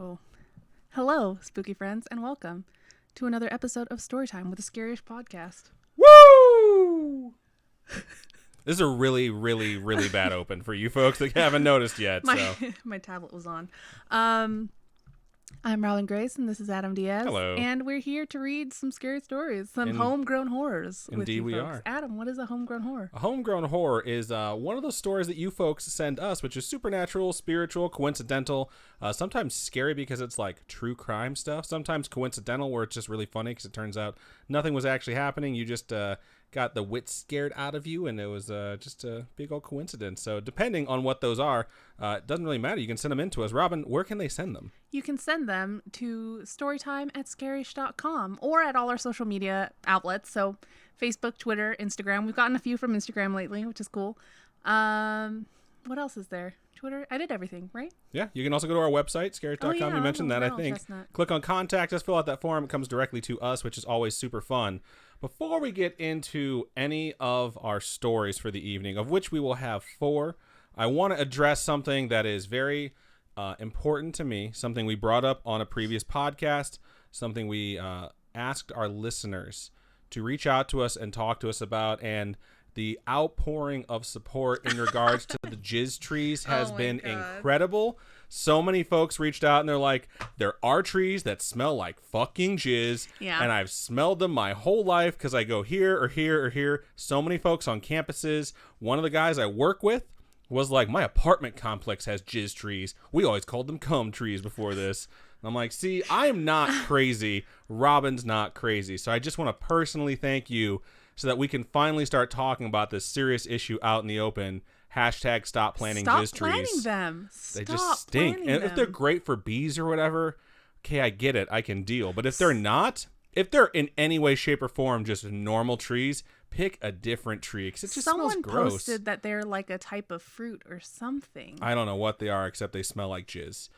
Whoa. Hello, spooky friends, and welcome to another episode of Storytime with the Scariest Podcast. Woo! This is a really, really, really bad open for you folks that haven't noticed yet. My tablet was on. I'm Robin Grace, and this is Adam Diaz. Hello. And we're here to read some scary stories, some homegrown horrors. Indeed, with you we folks. are. Adam, what is a homegrown horror? A homegrown horror is one of those stories that you folks send us, which is supernatural, spiritual, coincidental, sometimes scary because it's like true crime stuff, sometimes coincidental where it's just really funny because it turns out nothing was actually happening. You just got the wits scared out of you, and it was just a big old coincidence. So depending on what those are, it doesn't really matter. You can send them in to us. Robin, where can they send them? You can send them to storytime@scarish.com or at all our social media outlets. So Facebook, Twitter, Instagram. We've gotten a few from Instagram lately, which is cool. What else is there? Twitter. I did everything, right? Yeah, you can also go to our website, scarish.com. Yeah, you mentioned that, I think. Chestnut. Click on Contact Us, fill out that form. It comes directly to us, which is always super fun. Before we get into any of our stories for the evening, of which we will have 4, I want to address something that is very important to me, something we brought up on a previous podcast, something we asked our listeners to reach out to us and talk to us about, and the outpouring of support in regards to the jizz trees has been incredible. So many folks reached out and they're like, there are trees that smell like fucking jizz. Yeah. And I've smelled them my whole life because I go here or here or here. So many folks on campuses. One of the guys I work with was like, my apartment complex has jizz trees. We always called them cum trees before this. And I'm like, see, I am not crazy. Robin's not crazy. So I just want to personally thank you so that we can finally start talking about this serious issue out in the open. Hashtag stop planting jizz trees. Stop planting them. They just stink. And if they're great for bees or whatever, okay, I get it. I can deal. But if they're not, if they're in any way, shape, or form just normal trees, pick a different tree because it just smells gross. Someone posted that they're like a type of fruit or something. I don't know what they are except they smell like jizz.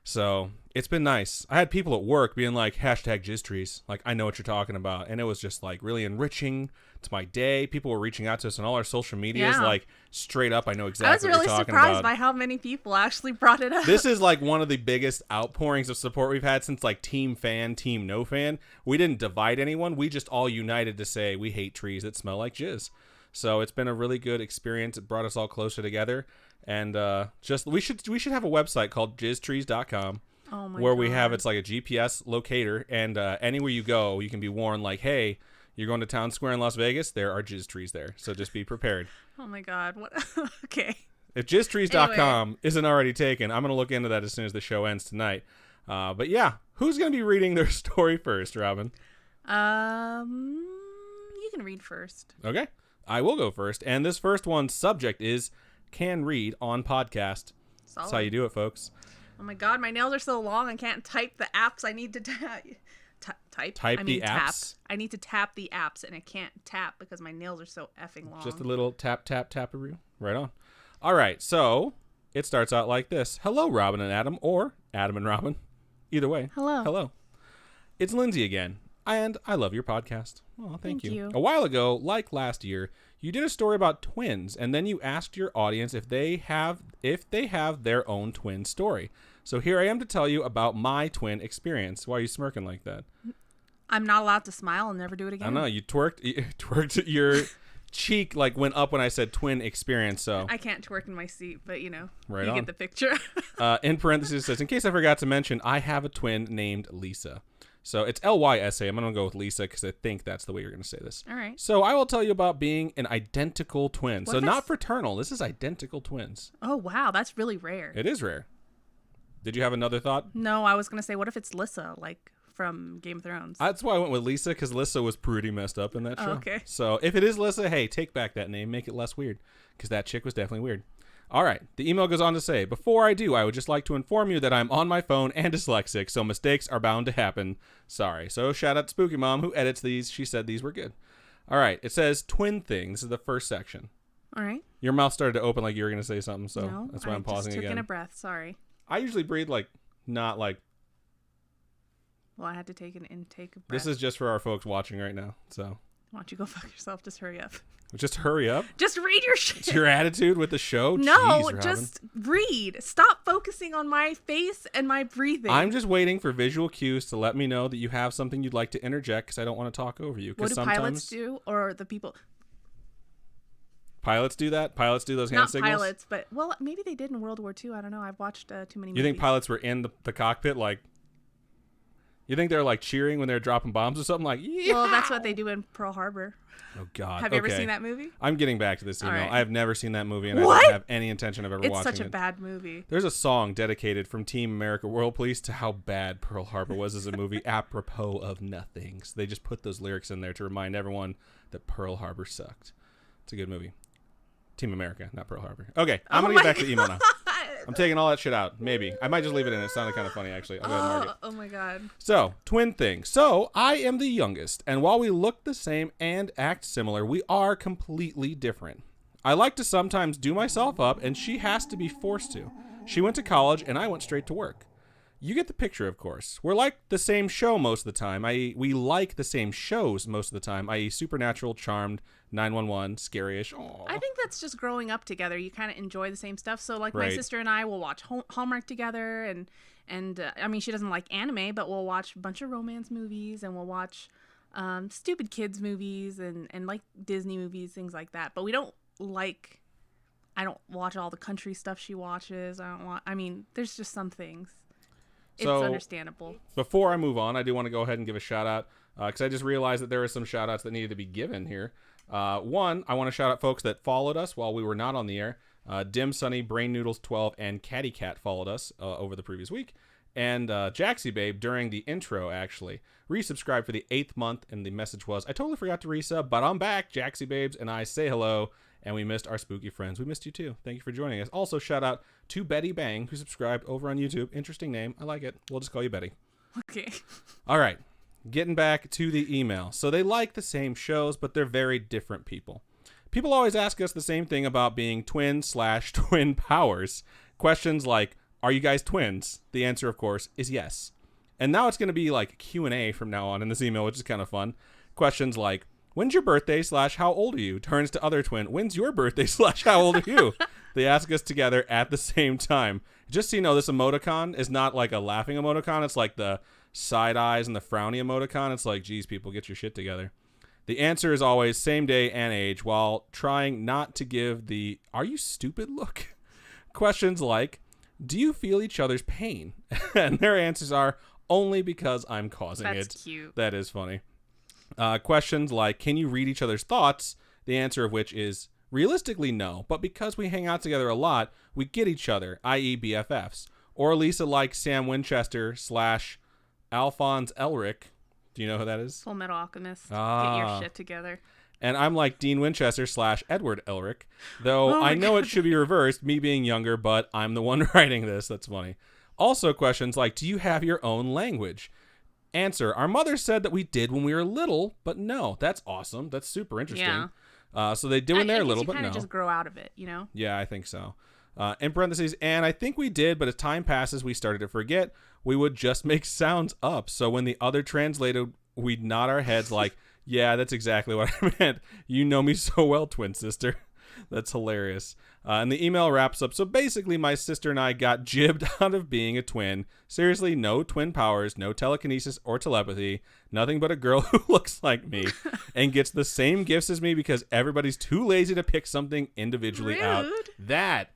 So it's been nice. I had people at work being like, hashtag jizz trees. Like, I know what you're talking about. And it was just like really enriching to my day. People were reaching out to us on all our social medias. Yeah. Like straight up, I know exactly what you're talking about. I was really surprised by how many people actually brought it up. This is like one of the biggest outpourings of support we've had since like team fan, team no fan. We didn't divide anyone. We just all united to say we hate trees that smell like jizz. So it's been a really good experience. It brought us all closer together. And just we should have a website called jizztrees.com where we have it's like a GPS locator, and anywhere you go, you can be warned like, hey, you're going to Town Square in Las Vegas, there are jizz trees there. So just be prepared. Oh my God. What? Okay. If jizztrees.com isn't already taken, I'm going to look into that as soon as the show ends tonight. But yeah, who's going to be reading their story first, Robin? You can read first. Okay. I will go first. And this first one's subject is can read on podcast. Solid. That's how you do it, folks. Oh my God, my nails are so long I can't type the apps I need to type the apps? I need to tap the apps and I can't tap because my nails are so effing long. Just a little tap, tap, taparoo. Right on. All right, so it starts out like this. Hello, Robin and Adam, or Adam and Robin. Either way. Hello. Hello. It's Lindsay again, and I love your podcast. Oh, thank you. you. A while ago, like last year, you did a story about twins, and then you asked your audience if they have their own twin story. So here I am to tell you about my twin experience. Why are you smirking like that? I'm not allowed to smile and never do it again. I know you twerked your cheek like went up when I said twin experience. So I can't twerk in my seat, but you right get the picture. In parentheses, it says, in case I forgot to mention, I have a twin named Lisa. So it's Lysa. I'm going to go with Lisa because I think that's the way you're going to say this. All right. So I will tell you about being an identical twin. What so if not fraternal. This is identical twins. Oh, wow. That's really rare. It is rare. Did you have another thought? No, I was going to say, what if it's Lissa, like from Game of Thrones? That's why I went with Lisa, because Lisa was pretty messed up in that show. Okay. So if it is Lisa, hey, take back that name. Make it less weird, because that chick was definitely weird. All right. The email goes on to say, before I do, I would just like to inform you that I'm on my phone and dyslexic, so mistakes are bound to happen. Sorry. So shout out to Spooky Mom, who edits these. She said these were good. All right. It says twin thing. This is the first section. All right. Your mouth started to open like you were going to say something, so No, that's why I'm pausing I just took again. in a breath. Sorry. I usually breathe like, not like. Well, I had to take an intake of breath. This is just for our folks watching right now, so. Why don't you go fuck yourself? Just hurry up. Just hurry up. Just read your shit. It's your attitude with the show? No, Jeez, just read. Stop focusing on my face and my breathing. I'm just waiting for visual cues to let me know that you have something you'd like to interject because I don't want to talk over you. What do pilots do? Or the people... Pilots do that? Pilots do those hand Not signals? Not pilots, but... Well, maybe they did in World War II. I don't know. I've watched too many movies. You think pilots were in the cockpit like... You think they're like cheering when they're dropping bombs or something like, yeah. Well, that's what they do in Pearl Harbor. Oh, God. Have you ever seen that movie? I'm getting back to this email. Right. I have never seen that movie, and What? I don't have any intention of ever watching it. It's such a bad movie. There's a song dedicated from Team America World Police to how bad Pearl Harbor was as a movie, apropos of nothing. So they just put those lyrics in there to remind everyone that Pearl Harbor sucked. It's a good movie. Team America, not Pearl Harbor. Okay, I'm going to get back to the email now. I'm taking all that shit out. Maybe. I might just leave it in. It sounded kind of funny, actually. I'll go ahead and mark it. Oh, my God. So, twin thing. So, I am the youngest, and while we look the same and act similar, we are completely different. I like to sometimes do myself up, and she has to be forced to. She went to college, and I went straight to work. You get the picture, of course. We're like the same show most of the time. We like the same shows most of the time, i.e. Supernatural, Charmed, 911, Scary-ish. Aww. I think that's just growing up together. You kind of enjoy the same stuff. So, like, Right. my sister and I will watch Hallmark together, and I mean, she doesn't like anime, but we'll watch a bunch of romance movies, and we'll watch stupid kids movies, and like Disney movies, things like that. But we don't like... I don't watch all the country stuff she watches. I mean, there's just some things. It's understandable. Before I move on, I do want to go ahead and give a shout out because I just realized that there are some shout outs that needed to be given here. One, I want to shout out folks that followed us while we were not on the air. Dim Sunny, Brain Noodles 12, and Catty Cat followed us over the previous week. And Jaxie Babe during the intro actually resubscribed for the 8th month, and the message was, I totally forgot to resub, but I'm back. Jaxie Babes and I say hello. And we missed our spooky friends. We missed you too. Thank you for joining us. Also, shout out to Betty Bang, who subscribed over on YouTube. Interesting name. I like it. We'll just call you Betty. Okay. All right. Getting back to the email. So they like the same shows, but they're very different people. People always ask us the same thing about being twin/twin powers. Questions like, are you guys twins? The answer, of course, is yes. And now it's going to be like Q&A from now on in this email, which is kind of fun. Questions like, when's your birthday / how old are you? Turns to other twin. When's your birthday / how old are you? They ask us together at the same time. Just so you know, this emoticon is not like a laughing emoticon. It's like the side eyes and the frowny emoticon. It's like, geez, people, get your shit together. The answer is always same day and age while trying not to give the are you stupid look. Questions like, do you feel each other's pain? And their answers are only because I'm causing it. That's cute. That is funny. Questions like, can you read each other's thoughts? The answer of which is realistically no, but because we hang out together a lot, we get each other, i.e. BFFs. Or Lisa likes Sam Winchester / Alphonse Elric. Do you know who that is? Full Metal Alchemist. Get your shit together. And I'm like Dean Winchester / Edward Elric, though I know it should be reversed, me being younger, but I'm the one writing this. That's funny. Also questions like, do you have your own language? Answer, our mother said that we did when we were little, but no. That's awesome. That's super interesting. Yeah. So they do when they're little, but no. You kind of just grow out of it, you know? Yeah, I think so. In parentheses, and I think we did, but as time passes, we started to forget. We would just make sounds up. So when the other translated, we'd nod our heads like, yeah, that's exactly what I meant. You know me so well, twin sister. That's hilarious. And the email wraps up. So basically, my sister and I got jibbed out of being a twin. Seriously, no twin powers, no telekinesis or telepathy, nothing but a girl who looks like me and gets the same gifts as me because everybody's too lazy to pick something individually out. That's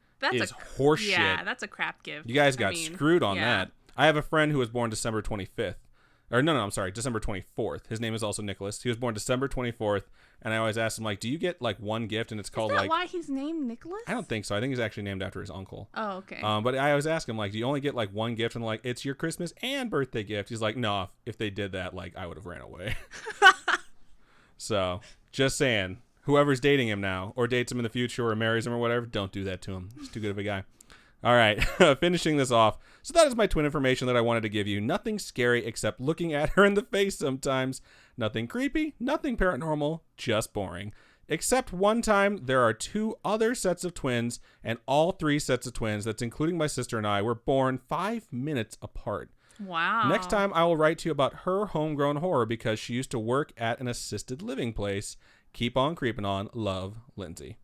horseshit. Yeah, that's a crap gift. You guys got screwed on that. I have a friend who was born December 25th. Or no, I'm sorry, December 24th. His name is also Nicholas. He was born December 24th, and I always ask him, like, do you get, like, one gift, and it's called, like... like... Is that why he's named Nicholas? I don't think so. I think he's actually named after his uncle. Oh, okay. But I always ask him, like, do you only get, like, one gift? And, like, it's your Christmas and birthday gift. He's like, no, if they did that, like, I would have ran away. So, just saying, whoever's dating him now, or dates him in the future, or marries him or whatever, don't do that to him. He's too good of a guy. All right, finishing this off. So that is my twin information that I wanted to give you. Nothing scary except looking at her in the face sometimes. Nothing creepy, nothing paranormal, just boring. Except one time, there are 2 other sets of twins, and all 3 sets of twins, that's including my sister and I, were born 5 minutes apart. Wow. Next time I will write to you about her homegrown horror because she used to work at an assisted living place. Keep on creeping on. Love, Lindsay.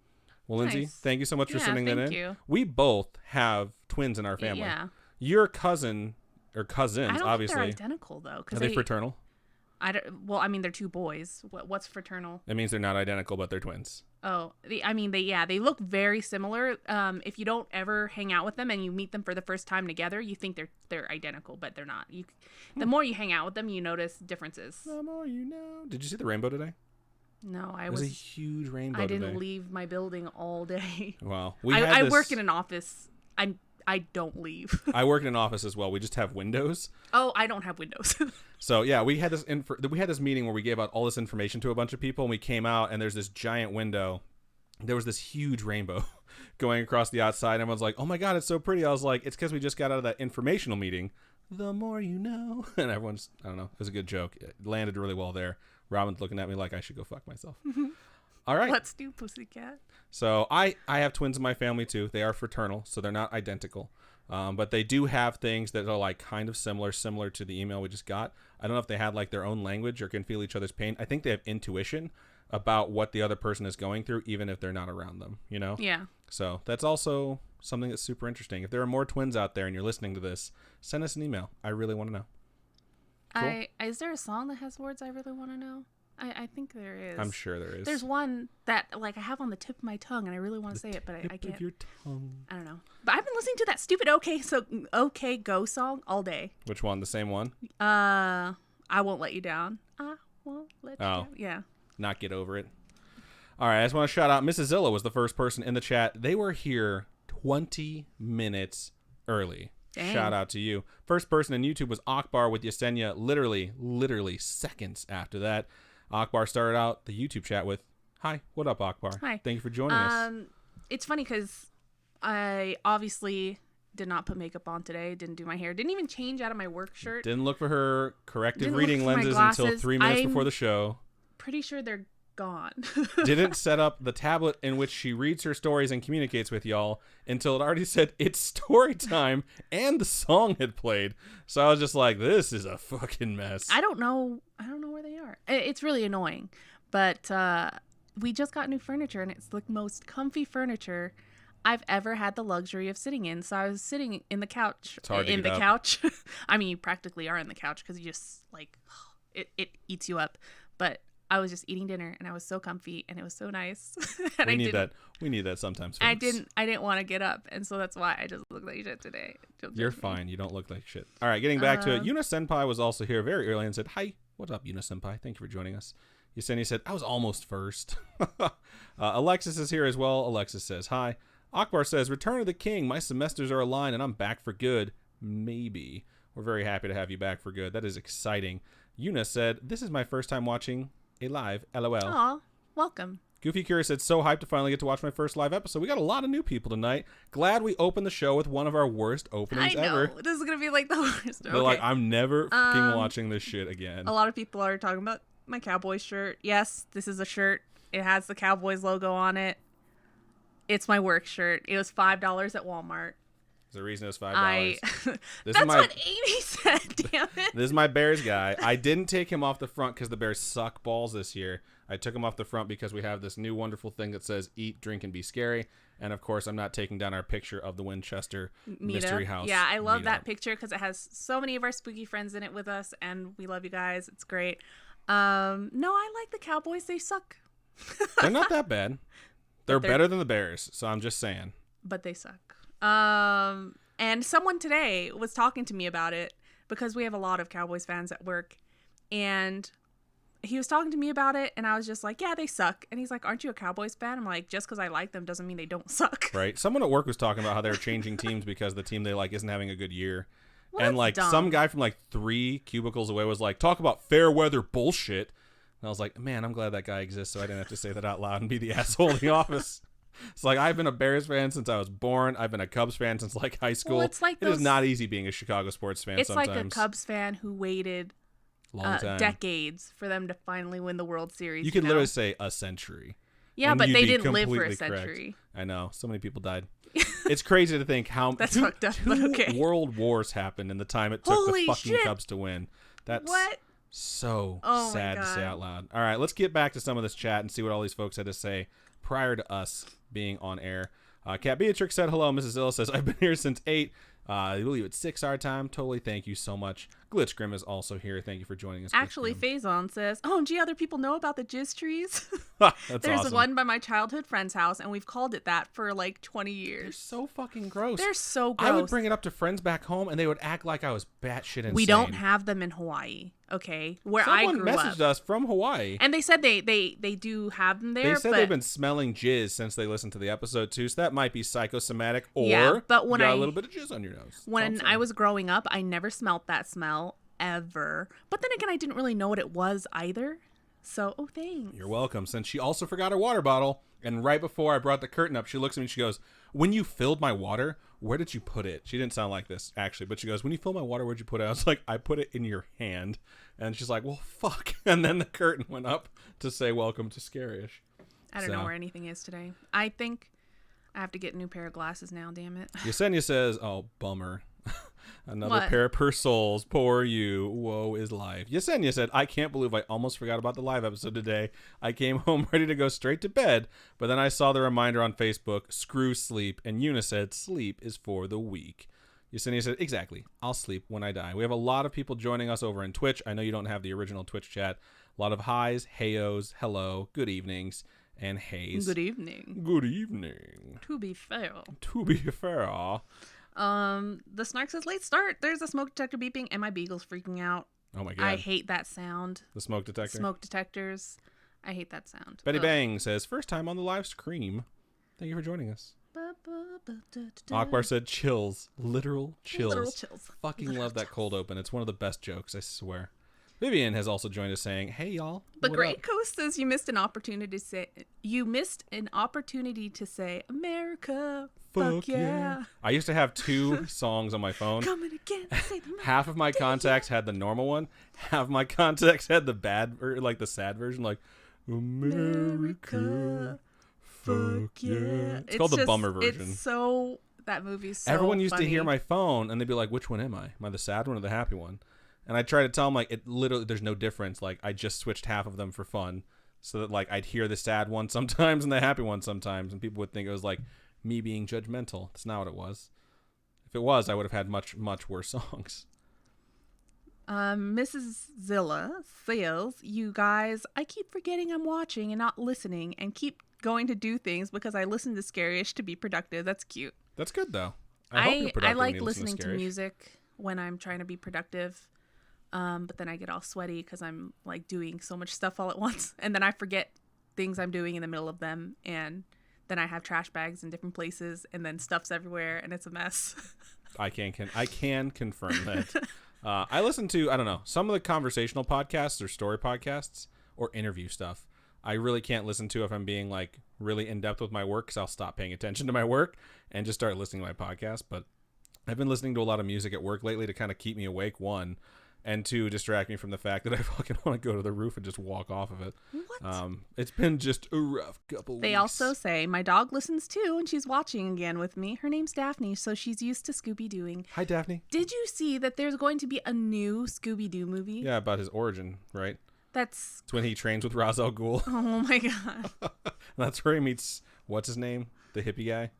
Well, Lindsay, Nice. thank you so much for sending that in. Thank you. We both have twins in our family. Yeah. Your cousin, or cousins, I don't obviously. think they're identical, though. Are they fraternal? Well, I mean, they're two boys. What's fraternal? That means they're not identical, but they're twins. Oh, they look very similar. If you don't ever hang out with them and you meet them for the first time together, you think they're identical, but they're not. The more you hang out with them, you notice differences. The more you know. Did you see the rainbow today? No, It was a huge rainbow I didn't today. leave my building all day. Wow. I work in an office. I don't leave. I work in an office as well. We just have windows. Oh, I don't have windows. So yeah, we had this meeting where we gave out all this information to a bunch of people, and we came out, and there's this giant window. There was this huge rainbow going across the outside. And everyone's like, "Oh my god, it's so pretty!" I was like, "It's because we just got out of that informational meeting." The more you know, and everyone's, I don't know, it was a good joke. It landed really well there. Robin's looking at me like I should go fuck myself. All right. Let's do Pussycat. So I have twins in my family too. They are fraternal, so they're not identical. But they do have things that are like kind of similar to the email we just got. I don't know if they had like their own language or can feel each other's pain. I think they have intuition about what the other person is going through, even if they're not around them, you know? Yeah. So that's also something that's super interesting. If there are more twins out there and you're listening to this, send us an email. I really want to know. Cool. Is there a song that has words I really want to know? I think there is. I'm sure there is. There's one that like I have on the tip of my tongue and I really want to say it, but I can't. Of your tongue. I don't know. But I've been listening to that stupid OK Go song all day. Which one? The same one? I won't let you down. I won't let you down. Yeah. Not get over it. All right, I just want to shout out Mrs. Zilla was the first person in the chat. They were here 20 minutes early. Dang. Shout out to you. First person in YouTube was Akbar with Yesenia literally seconds after that. Akbar started out the YouTube chat with, "Hi, what up, Akbar? Hi. Thank you for joining us." It's funny because I obviously did not put makeup on today, didn't do my hair, didn't even change out of my work shirt. Didn't look for her corrective Didn't reading look for my lenses until glasses. 3 minutes I'm before the show. Pretty sure they're gone. Didn't set up the tablet in which she reads her stories and communicates with y'all until it already said it's story time and the song had played. So I was just like, this is a fucking mess. I don't know where they are. It's really annoying. But we just got new furniture and it's the most comfy furniture I've ever had the luxury of sitting in. So I was sitting in the couch. It's hard to in get the up. couch. I mean, you practically are in the couch because you just like it eats you up. But I was just eating dinner and I was so comfy and it was so nice. And we need that. We need that sometimes. I folks. didn't want to get up, and so that's why I just look like shit today. Don't You're judge me. fine. You don't look like shit. All right, getting back to it. Yuna Senpai was also here very early and said, "Hi, what up, Yuna Senpai? Thank you for joining us." Yesenia said, "I was almost first." Alexis is here as well. Alexis says, "Hi." Akbar says, "Return of the King. My semesters are aligned and I'm back for good. Maybe." We're very happy to have you back for good. That is exciting. Yuna said, "This is my first time watching a live LOL." Aw, welcome. Goofy Curious said, "So hyped to finally get to watch my first live episode." We got a lot of new people tonight. Glad we opened the show with one of our worst openings I know. ever. This is going to be like the worst. They're like, "I'm never fucking watching this shit again." A lot of people are talking about my Cowboys shirt. Yes, this is a shirt. It has the Cowboys logo on it. It's my work shirt. It was $5 at Walmart. There's a reason it was $5. This That's is my, what Amy said, damn it. This is my Bears guy. I didn't take him off the front because the Bears suck balls this year. I took him off the front because we have this new wonderful thing that says "Eat, Drink, and Be Scary." And of course, I'm not taking down our picture of the Winchester Mystery House. Yeah, I love meetup. that picture because it has so many of our spooky friends in it with us, and we love you guys. It's great. No, I like the Cowboys. They suck. They're not that bad. They're better than the Bears, so I'm just saying. But they suck. And someone today was talking to me about it because we have a lot of Cowboys fans at work, and he was talking to me about it, and I was just like, yeah, they suck. And he's like, aren't you a Cowboys fan? I'm like, just because I like them doesn't mean they don't suck. Right. Someone at work was talking about how they're changing teams because the team they like isn't having a good year. Well, And that's like dumb. some guy from like 3 cubicles away was like, "Talk about fair weather bullshit." And I was like, man, I'm glad that guy exists so I didn't have to say that out loud and be the asshole in the office. It's like, I've been a Bears fan since I was born. I've been a Cubs fan since like high school. Well, it's like it is those- not easy being a Chicago sports fan It's sometimes. like a Cubs fan who waited Long time. decades for them to finally win the World Series. You could know? literally say a century. Yeah, and but you'd they be didn't live for a completely correct. century. I know. So many people died. It's crazy to think how That's two, fucked up, but two okay. world wars happened in the time it took Holy the fucking shit. Cubs to win. That's What? so Oh my sad to say God. out loud. All right, let's get back to some of this chat and see what all these folks had to say prior to us being on air. Cat Beatrix said, hello. Mrs. Illa says, I've been here since 8. I believe it's 6 our time. Totally. Thank you so much. Glitch Grim is also here. Thank you for joining us. Actually, Faison says, OMG, other people know about the jizz trees. That's There's awesome. one by my childhood friend's house, and we've called it that for like 20 years. They're so fucking gross. They're so gross. I would bring it up to friends back home, and they would act like I was batshit insane. We don't have them in Hawaii, okay? Where I Someone grew messaged up. us from Hawaii. And they said they do have them there. They said but they've been smelling jizz since they listened to the episode too, so that might be psychosomatic, or Yeah, but when you got I- a little bit of jizz on your nose. when I was growing up, I never smelt that smell ever. But then again, I didn't really know what it was either. So, thanks. You're welcome. Since she also forgot her water bottle, and right before I brought the curtain up, she looks at me and she goes, when you filled my water, where did you put it? She didn't sound like this, actually, but she goes, when you filled my water, where'd you put it? I was like, I put it in your hand. And she's like, well, fuck. And then the curtain went up to say, welcome to Scarish. I don't know where anything is today. I think I have to get a new pair of glasses now, damn it. Yesenia says, oh, bummer. Another What? pair per souls. Poor you. Woe is life. Yesenia said, I can't believe I almost forgot about the live episode today. I came home ready to go straight to bed, but then I saw the reminder on Facebook, screw sleep, and Una said, sleep is for the weak. Yesenia said, exactly. I'll sleep when I die. We have a lot of people joining us over in Twitch. I know you don't have the original Twitch chat. A lot of highs, heyos, hello, good evenings, and hays. Good evening. Good evening. To be fair. To be fair. The Snark says, late start. There's a smoke detector beeping and my beagle's freaking out. Oh my god. I hate that sound. The smoke detector. Smoke detectors. I hate that sound. Betty Ugh. Bang says, first time on the live stream. Thank you for joining us. Akbar said, chills. Literal chills. Literal chills. Fucking Literal love that cold open. It's one of the best jokes, I swear. Vivian has also joined us saying, hey y'all. The what Great up?" Coast says you missed an opportunity to say America. Fuck yeah. I used to have 2 songs on my phone. Coming again. Say the Half of my contacts had the normal one. Half of my contacts had the bad, or like the sad version, like America. Fuck yeah. It's called the bummer version. It's so, that movie's so Everyone used funny. to hear my phone and they'd be like, which one am I? Am I the sad one or the happy one? And I try to tell them, like, it literally, there's no difference. Like, I just switched half of them for fun so that, like, I'd hear the sad one sometimes and the happy one sometimes. And people would think it was, like, me being judgmental. That's not what it was. If it was, I would have had much, much worse songs. Mrs. Zilla says, you guys, I keep forgetting I'm watching and not listening and keep going to do things because I listen to Scarish to be productive. That's cute. That's good, though. I hope you're productive I when like you listen listening to Scarish. music when I'm trying to be productive. But then I get all sweaty because I'm like doing so much stuff all at once. And then I forget things I'm doing in the middle of them. And then I have trash bags in different places and then stuff's everywhere and it's a mess. I can confirm that. I listen to, I don't know, some of the conversational podcasts or story podcasts or interview stuff. I really can't listen to if I'm being like really in depth with my work because I'll stop paying attention to my work and just start listening to my podcast. But I've been listening to a lot of music at work lately to kind of keep me awake, 1, and 2, distract me from the fact that I fucking want to go to the roof and just walk off of it. What? It's been just a rough couple weeks. They also say, my dog listens too and she's watching again with me. Her name's Daphne, so she's used to Scooby-Dooing. Hi, Daphne. Did you see that there's going to be a new Scooby-Doo movie? Yeah, about his origin, right? That's... It's when he trains with Ra's al Ghul. Oh my god. That's where he meets, what's his name? The hippie guy?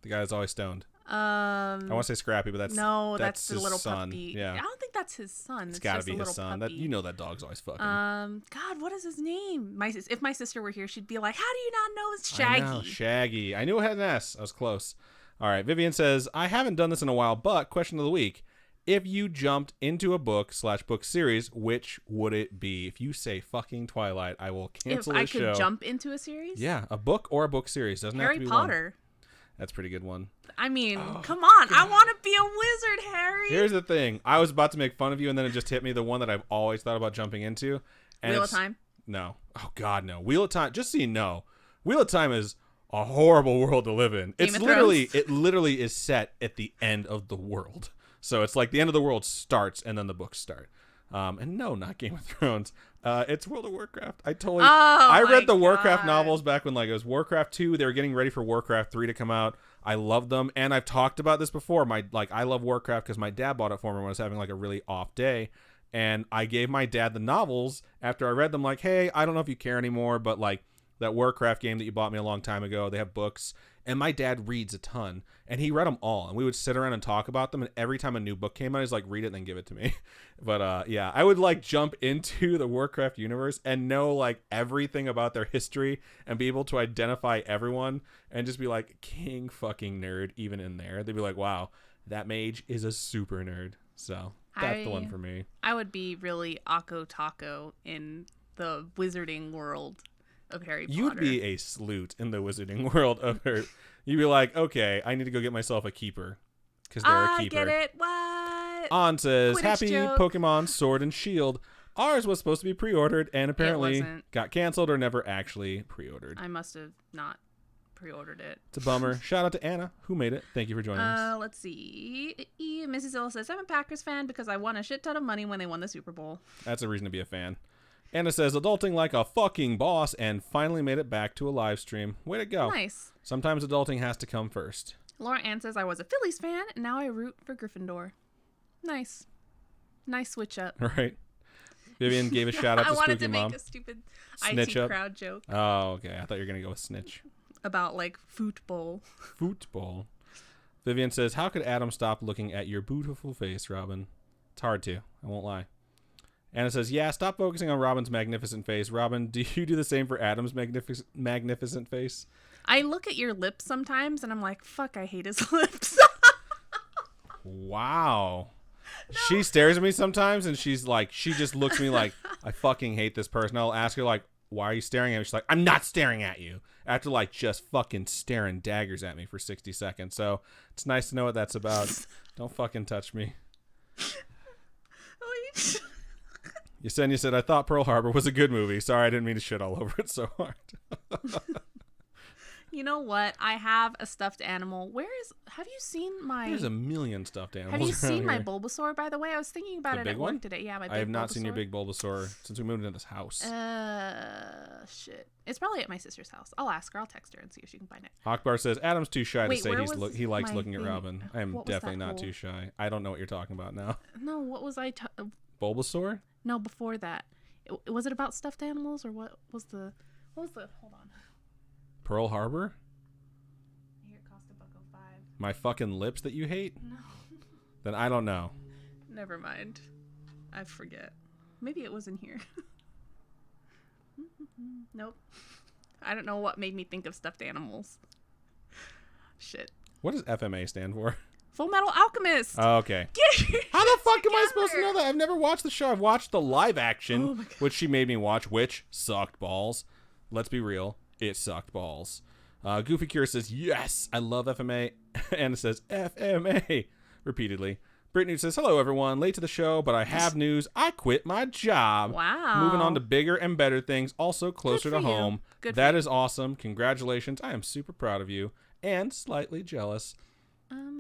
The guy that's always stoned. I want to say Scrappy, but that's that's the his little son. puppy. Yeah, I don't think that's his son. it's gotta just be a his little son. puppy. That, you know that dog's always fucking. God, what is his name? If my sister were here, she'd be like, "How do you not know it's I Shaggy?" know, Shaggy. I knew it had an S. I was close. All right, Vivian says, I haven't done this in a while, but question of the week: if you jumped into a book/book series, which would it be? If you say fucking Twilight, I will cancel the show. If I could jump into a series, Yeah, a book or a book series doesn't have Harry to be Potter. One. That's a pretty good one. I mean, come on. I want to be a wizard, Harry. Here's the thing. I was about to make fun of you, and then it just hit me, the one that I've always thought about jumping into. And Wheel of Time? No. Oh, God, no. Wheel of Time. Just so you know, Wheel of Time is a horrible world to live in. Game of It literally is set at the end of the world. So it's like the end of the world starts, and then the books start. And no, not Game of Thrones. It's World of Warcraft. Oh, I read the my Warcraft God. novels back when like it was Warcraft 2. They were getting ready for Warcraft 3 to come out. I love them, and I've talked about this before. I love Warcraft because my dad bought it for me when I was having like a really off day, and I gave my dad the novels after I read them. Like, hey, I don't know if you care anymore, but like that Warcraft game that you bought me a long time ago, they have books, and my dad reads a ton, and he read them all, and we would sit around and talk about them. And every time a new book came out, he's like, read it and then give it to me. But yeah, I would like jump into the Warcraft universe and know like everything about their history and be able to identify everyone and just be like king fucking nerd even in there. They'd be like, wow, that mage is a super nerd. So that's the one for me. I would be really Akko Taco in the wizarding world of Harry Potter. You'd be a sleut in the wizarding world of Harry. You'd be like, okay, I need to go get myself a keeper because they're a keeper. I get it. What? On says, Quidditch happy joke. Pokemon Sword and Shield. Ours was supposed to be pre-ordered and apparently wasn't. got canceled or never actually pre-ordered. I must have not pre-ordered it. It's a bummer. Shout out to Anna who made it. Thank you for joining us. Let's see. Mrs. Hill says, I'm a Packers fan because I won a shit ton of money when they won the Super Bowl. That's a reason to be a fan. Anna says, adulting like a fucking boss and finally made it back to a live stream. Way to go. Nice. Sometimes adulting has to come first. Laura Ann says, I was a Phillies fan and now I root for Gryffindor. Nice. Nice switch up. Right. Vivian gave a shout out to I wanted Spooky to Mom. make a stupid Snitch IT up. crowd joke Oh, okay. I thought you were going to go with snitch. about like football. Football. Vivian says, how could Adam stop looking at your beautiful face, Robin? It's hard to. I won't lie. Anna says, yeah, stop focusing on Robin's magnificent face. Robin, do you do the same for Adam's magnificent face? I look at your lips sometimes and I'm like, fuck, I hate his lips. Wow. No. She stares at me sometimes and she's like, she just looks at me like, I fucking hate this person. I'll ask her like, why are you staring at me? She's like, I'm not staring at you. After like just fucking staring daggers at me for 60 seconds. So it's nice to know what that's about. Don't fucking touch me. You said, I thought Pearl Harbor was a good movie. Sorry, I didn't mean to shit all over it so hard. You know what? I have a stuffed animal. Have you seen my... There's a million stuffed animals. Have you seen my here. Bulbasaur, by the way? I was thinking about The it big at one? work today. Yeah, my big Bulbasaur. I have not seen your big Bulbasaur since we moved into this house. Shit. It's probably at my sister's house. I'll ask her. I'll text her and see if she can find it. Akbar says, Adam's too shy Wait, to say where he likes my looking at thing? Robin. I am What was definitely that not hole? too shy. I don't know what you're talking about now. No, what was I... Bulbasaur? No, before that. Was it about stuffed animals or what was the... Hold on. Pearl Harbor? Here, it cost $1.05. My fucking lips that you hate? No. Then I don't know. Never mind. I forget. Maybe it was in here. Nope. I don't know what made me think of stuffed animals. Shit. What does FMA stand for? Full Metal Alchemist. Oh, okay. How the fuck am I supposed to know that? I've never watched the show. I've watched the live action, which she made me watch, which sucked balls. Let's be real. It sucked balls. Goofy Cure says, yes, I love FMA. Anna says, FMA, repeatedly. Brittany says, hello, everyone. Late to the show, but I have news. I quit my job. Wow. Moving on to bigger and better things, also closer to home. That is awesome. Congratulations. I am super proud of you and slightly jealous.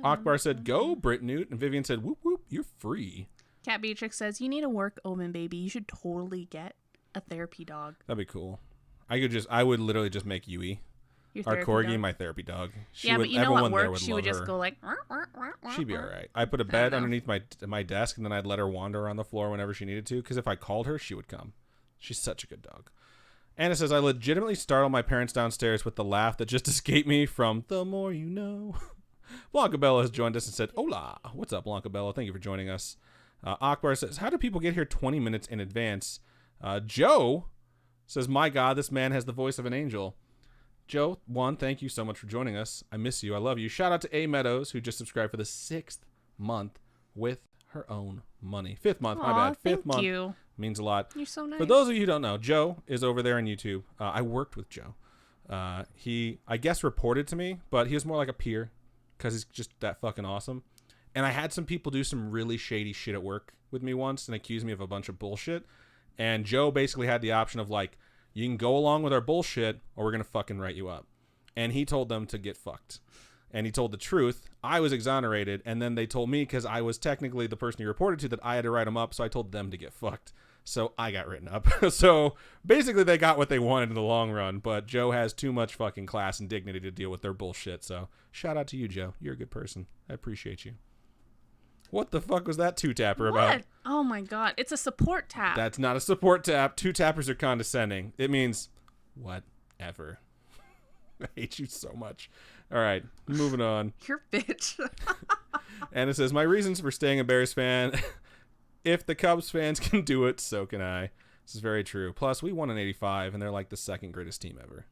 Akbar said, go, Brit Newt. And Vivian said, whoop, whoop, you're free. Cat Beatrix says, you need a work omen, baby. You should totally get a therapy dog. That'd be cool. I would literally just make Yui. Our corgi, my therapy dog. But you know what works? She would just go like... She'd be all right. I put a bed underneath my desk, and then I'd let her wander on the floor whenever she needed to, because if I called her, she would come. She's such a good dog. Anna says, I legitimately startled my parents downstairs with the laugh that just escaped me from The More You Know. Blanca Bella has joined us and said, hola. What's up, Blanca Bella? Thank you for joining us. Akbar says, how do people get here 20 minutes in advance? Joe says, my God, this man has the voice of an angel. Joe, thank you so much for joining us. I miss you. I love you. Shout out to A. Meadows, who just subscribed for the 6th month with her own money. 5th month, my bad. 5th month. You. Means a lot. You're so nice. For those of you who don't know, Joe is over there on YouTube. I worked with Joe. He, I guess, reported to me, but he was more like a peer because he's just that fucking awesome. And I had some people do some really shady shit at work with me once and accuse me of a bunch of bullshit. And Joe basically had the option of like, you can go along with our bullshit or we're going to fucking write you up. And he told them to get fucked. And he told the truth. I was exonerated. And then they told me, because I was technically the person he reported to, that I had to write him up. So I told them to get fucked. so I got written up. So basically they got what they wanted in the long run, but Joe has too much fucking class and dignity to deal with their bullshit. So shout out to you, Joe. You're a good person. I appreciate you. What the fuck was that two-tapper about? Oh my god. It's a support tap. That's not a support tap. Two-tappers are condescending. It means whatever. I hate you so much. All right, moving on. You're a bitch. And it says, my reasons for staying a Bears fan. If the Cubs fans can do it, so can I. This is very true. Plus, we won in 85, and they're like the second greatest team ever.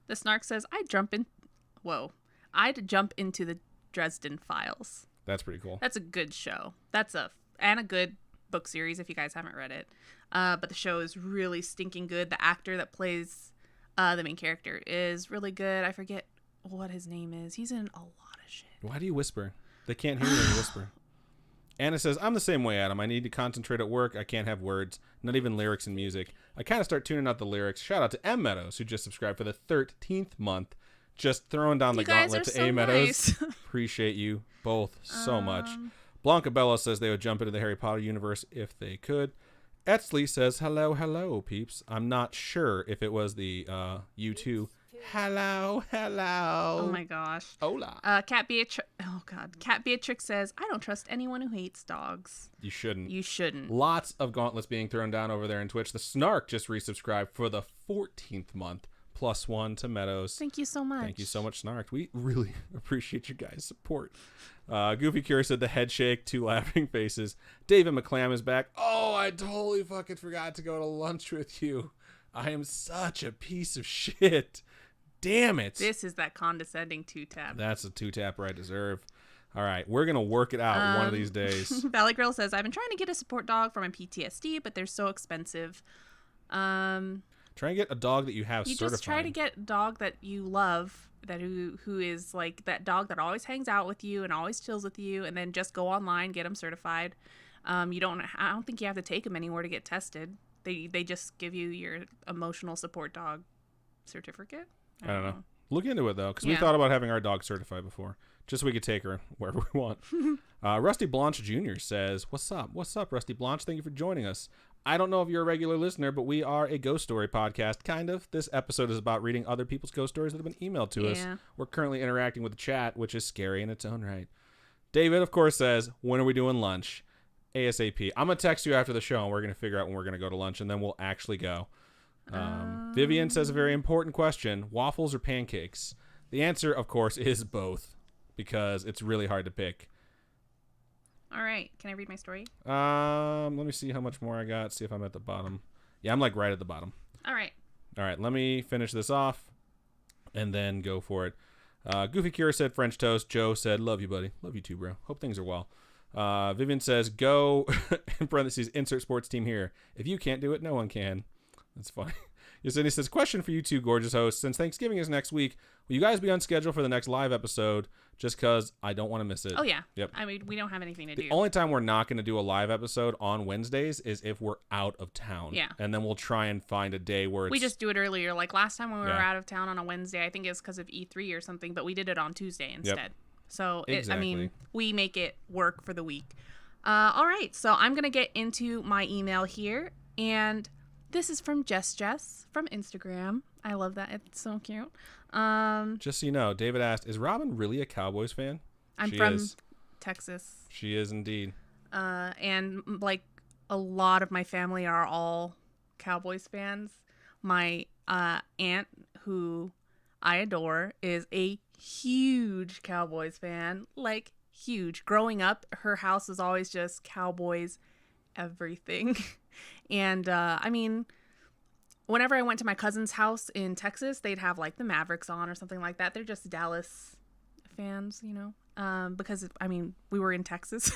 The Snark says, I'd jump into the Dresden Files. That's pretty cool. That's a good show. And a good book series if you guys haven't read it. But the show is really stinking good. The actor that plays the main character is really good. I forget what his name is. He's in a lot of shit. Why do you whisper? They can't hear you when you whisper. Anna says, I'm the same way, Adam. I need to concentrate at work. I can't have words, not even lyrics and music. I kind of start tuning out the lyrics. Shout out to M. Meadows, who just subscribed for the 13th month. Just throwing down the gauntlet to A. Meadows. Appreciate you both so much. Blanca Bella says they would jump into the Harry Potter universe if they could. Etsley says, hello, peeps. I'm not sure if it was the U2. Hello. Oh my gosh. Hola. Cat Beatrix says, I don't trust anyone who hates dogs. You shouldn't. You Lots of gauntlets being thrown down over there in Twitch. The Snark just resubscribed for the 14th month. +1 to Meadows. Thank you so much. Thank you so much, Snark. We really appreciate you guys' support. Goofy Cure said the head shake, 2 laughing faces. David McClam is back. Oh, I totally fucking forgot to go to lunch with you. I am such a piece of shit. Damn it. This is that condescending two-tap. That's a two-tapper I deserve. All right, we're going to work it out one of these days. Valley Girl says, I've been trying to get a support dog for my PTSD, but they're so expensive. Try and get a dog that you have certified. Just try to get a dog that you love, that who is like that dog that always hangs out with you and always chills with you, and then just go online, get them certified. I don't think you have to take them anywhere to get tested. They just give you your emotional support dog certificate. I don't know. Look into it though, because we thought about having our dog certified before, just so we could take her wherever we want. Rusty Blanche Jr. says, "What's up? What's up, Rusty Blanche? Thank you for joining us. I don't know if you're a regular listener, but we are a ghost story podcast, kind of. This episode is about reading other people's ghost stories that have been emailed to us. We're currently interacting with the chat, which is scary in its own right." David, of course, says, "When are we doing lunch?" ASAP. I'm going to text you after the show, and we're going to figure out when we're going to go to lunch, and then we'll actually go. Vivian says a very important question: waffles or pancakes? The answer, of course, is both, because it's really hard to pick. All right. Can I read my story? Let me see how much more I got. See if I'm at the bottom. Yeah, I'm like right at the bottom. All right. Let me finish this off and then go for it. Goofy Cure said French toast. Joe said, love you, buddy. Love you too, bro. Hope things are well. Vivian says, go, in parentheses, insert sports team here. If you can't do it, no one can. That's funny. Yesenia says, question for you two gorgeous hosts. Since Thanksgiving is next week, will you guys be on schedule for the next live episode? Just because I don't want to miss it. Oh, yeah. Yep. I mean, we don't have anything to do. The only time we're not going to do a live episode on Wednesdays is if we're out of town. Yeah. And then we'll try and find a day where we just do it earlier. Like last time when we were out of town on a Wednesday, I think it was because of E3 or something, but we did it on Tuesday instead. Yep. So, exactly. we make it work for the week. All right. So I'm going to get into my email here. And this is from Jess from Instagram. I love that. It's so cute. Just so you know, David asked, is Robin really a Cowboys fan? I'm from Texas. She is indeed. And like a lot of my family are all Cowboys fans. My aunt, who I adore, is a huge Cowboys fan. Like huge. Growing up, her house is always just Cowboys everything. And I mean, whenever I went to my cousin's house in Texas, they'd have like the Mavericks on or something like that. They're just Dallas fans, you know, because I mean, we were in Texas,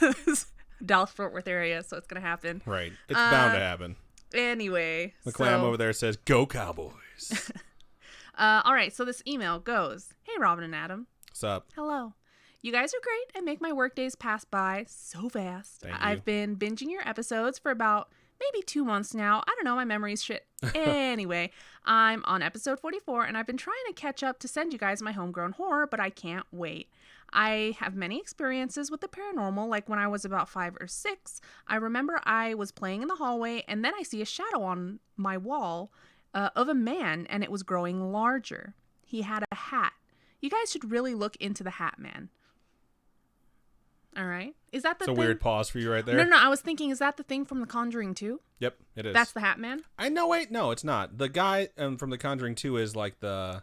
Dallas Fort Worth area, so it's going to happen. Right. It's bound to happen. Anyway. McClam over there says, go Cowboys. All right. So this email goes, hey, Robin and Adam. What's up? Hello. You guys are great and make my work days pass by so fast. Thank you. I've been binging your episodes for about maybe 2 months now. I don't know. My memory's shit. Anyway, I'm on episode 44, and I've been trying to catch up to send you guys my homegrown horror, but I can't wait. I have many experiences with the paranormal, like when I was about 5 or 6. I remember I was playing in the hallway, and then I see a shadow on my wall of a man, and it was growing larger. He had a hat. You guys should really look into the Hat Man. All right. Is that the thing? It's a weird pause for you right there. No, I was thinking, is that the thing from The Conjuring 2? Yep, it is. That's the Hat Man? I know, wait, no, it's not. The guy from The Conjuring 2 is like the...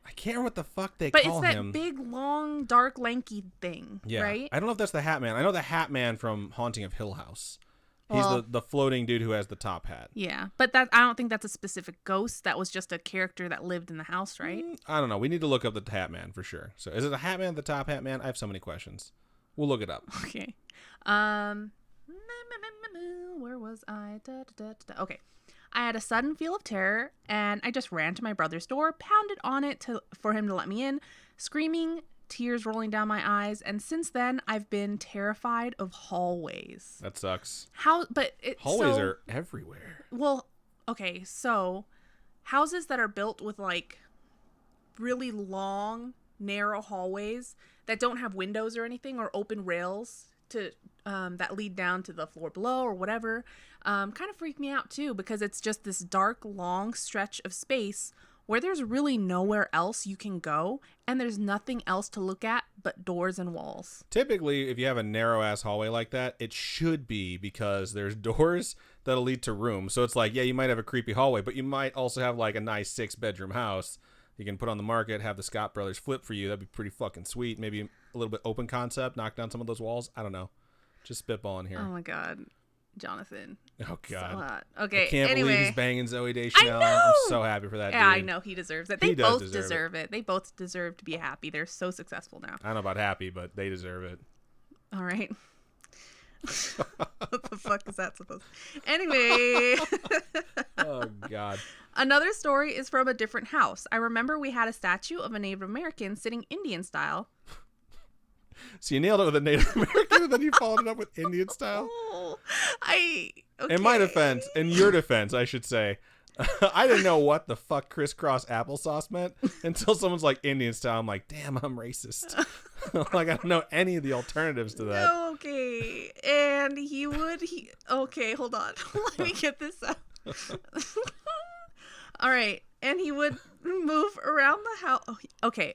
I can't remember what the fuck they call him. But it's that big, long, dark, lanky thing, right? I don't know if that's the Hat Man. I know the Hat Man from Haunting of Hill House. He's the floating dude who has the top hat. Yeah, but I don't think that's a specific ghost. That was just a character that lived in the house, right? I don't know. We need to look up the Hat Man for sure. So is it a Hat Man, the top Hat Man? I have so many questions. We'll look it up. Okay. Where was I? Okay. I had a sudden feel of terror, and I just ran to my brother's door, pounded on it for him to let me in, screaming, tears rolling down my eyes, and since then, I've been terrified of hallways. That sucks. Hallways are everywhere. Well, okay, so houses that are built with, like, really long, narrow hallways that don't have windows or anything, or open rails to that lead down to the floor below or whatever, kind of freak me out too, because it's just this dark, long stretch of space where there's really nowhere else you can go, and there's nothing else to look at but doors and walls. Typically, if you have a narrow-ass hallway like that, it should be because there's doors that'll lead to rooms. So it's like, yeah, you might have a creepy hallway, but you might also have like a nice 6-bedroom house you can put on the market, have the Scott brothers flip for you. That'd be pretty fucking sweet. Maybe a little bit open concept, knock down some of those walls. I don't know. Just spitballing here. Oh my God. Jonathan. Oh God. So hot. Okay. I can't anyway. believe he's banging Zoe Deschanel. I'm so happy for that. Yeah, dude. I know he deserves it. They both deserve it. They both deserve to be happy. They're so successful now. I don't know about happy, but they deserve it. All right. What the fuck is that supposed to... Anyway. Oh God. Another story is from a different house. I remember we had a statue of a Native American sitting Indian style. So you nailed it with a Native American, and then you followed it up with Indian style? Okay. In my defense, in your defense, I should say, I didn't know what the fuck crisscross applesauce meant until someone's like Indian style. I'm like, damn, I'm racist. Like, I don't know any of the alternatives to that. Okay. And okay, hold on. Let me get this out. All right. And he would move around the house. Okay.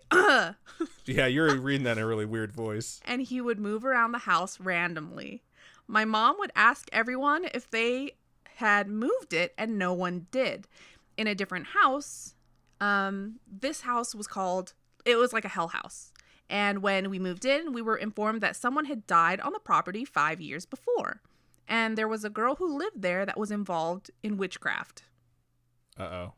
Yeah, you're reading that in a really weird voice. And he would move around the house randomly. My mom would ask everyone if they had moved it, and no one did. In a different house, this house it was like a hell house. And when we moved in, we were informed that someone had died on the property 5 years before. And there was a girl who lived there that was involved in witchcraft. Uh-oh.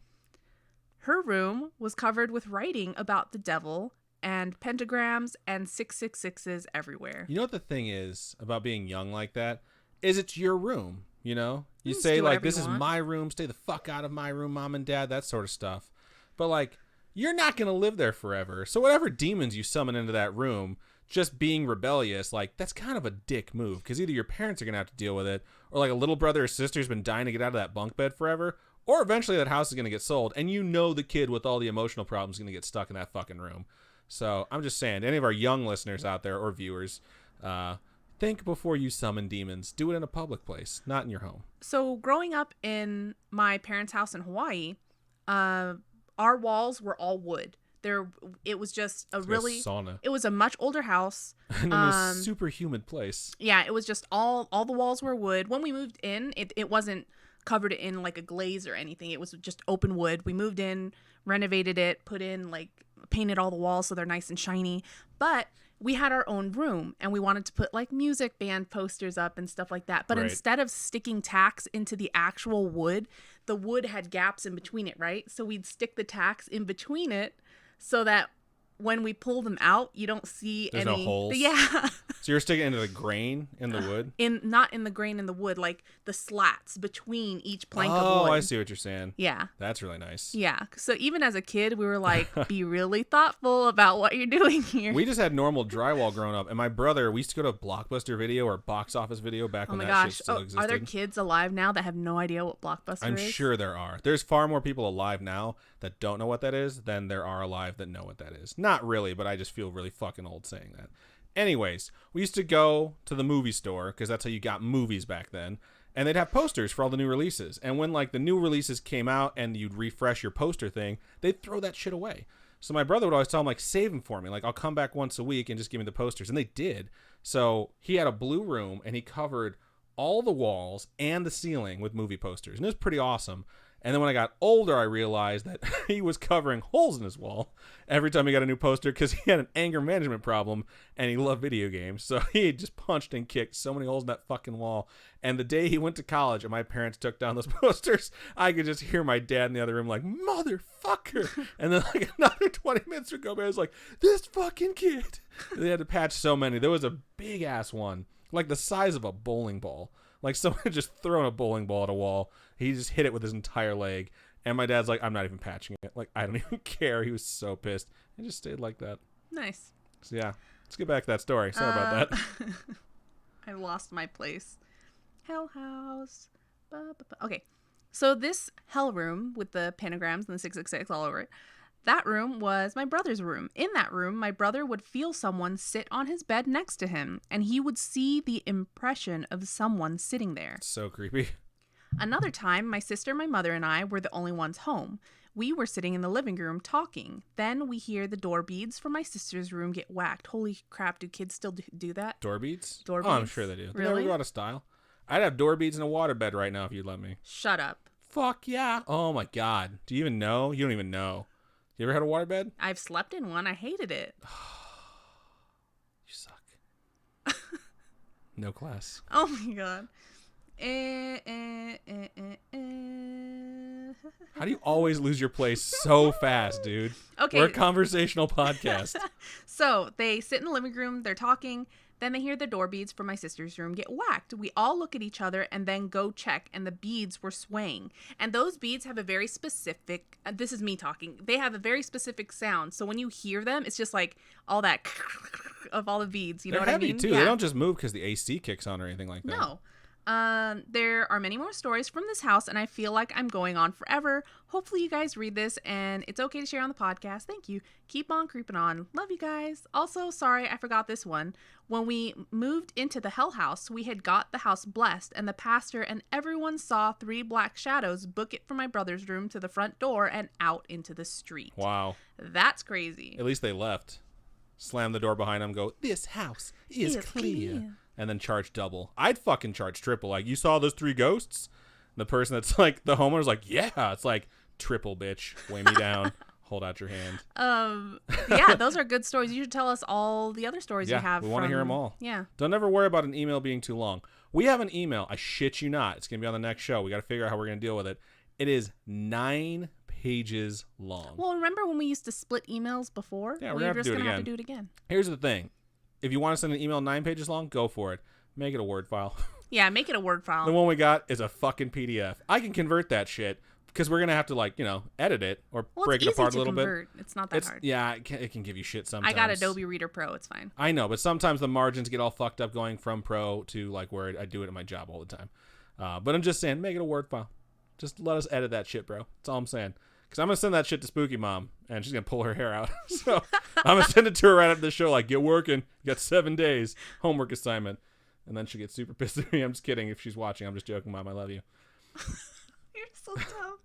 Her room was covered with writing about the devil and pentagrams and 666s everywhere. You know what the thing is about being young like that? Is it's your room, you know? You Just say, do like, whatever this you is want. my room, stay the fuck out of my room, mom and dad, that sort of stuff. But, like, you're not going to live there forever. So whatever demons you summon into that room, just being rebellious, like, that's kind of a dick move. Because either your parents are going to have to deal with it, or, like, a little brother or sister's been dying to get out of that bunk bed forever, or eventually that house is going to get sold, and you know the kid with all the emotional problems is going to get stuck in that fucking room. So I'm just saying, to any of our young listeners out there or viewers, think before you summon demons. Do it in a public place, not in your home. So growing up in my parents' house in Hawaii, our walls were all wood. It was just a sauna. It was a much older house. And in a super humid place. Yeah, it was just all the walls were wood. When we moved in, it wasn't covered in like a glaze or anything. It was just open wood. We moved in, renovated it, painted all the walls so they're nice and shiny. But we had our own room, and we wanted to put like music band posters up and stuff like that. But Right. instead of sticking tacks into the actual wood, the wood had gaps in between it, right? So we'd stick the tacks in between it so that when we pull them out, you don't see There's any. no holes? Yeah. So you're sticking into the grain in the wood? Not in the grain in the wood, like the slats between each plank of wood. Oh, I see what you're saying. Yeah. That's really nice. Yeah. So even as a kid, we were like, be really thoughtful about what you're doing here. We just had normal drywall growing up. And my brother, we used to go to Blockbuster Video or Box Office Video back when that shit still existed. Are there kids alive now that have no idea what Blockbuster I'm is? sure there are. There's far more people alive now that don't know what that is than there are alive that know what that is. Not really, but I just feel really fucking old saying that. Anyways, we used to go to the movie store because that's how you got movies back then. And they'd have posters for all the new releases. And when like the new releases came out and you'd refresh your poster thing, they'd throw that shit away. So my brother would always tell him, like, save them for me. Like, I'll come back once a week and just give me the posters. And they did. So he had a blue room and he covered all the walls and the ceiling with movie posters. And it was pretty awesome. And then when I got older, I realized that he was covering holes in his wall every time he got a new poster because he had an anger management problem and he loved video games. So he just punched and kicked so many holes in that fucking wall. And the day he went to college and my parents took down those posters, I could just hear my dad in the other room like, motherfucker. And then like another 20 minutes would go by. I was like, this fucking kid. They had to patch so many. There was a big ass one, like the size of a bowling ball. Like someone had just thrown a bowling ball at a wall. He just hit it with his entire leg. And my dad's like, I'm not even patching it. Like, I don't even care. He was so pissed. It just stayed like that. Nice. So, yeah. Let's get back to that story. Sorry about that. I lost my place. Hell House. Okay. So this hell room with the pentagrams and the 666 all over it, that room was my brother's room. In that room, my brother would feel someone sit on his bed next to him, and he would see the impression of someone sitting there. So creepy. Another time, my sister, my mother, and I were the only ones home. We were sitting in the living room talking. Then we hear the door beads from my sister's room get whacked. Holy crap, do kids still do that? Door beads? Door Oh, I'm beads? sure they do. They Really? never go out of style. I'd have door beads in a waterbed right now if you'd let me. Shut up. Fuck yeah. Oh my God. Do you even know? You don't even know. You ever had a waterbed? I've slept in one. I hated it. You suck. No class. Oh my God. How do you always lose your place so fast, dude? Okay. We're a conversational podcast. So they sit in the living room. They're talking. Then they hear the door beads from my sister's room get whacked. We all look at each other and then go check, and the beads were swaying. And those beads have a very specific, this is me talking, they have a very specific sound. So when you hear them, it's just like all that of all the beads. You know what I mean? They're heavy, too. Yeah. They don't just move because the AC kicks on or anything like that. No. There are many more stories from this house, and I feel like I'm going on forever. Hopefully you guys read this, and it's okay to share on the podcast. Thank you. Keep on creeping on. Love you guys. Also, sorry, I forgot this one. When we moved into the hell house, we had got the house blessed, and the pastor and everyone saw 3 black shadows book it from my brother's room to the front door and out into the street. Wow. That's crazy. At least they left. Slam the door behind them, go, this house is clear. And then charge double. I'd fucking charge triple. Like, you saw those 3 ghosts? The person that's like, the homeowner's like, yeah. It's like, triple, bitch. Weigh me down. Hold out your hand. Yeah, those are good stories. You should tell us all the other stories you have. We want to hear them all. Yeah. Don't ever worry about an email being too long. We have an email. I shit you not. It's going to be on the next show. We got to figure out how we're going to deal with it. It is 9 pages long. Well, remember when we used to split emails before? Yeah, we're We're going just to going to have to do do it again. Here's the thing. If you want to send an email 9 pages long, go for it. Make it a Word file. Yeah, make it a Word file. The one we got is a fucking PDF. I can convert that shit because we're going to have to, like, you know, edit it or break it apart a little bit. It's not that hard. Yeah, it can give you shit sometimes. I got Adobe Reader Pro. It's fine. I know, but sometimes the margins get all fucked up going from Pro to, like, Word. I do it in my job all the time. But I'm just saying, make it a Word file. Just let us edit that shit, bro. That's all I'm saying. Because I'm going to send that shit to Spooky Mom, and she's going to pull her hair out. So I'm going to send it to her right after the show, like, get working. You got 7 days. Homework assignment. And then she'll get super pissed at me. I'm just kidding. If she's watching, I'm just joking, Mom. I love you. You're so dumb.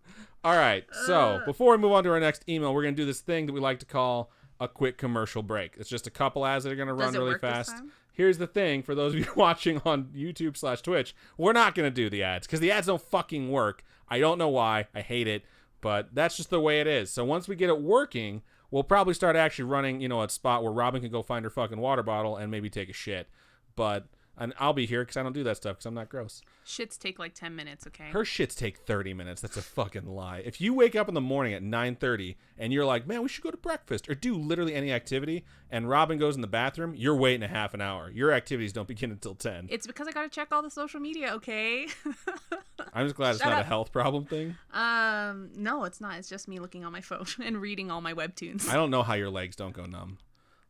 All right. So before we move on to our next email, we're going to do this thing that we like to call a quick commercial break. It's just a couple ads that are going to run really fast. Here's the thing. For those of you watching on YouTube/Twitch, we're not going to do the ads because the ads don't fucking work. I don't know why. I hate it. But that's just the way it is. So once we get it working, we'll probably start actually running, you know, a spot where Robin can go find her fucking water bottle and maybe take a shit. But And I'll be here because I don't do that stuff because I'm not gross. Shits take like 10 minutes, okay? Her shits take 30 minutes. That's a fucking lie. If you wake up in the morning at 9:30 and you're like, man, we should go to breakfast or do literally any activity, and Robin goes in the bathroom, you're waiting a half an hour. Your activities don't begin until 10. It's because I got to check all the social media, okay? I'm just glad it's not a health problem thing. No, it's not. It's just me looking on my phone and reading all my webtoons. I don't know how your legs don't go numb.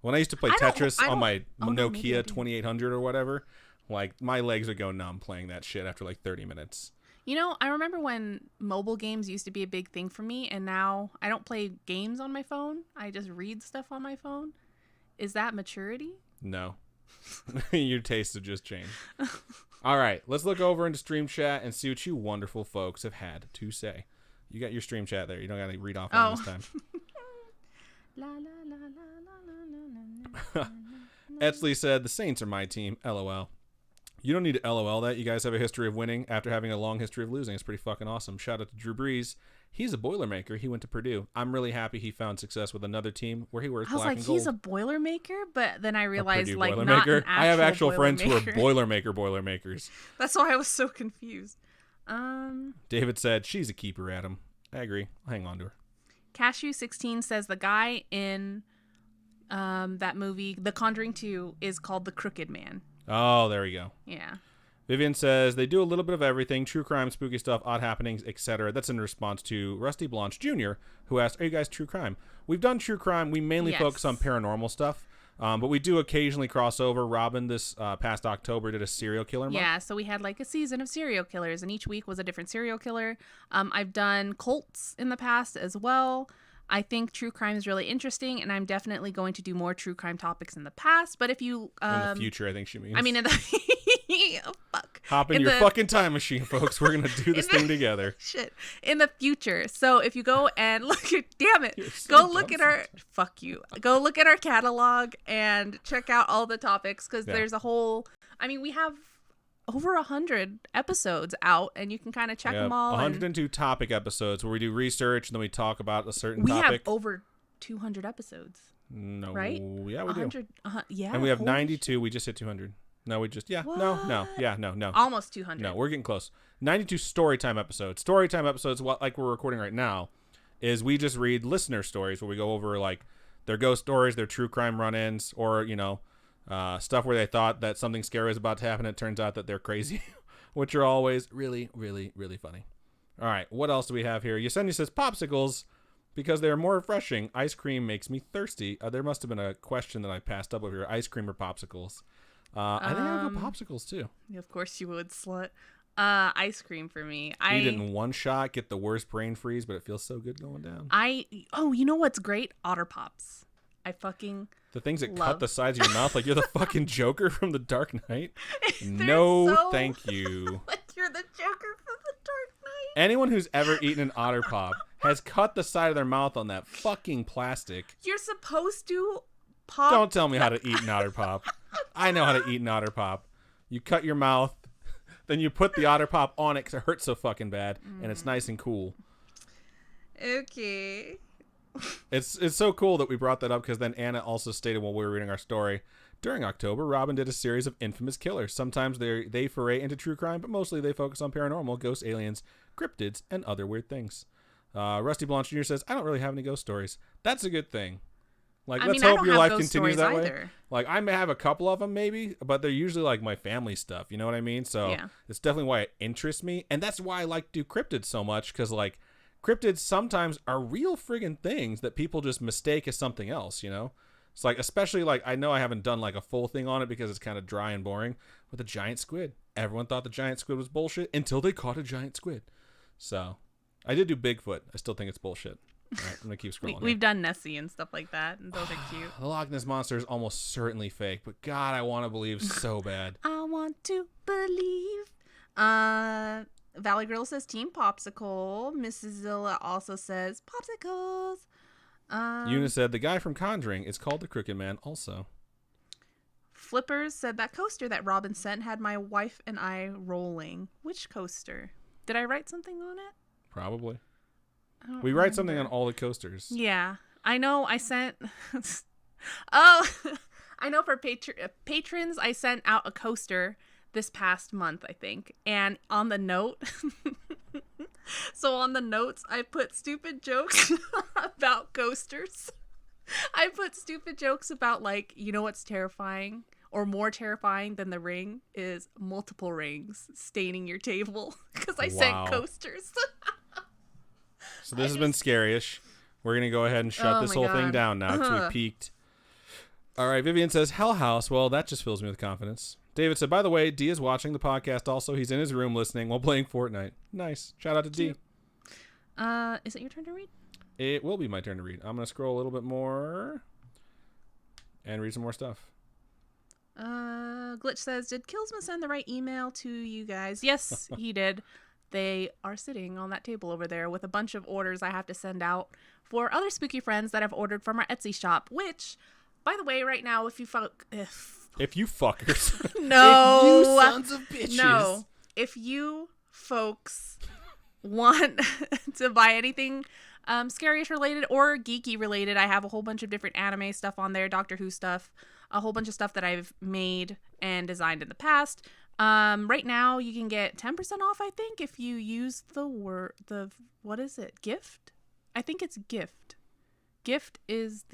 When I used to play Tetris on my Nokia 2800 or whatever, like my legs would go numb playing that shit after like 30 minutes. You know, I remember when mobile games used to be a big thing for me, and now I don't play games on my phone. I just read stuff on my phone. Is that maturity? No. Your tastes have just changed. All right, let's look over into Stream Chat and see what you wonderful folks have had to say. You got your Stream Chat there. You don't got to read off on this time. La, la, la, la, la, la, la, la. Etsley said, the Saints are my team. LOL. You don't need to LOL that. You guys have a history of winning after having a long history of losing. It's pretty fucking awesome. Shout out to Drew Brees. He's a Boilermaker. He went to Purdue. I'm really happy he found success with another team where he wears black and gold. I was like, he's a Boilermaker? But then I realized, like, not an actual I have actual friends who are Boilermaker. Boilermakers. That's why I was so confused. David said, she's a keeper, Adam. I agree. I'll hang on to her. Cashew16 says the guy in that movie, The Conjuring 2, is called the Crooked Man. Oh, there we go. Yeah. Vivian says, they do a little bit of everything, true crime, spooky stuff, odd happenings, etc. That's in response to Rusty Blanche Jr., who asked, are you guys true crime? We've done true crime. We mainly focus on paranormal stuff, but we do occasionally cross over. Robin, this past October, did a serial killer month. Yeah, so we had like a season of serial killers, and each week was a different serial killer. I've done cults in the past as well. I think true crime is really interesting, and I'm definitely going to do more true crime topics in the past. But if you... in the future, I think she means. I mean, in the... oh, fuck. Hop in your fucking time machine, folks. We're going to do this thing together. Shit. In the future. So if you go and look at... Damn it. So go look at our... Fuck you. Go look at our catalog and check out all the topics, because there's a whole... I mean, we have over 100 episodes out, and you can kind of check them all. 102 topic episodes where we do research and then we talk about a certain topic. We have over 200 episodes. No. Right? Yeah, we do. Yeah. And we have 92. We just hit 200. No, we just... Yeah. What? No. Yeah, no. Almost 200. No, we're getting close. 92 Storytime episodes. Storytime episodes, like we're recording right now, is we just read listener stories where we go over, like, their ghost stories, their true crime run-ins, or, you know, stuff where they thought that something scary was about to happen. It turns out that they're crazy, which are always really, really, really funny. All right, what else do we have here? Yesenia says, popsicles, because they're more refreshing. Ice cream makes me thirsty. There must have been a question that I passed up over here. Ice cream or popsicles? I think I'll go popsicles, too. Of course you would, slut. Ice cream for me. Eat it in one shot, get the worst brain freeze, but it feels so good going down. You know what's great? Otter Pops. I fucking... The things that cut the sides of your mouth, like you're the fucking Joker from The Dark Knight. Thank you. Like you're the Joker from The Dark Knight. Anyone who's ever eaten an Otter Pop has cut the side of their mouth on that fucking plastic. You're supposed to pop. Don't tell me how to eat an Otter Pop. I know how to eat an Otter Pop. You cut your mouth, then you put the Otter Pop on it because it hurts so fucking bad, and it's nice and cool. Okay. It's so cool that we brought that up, because then Anna also stated while we were reading our story, during October, Robin did a series of infamous killers. Sometimes they foray into true crime, but mostly they focus on paranormal, ghosts, aliens, cryptids, and other weird things. Rusty Blanche Jr. says, I don't really have any ghost stories. That's a good thing. Like, let's hope your life continues that way. Like, I may have a couple of them maybe, but they're usually like my family stuff. You know what I mean? So it's definitely why it interests me. And that's why I like to do cryptids so much, because like, cryptids sometimes are real friggin' things that people just mistake as something else, you know? It's like, especially like, I know I haven't done like a full thing on it because it's kind of dry and boring, with a giant squid. Everyone thought the giant squid was bullshit until they caught a giant squid. So, I did do Bigfoot. I still think it's bullshit. All right, I'm going to keep scrolling. We've done Nessie and stuff like that, and those are cute. The Loch Ness Monster is almost certainly fake, but God, I want to believe so bad. I want to believe. Valley Grill says Team Popsicle. Mrs. Zilla also says Popsicles. Eunice said the guy from Conjuring is called the Crooked Man also. Flippers said that coaster that Robin sent had my wife and I rolling. Which coaster? Did I write something on it? Probably. We write something on all the coasters. Yeah. I know I sent... Oh, I know for patrons, I sent out a coaster this past month, I think. And on the note, so on the notes, I put stupid jokes about coasters. I put stupid jokes about, like, you know what's terrifying or more terrifying than the ring is multiple rings staining your table, because I sent coasters. So this has been scary-ish. We're going to go ahead and shut this whole thing down now because we peaked. All right, Vivian says, Hell House. Well, that just fills me with confidence. David said, by the way, D is watching the podcast also. He's in his room listening while playing Fortnite. Nice. Shout out to D. Is it your turn to read? It will be my turn to read. I'm going to scroll a little bit more and read some more stuff. Glitch says, did Killsman send the right email to you guys? Yes, he did. They are sitting on that table over there with a bunch of orders I have to send out for other spooky friends that have ordered from our Etsy shop, which, by the way, right now, if you fuckers. No. If you sons of bitches. No. If you folks want to buy anything scary-ish related or geeky related, I have a whole bunch of different anime stuff on there, Doctor Who stuff, a whole bunch of stuff that I've made and designed in the past. Right now you can get 10% off, I think, if you use what is it? Gift? I think it's gift. Gift is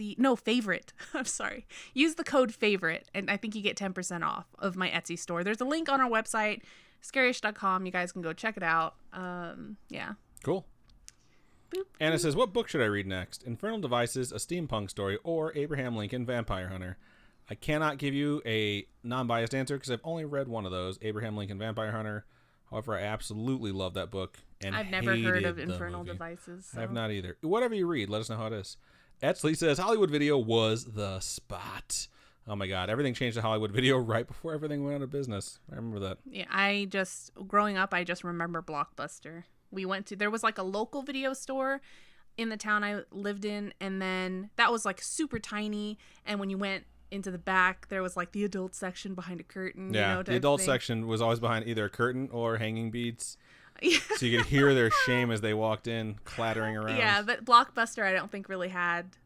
favorite. I'm sorry. Use the code favorite and I think you get 10% off of my Etsy store. There's a link on our website, scarish.com. You guys can go check it out. Yeah. Cool. Boop, Anna says, what book should I read next? Infernal Devices, A Steampunk Story, or Abraham Lincoln, Vampire Hunter? I cannot give you a non-biased answer because I've only read one of those, Abraham Lincoln, Vampire Hunter. However, I absolutely love that book. And I've never heard of Infernal Devices. So. I have not either. Whatever you read, let us know how it is. Etsley says, Hollywood Video was the spot. Oh my God. Everything changed to Hollywood Video right before everything went out of business. I remember that. Yeah, growing up, I just remember Blockbuster. There was like a local video store in the town I lived in, and then that was like super tiny, and when you went into the back, there was like the adult section behind a curtain. Yeah, the adult section was always behind either a curtain or hanging beads. So you could hear their shame as they walked in, clattering around. Yeah, but Blockbuster, I don't think really had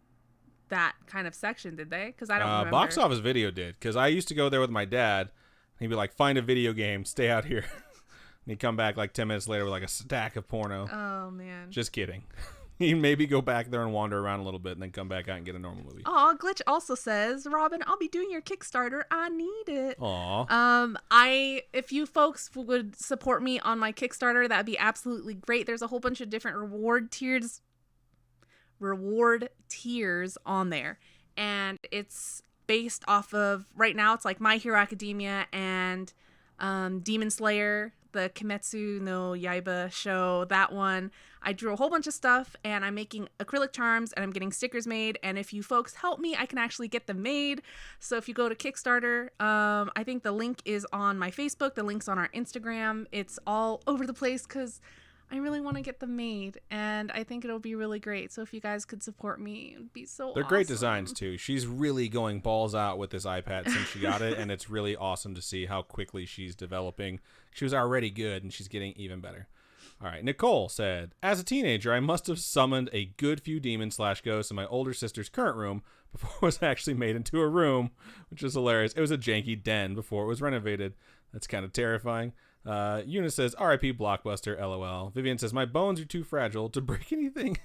that kind of section, did they? Because I don't remember. Box Office Video did, because I used to go there with my dad. He'd be like, find a video game, stay out here. And he'd come back like 10 minutes later with like a stack of porno. Oh, man. Just kidding. He'd maybe go back there and wander around a little bit and then come back out and get a normal movie. Aw, Glitch also says, Robin, I'll be doing your Kickstarter. I need it. Aw. If you folks would support me on my Kickstarter, that'd be absolutely great. There's a whole bunch of different reward tiers on there. And it's based off of, right now, it's like My Hero Academia and Demon Slayer, the Kimetsu no Yaiba show, that one. I drew a whole bunch of stuff, and I'm making acrylic charms, and I'm getting stickers made, and if you folks help me, I can actually get them made. So if you go to Kickstarter, I think the link is on my Facebook, the link's on our Instagram. It's all over the place because I really want to get them made, and I think it'll be really great. So if you guys could support me, it'd be so They're great designs, too. She's really going balls out with this iPad since she got it, and it's really awesome to see how quickly she's developing. She was already good, and she's getting even better. All right, Nicole said, as a teenager, I must have summoned a good few demons/ghosts in my older sister's current room before it was actually made into a room, which is hilarious. It was a janky den before it was renovated. That's kind of terrifying. Eunice says, RIP Blockbuster, LOL. Vivian says, my bones are too fragile to break anything.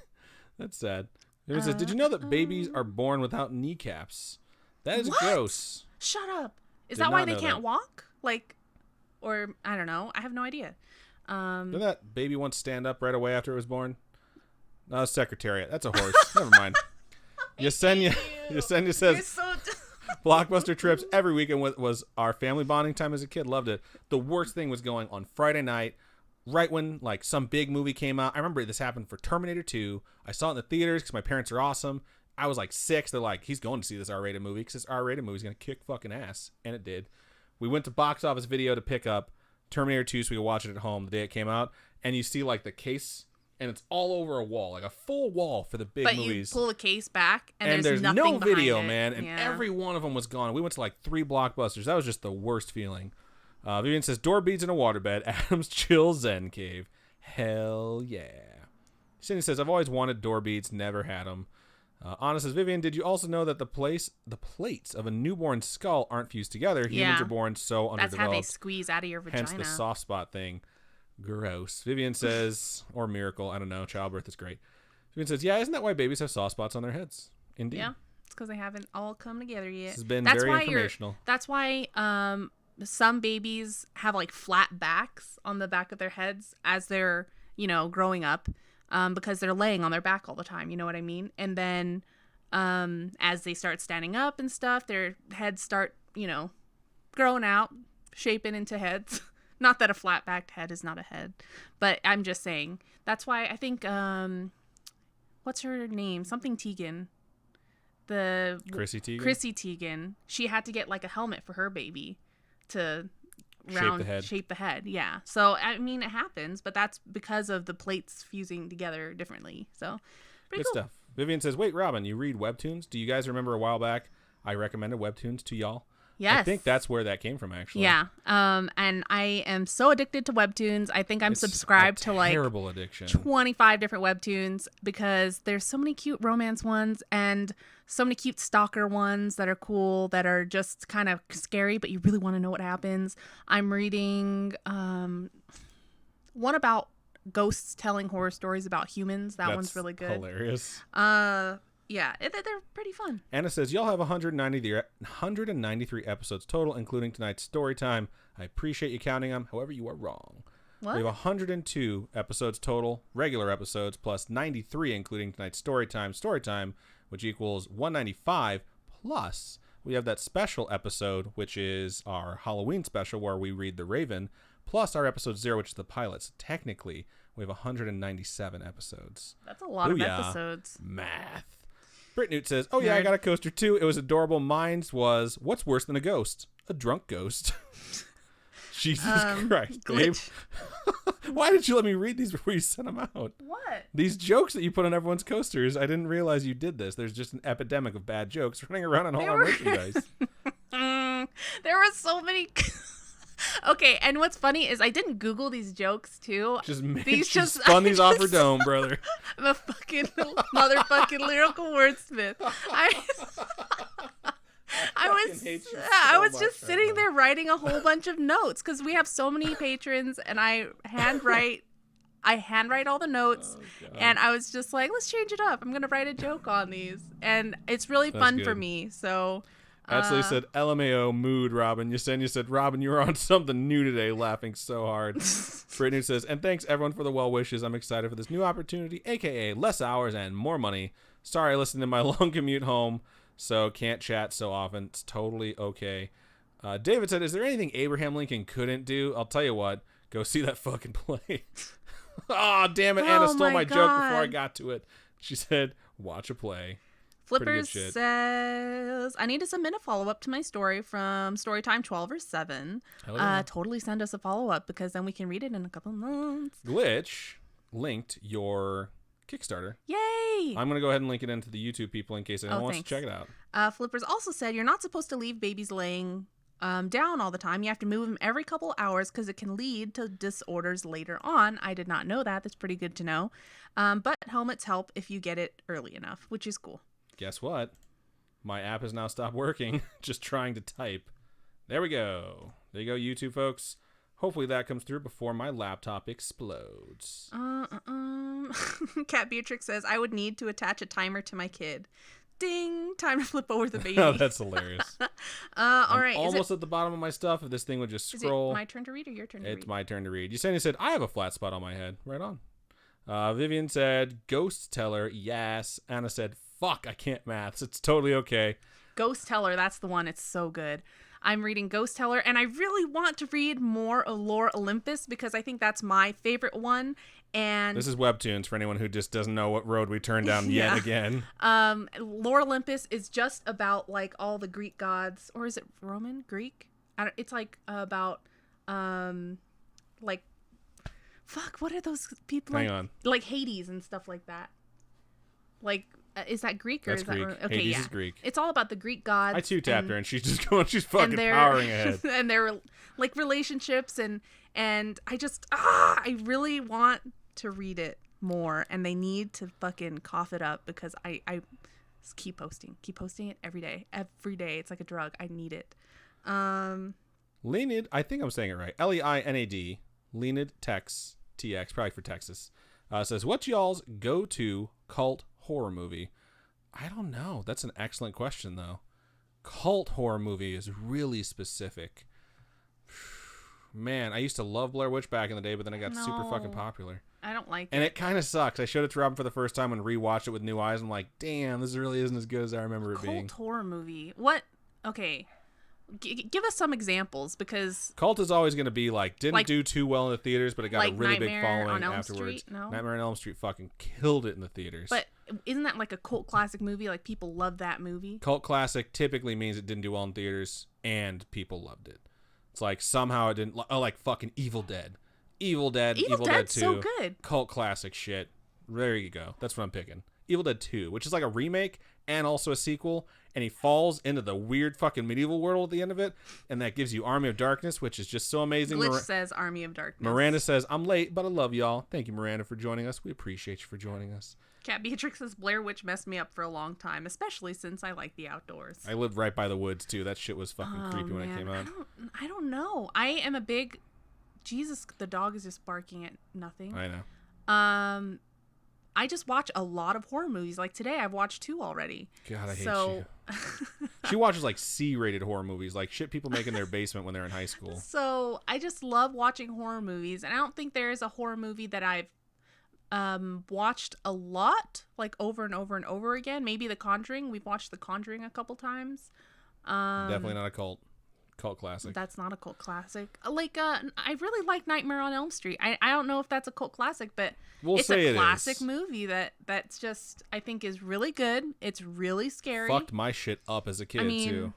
That's sad. Vivian says, did you know that babies are born without kneecaps? That is gross. Shut up. Is that why they can't walk? Or, I don't know. I have no idea. Didn't that baby once stand up right away after it was born? No, Secretariat. That's a horse. Never mind. Yesenia says, Blockbuster trips every weekend was our family bonding time as a kid. Loved it. The worst thing was going on Friday night, right when like some big movie came out. I remember this happened for Terminator 2. I saw it in the theaters because my parents are awesome. I was like 6. They're like, he's going to see this R-rated movie because this R-rated movie is going to kick fucking ass. And it did. We went to Box Office Video to pick up Terminator 2 so we could watch it at home the day it came out. And you see like the case, and it's all over a wall, like a full wall for the big movies. You pull the case back, and there's nothing no video, it. man. And every one of them was gone. We went to like 3 Blockbusters. That was just the worst feeling. Vivian says, door beads in a waterbed. Adam's chill zen cave. Hell yeah. Cindy says, I've always wanted door beads, never had them. Anna says, Vivian, did you also know that the plates of a newborn skull aren't fused together? Humans Yeah. are born so That's how they underdeveloped. squeeze out of your vagina. Hence the soft spot thing. Gross. Vivian says, or miracle, I don't know. Childbirth is great. Vivian says, yeah, isn't that why babies have soft spots on their heads? Indeed. Yeah, it's because they haven't all come together yet. This has been very informational. That's why some babies have like flat backs on the back of their heads as they're, growing up, because they're laying on their back all the time. You know what I mean? And then as they start standing up and stuff, their heads start, growing out, shaping into heads. Not that a flat-backed head is not a head, but I'm just saying. That's why I think, what's her name? Something Teigen. Chrissy Teigen? Chrissy Teigen. She had to get like a helmet for her baby to shape the head. Yeah. So, I mean, it happens, but that's because of the plates fusing together differently. So, pretty Good cool. stuff. Vivian says, wait, Robin, you read webtoons? Do you guys remember a while back I recommended webtoons to y'all? Yes. I think that's where that came from, actually. Yeah. And I am so addicted to webtoons. I think I'm subscribed to like terrible addiction. 25 different webtoons because there's so many cute romance ones and so many cute stalker ones that are cool, that are just kind of scary, but you really want to know what happens. I'm reading one about ghosts telling horror stories about humans. That's one's really good. Hilarious. Yeah, they're pretty fun. Anna says, y'all have 193 episodes total, including tonight's story time. I appreciate you counting them. However, you are wrong. What? We have 102 episodes total, regular episodes, plus 93, including tonight's story time, which equals 195. Plus, we have that special episode, which is our Halloween special, where we read The Raven, plus our episode 0, which is the pilot. So technically, we have 197 episodes. That's a lot of episodes. Math. Britt Newt says, oh yeah, I got a coaster too. It was adorable. Mine's was, what's worse than a ghost? A drunk ghost. Jesus Christ, Dave. Why did you let me read these before you sent them out? What? These jokes that you put on everyone's coasters, I didn't realize you did this. There's just an epidemic of bad jokes running around on all our merchandise. There were so many... Okay, and what's funny is I didn't Google these jokes too. She spun these off her dome, brother. I'm a fucking motherfucking lyrical wordsmith. I was just sitting there writing a whole bunch of notes because we have so many patrons, and I handwrite all the notes, and I was just like, let's change it up. I'm gonna write a joke on these, and it's really fun for me. So. Actually said LMAO mood, Robin. You said, Robin, you were on something new today, laughing so hard. Brittany says, and thanks everyone for the well wishes. I'm excited for this new opportunity, aka less hours and more money. Sorry I listened to my long commute home, so can't chat so often. It's totally okay. David said, is there anything Abraham Lincoln couldn't do? I'll tell you what, go see that fucking play. Oh, damn it. Anna stole my joke before I got to it. She said, watch a play. Flippers says, I need to submit a follow-up to my story from Storytime 12 or 7. Totally send us a follow-up because then we can read it in a couple months. Glitch linked your Kickstarter. Yay! I'm going to go ahead and link it into the YouTube people in case anyone wants to check it out. Flippers also said, you're not supposed to leave babies laying down all the time. You have to move them every couple hours because it can lead to disorders later on. I did not know that. That's pretty good to know. But helmets help if you get it early enough, which is cool. Guess what? My app has now stopped working. Just trying to type. There we go. There you go, YouTube folks. Hopefully that comes through before my laptop explodes. Cat Beatrix says, I would need to attach a timer to my kid. Ding! Time to flip over the baby. Oh, that's hilarious. All right. Almost at the bottom of my stuff. If this thing would just scroll. Is it my turn to read or your turn to read? It's my turn to read. Yesenia said, I have a flat spot on my head. Right on. Vivian said, Ghost Teller, yes. Anna said, fuck, I can't maths. It's totally okay. Ghost Teller, that's the one. It's so good. I'm reading Ghost Teller, and I really want to read more Lore Olympus because I think that's my favorite one. And this is Webtoons for anyone who just doesn't know what road we turned down yet again. Lore Olympus is just about like all the Greek gods, or is it Roman? Greek? It's like about like fuck, what are those people? Hang on. Like Hades and stuff like that. Like, is that Greek or That's is that Greek. okay? Hades yeah, is Greek. It's all about the Greek gods. I tapped her and she's just going. She's fucking powering ahead. And their like relationships and I really want to read it more, and they need to fucking cough it up because Just keep posting it every day. It's like a drug. I need it. Leonid, I think I'm saying it right. Leinad, Leonid Tex, TX, probably for Texas, says, what's y'all's go-to cult horror movie? I don't know. That's an excellent question, though. Cult horror movie is really specific. Man, I used to love Blair Witch back in the day, but then it got super fucking popular. I don't like and it kind of sucks. I showed it to Robin for the first time and rewatched it with new eyes. I'm like, damn, this really isn't as good as I remember it being. Cult horror movie. What? Okay. Give us some examples, because Cult is always going to be like, didn't do too well in the theaters, but it got a really big following afterwards. No? Nightmare on Elm Street fucking killed it in the theaters. But isn't that like a cult classic movie? Like, people love that movie. Cult classic typically means it didn't do well in theaters and people loved it. It's like somehow it didn't. Oh, like fucking Evil Dead. Evil Dead 2. So good. Cult classic shit. There you go. That's what I'm picking. Evil Dead 2, which is like a remake and also a sequel, and he falls into the weird fucking medieval world at the end of it, and that gives you Army of Darkness, which is just so amazing. Glitch says Army of Darkness. Miranda says, I'm late, but I love y'all. Thank you, Miranda, for joining us. We appreciate you for joining us. Cat Beatrix says Blair Witch messed me up for a long time, especially since I like the outdoors. I lived right by the woods, too. That shit was fucking creepy when it came out. I don't know. I am a big... Jesus, the dog is just barking at nothing. I know. I just watch a lot of horror movies. Like today, I've watched 2 already. God, I hate you. She watches like C-rated horror movies, like shit people make in their basement when they're in high school. So I just love watching horror movies, and I don't think there is a horror movie that I've watched a lot, like over and over and over again. Maybe The Conjuring. We've watched The Conjuring a couple times. Definitely not a cult classic. That's not a cult classic. Like I really like Nightmare on Elm Street. I don't know if that's a cult classic, but it's a classic movie that's just, I think, is really good. It's really scary. Fucked my shit up as a kid too.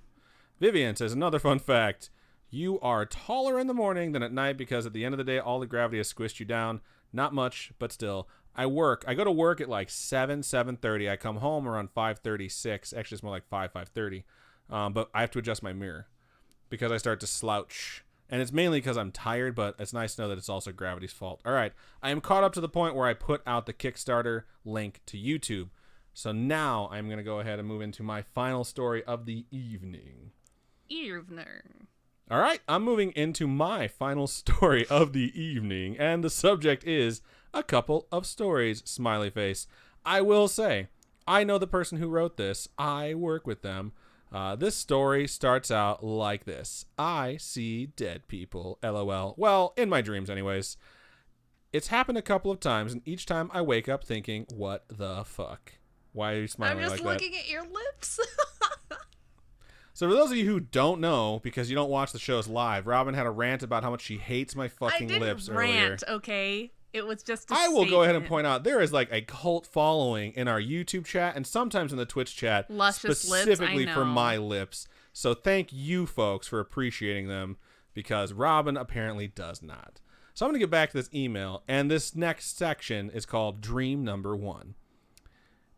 Vivian says, another fun fact: you are taller in the morning than at night because at the end of the day all the gravity has squished you down. Not much, but still. I go to work at like 7:30. I come home around 5:36. Actually, it's more like 5:30. But I have to adjust my mirror because I start to slouch. And it's mainly because I'm tired, but it's nice to know that it's also gravity's fault. All right. I am caught up to the point where I put out the Kickstarter link to YouTube. So now I'm going to go ahead and move into my final story of the evening. All right. I'm moving into my final story of the evening. And the subject is a couple of stories, smiley face. I will say, I know the person who wrote this. I work with them. This story starts out like this. I see dead people, LOL. Well, in my dreams anyways. It's happened a couple of times, and each time I wake up thinking, what the fuck? Why are you smiling like that? I'm just looking at your lips. So for those of you who don't know, because you don't watch the shows live, Robin had a rant about how much she hates my fucking lips earlier. I didn't rant, okay? It was just I will go ahead and point out there is like a cult following in our YouTube chat and sometimes in the Twitch chat Luscious specifically lips, for my lips. So thank you folks for appreciating them because Robin apparently does not. So I'm going to get back to this email, and this next section is called Dream Number 1.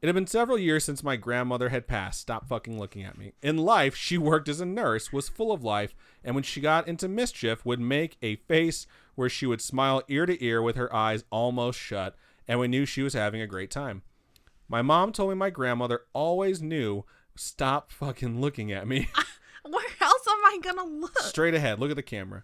It had been several years since my grandmother had passed. Stop fucking looking at me. In life, she worked as a nurse, was full of life, and when she got into mischief, would make a face where she would smile ear to ear with her eyes almost shut, and we knew she was having a great time. My mom told me my grandmother always knew, stop fucking looking at me. Where else am I gonna look? Straight ahead. Look at the camera.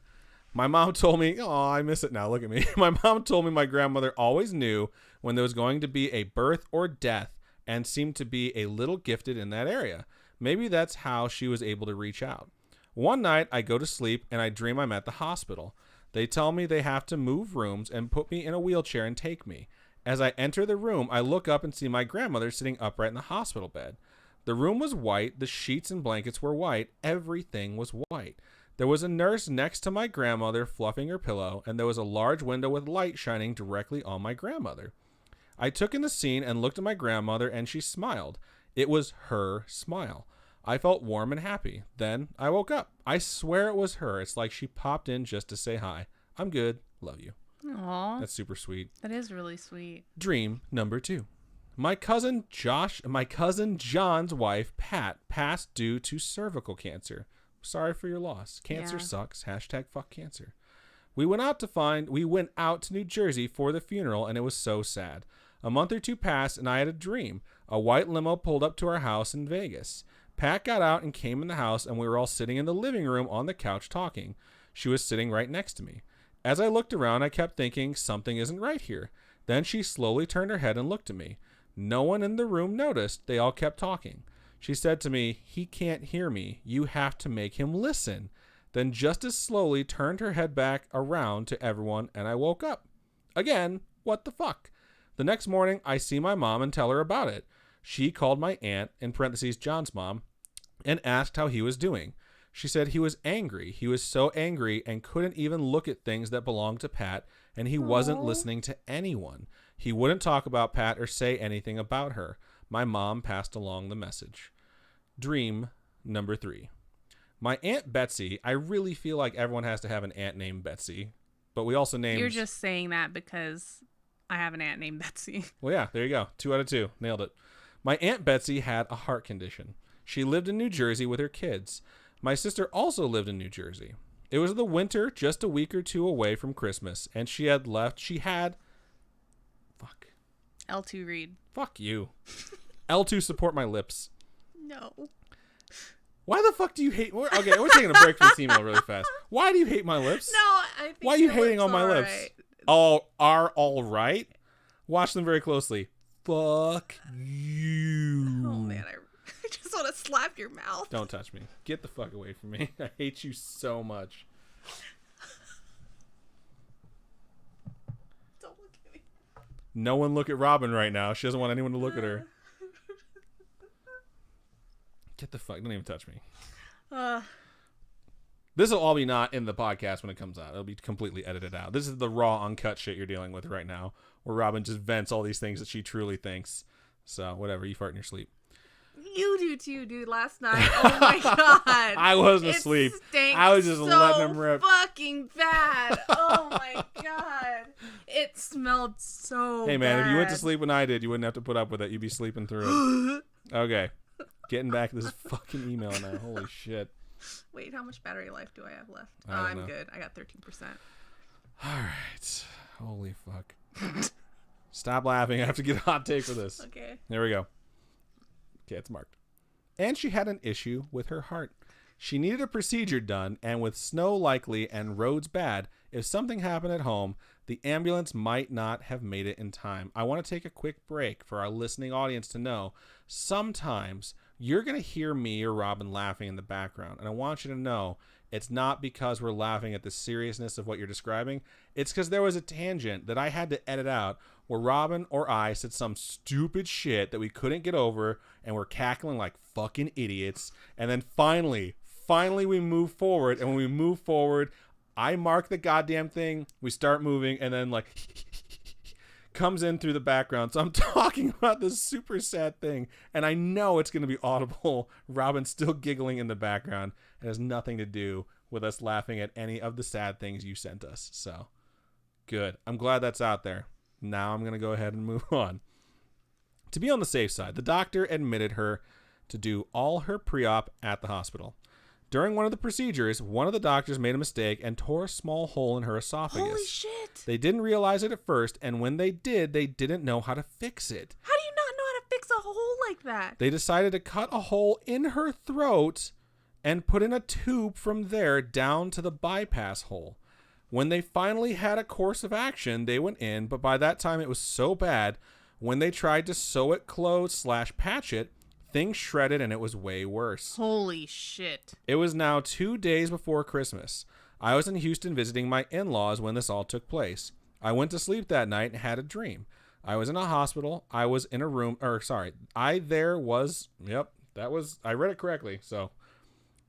My mom told me, oh, I miss it now. Look at me. My mom told me my grandmother always knew when there was going to be a birth or death and seemed to be a little gifted in that area. Maybe that's how she was able to reach out. One night, I go to sleep and I dream I'm at the hospital. They tell me they have to move rooms and put me in a wheelchair and take me. As I enter the room, I look up and see my grandmother sitting upright in the hospital bed. The room was white. The sheets and blankets were white. Everything was white. There was a nurse next to my grandmother fluffing her pillow, and there was a large window with light shining directly on my grandmother. I took in the scene and looked at my grandmother, and she smiled. It was her smile. I felt warm and happy. Then I woke up. I swear it was her. It's like she popped in just to say hi. I'm good. Love you. Aww. That's super sweet. That is really sweet. Dream number 2. My cousin John's wife, Pat, passed due to cervical cancer. Sorry for your loss. Cancer sucks. #fuck cancer. We went out to New Jersey for the funeral, and it was so sad. A month or two passed, and I had a dream. A white limo pulled up to our house in Vegas. Pat got out and came in the house, and we were all sitting in the living room on the couch talking. She was sitting right next to me. As I looked around, I kept thinking, something isn't right here. Then she slowly turned her head and looked at me. No one in the room noticed. They all kept talking. She said to me, he can't hear me. You have to make him listen. Then just as slowly turned her head back around to everyone, and I woke up. Again, what the fuck? The next morning, I see my mom and tell her about it. She called my aunt, in parentheses John's mom, and asked how he was doing. She said he was angry. He was so angry and couldn't even look at things that belonged to Pat, and he wasn't listening to anyone. He wouldn't talk about Pat or say anything about her. My mom passed along the message. Dream number 3. My Aunt Betsy, I really feel like everyone has to have an aunt named Betsy, but we also named... You're just saying that because I have an aunt named Betsy. Well, yeah, there you go. 2 out of 2. Nailed it. My Aunt Betsy had a heart condition. She lived in New Jersey with her kids. My sister also lived in New Jersey. It was the winter, just a week or 2 away from Christmas, and she had left. Fuck. L2 read. Fuck you. L2 support my lips. No. Why the fuck do you hate... Okay, we're taking a break from this email really fast. Why do you hate my lips? No, I think why are you hating on my lips? Right. Oh, are all right? Watch them very closely. Fuck you. Oh, man, I just want to slap your mouth. Don't touch me. Get the fuck away from me. I hate you so much. Don't look at me. No one look at Robin right now. She doesn't want anyone to look at her. Get the fuck. Don't even touch me. This will all be not in the podcast when it comes out. It'll be completely edited out. This is the raw, uncut shit you're dealing with right now, where Robin just vents all these things that she truly thinks. So, whatever. You fart in your sleep. You do too, dude. Last night. Oh my god. I wasn't asleep. I was just letting him rip. Fucking bad. Oh my god. It smelled so Hey man, bad. if you went to sleep when I did, you wouldn't have to put up with it. You'd be sleeping through it. Okay. Getting back to this fucking email now. Holy shit. Wait, how much battery life do I have left? I'm good. I got 13%. All right. Holy fuck. Stop laughing. I have to get a hot take for this. Okay. There we go. Okay, it's marked. And she had an issue with her heart. She needed a procedure done, and with snow likely and roads bad, if something happened at home, the ambulance might not have made it in time. I want to take a quick break for our listening audience to know sometimes you're going to hear me or Robin laughing in the background, and I want you to know it's not because we're laughing at the seriousness of what you're describing. It's because there was a tangent that I had to edit out where Robin or I said some stupid shit that we couldn't get over, and we're cackling like fucking idiots. And then finally we move forward, and when we move forward, I mark the goddamn thing, we start moving, and then like comes in through the background. So I'm talking about this super sad thing, and I know it's going to be audible. Robin's still giggling in the background. It has nothing to do with us laughing at any of the sad things you sent us. So good. I'm glad that's out there. Now I'm going to go ahead and move on. To be on the safe side, the doctor admitted her to do all her pre-op at the hospital. During one of the procedures, one of the doctors made a mistake and tore a small hole in her esophagus. Holy shit. They didn't realize it at first, and when they did, they didn't know how to fix it. How do you not know how to fix a hole like that? They decided to cut a hole in her throat and put in a tube from there down to the bypass hole. When they finally had a course of action, they went in, but by that time it was so bad, when they tried to sew it closed / patch it, things shredded and it was way worse. Holy shit. It was now 2 days before Christmas. I was in Houston visiting my in-laws when this all took place. I went to sleep that night and had a dream. I was in a hospital. I was in a room, I read it correctly. So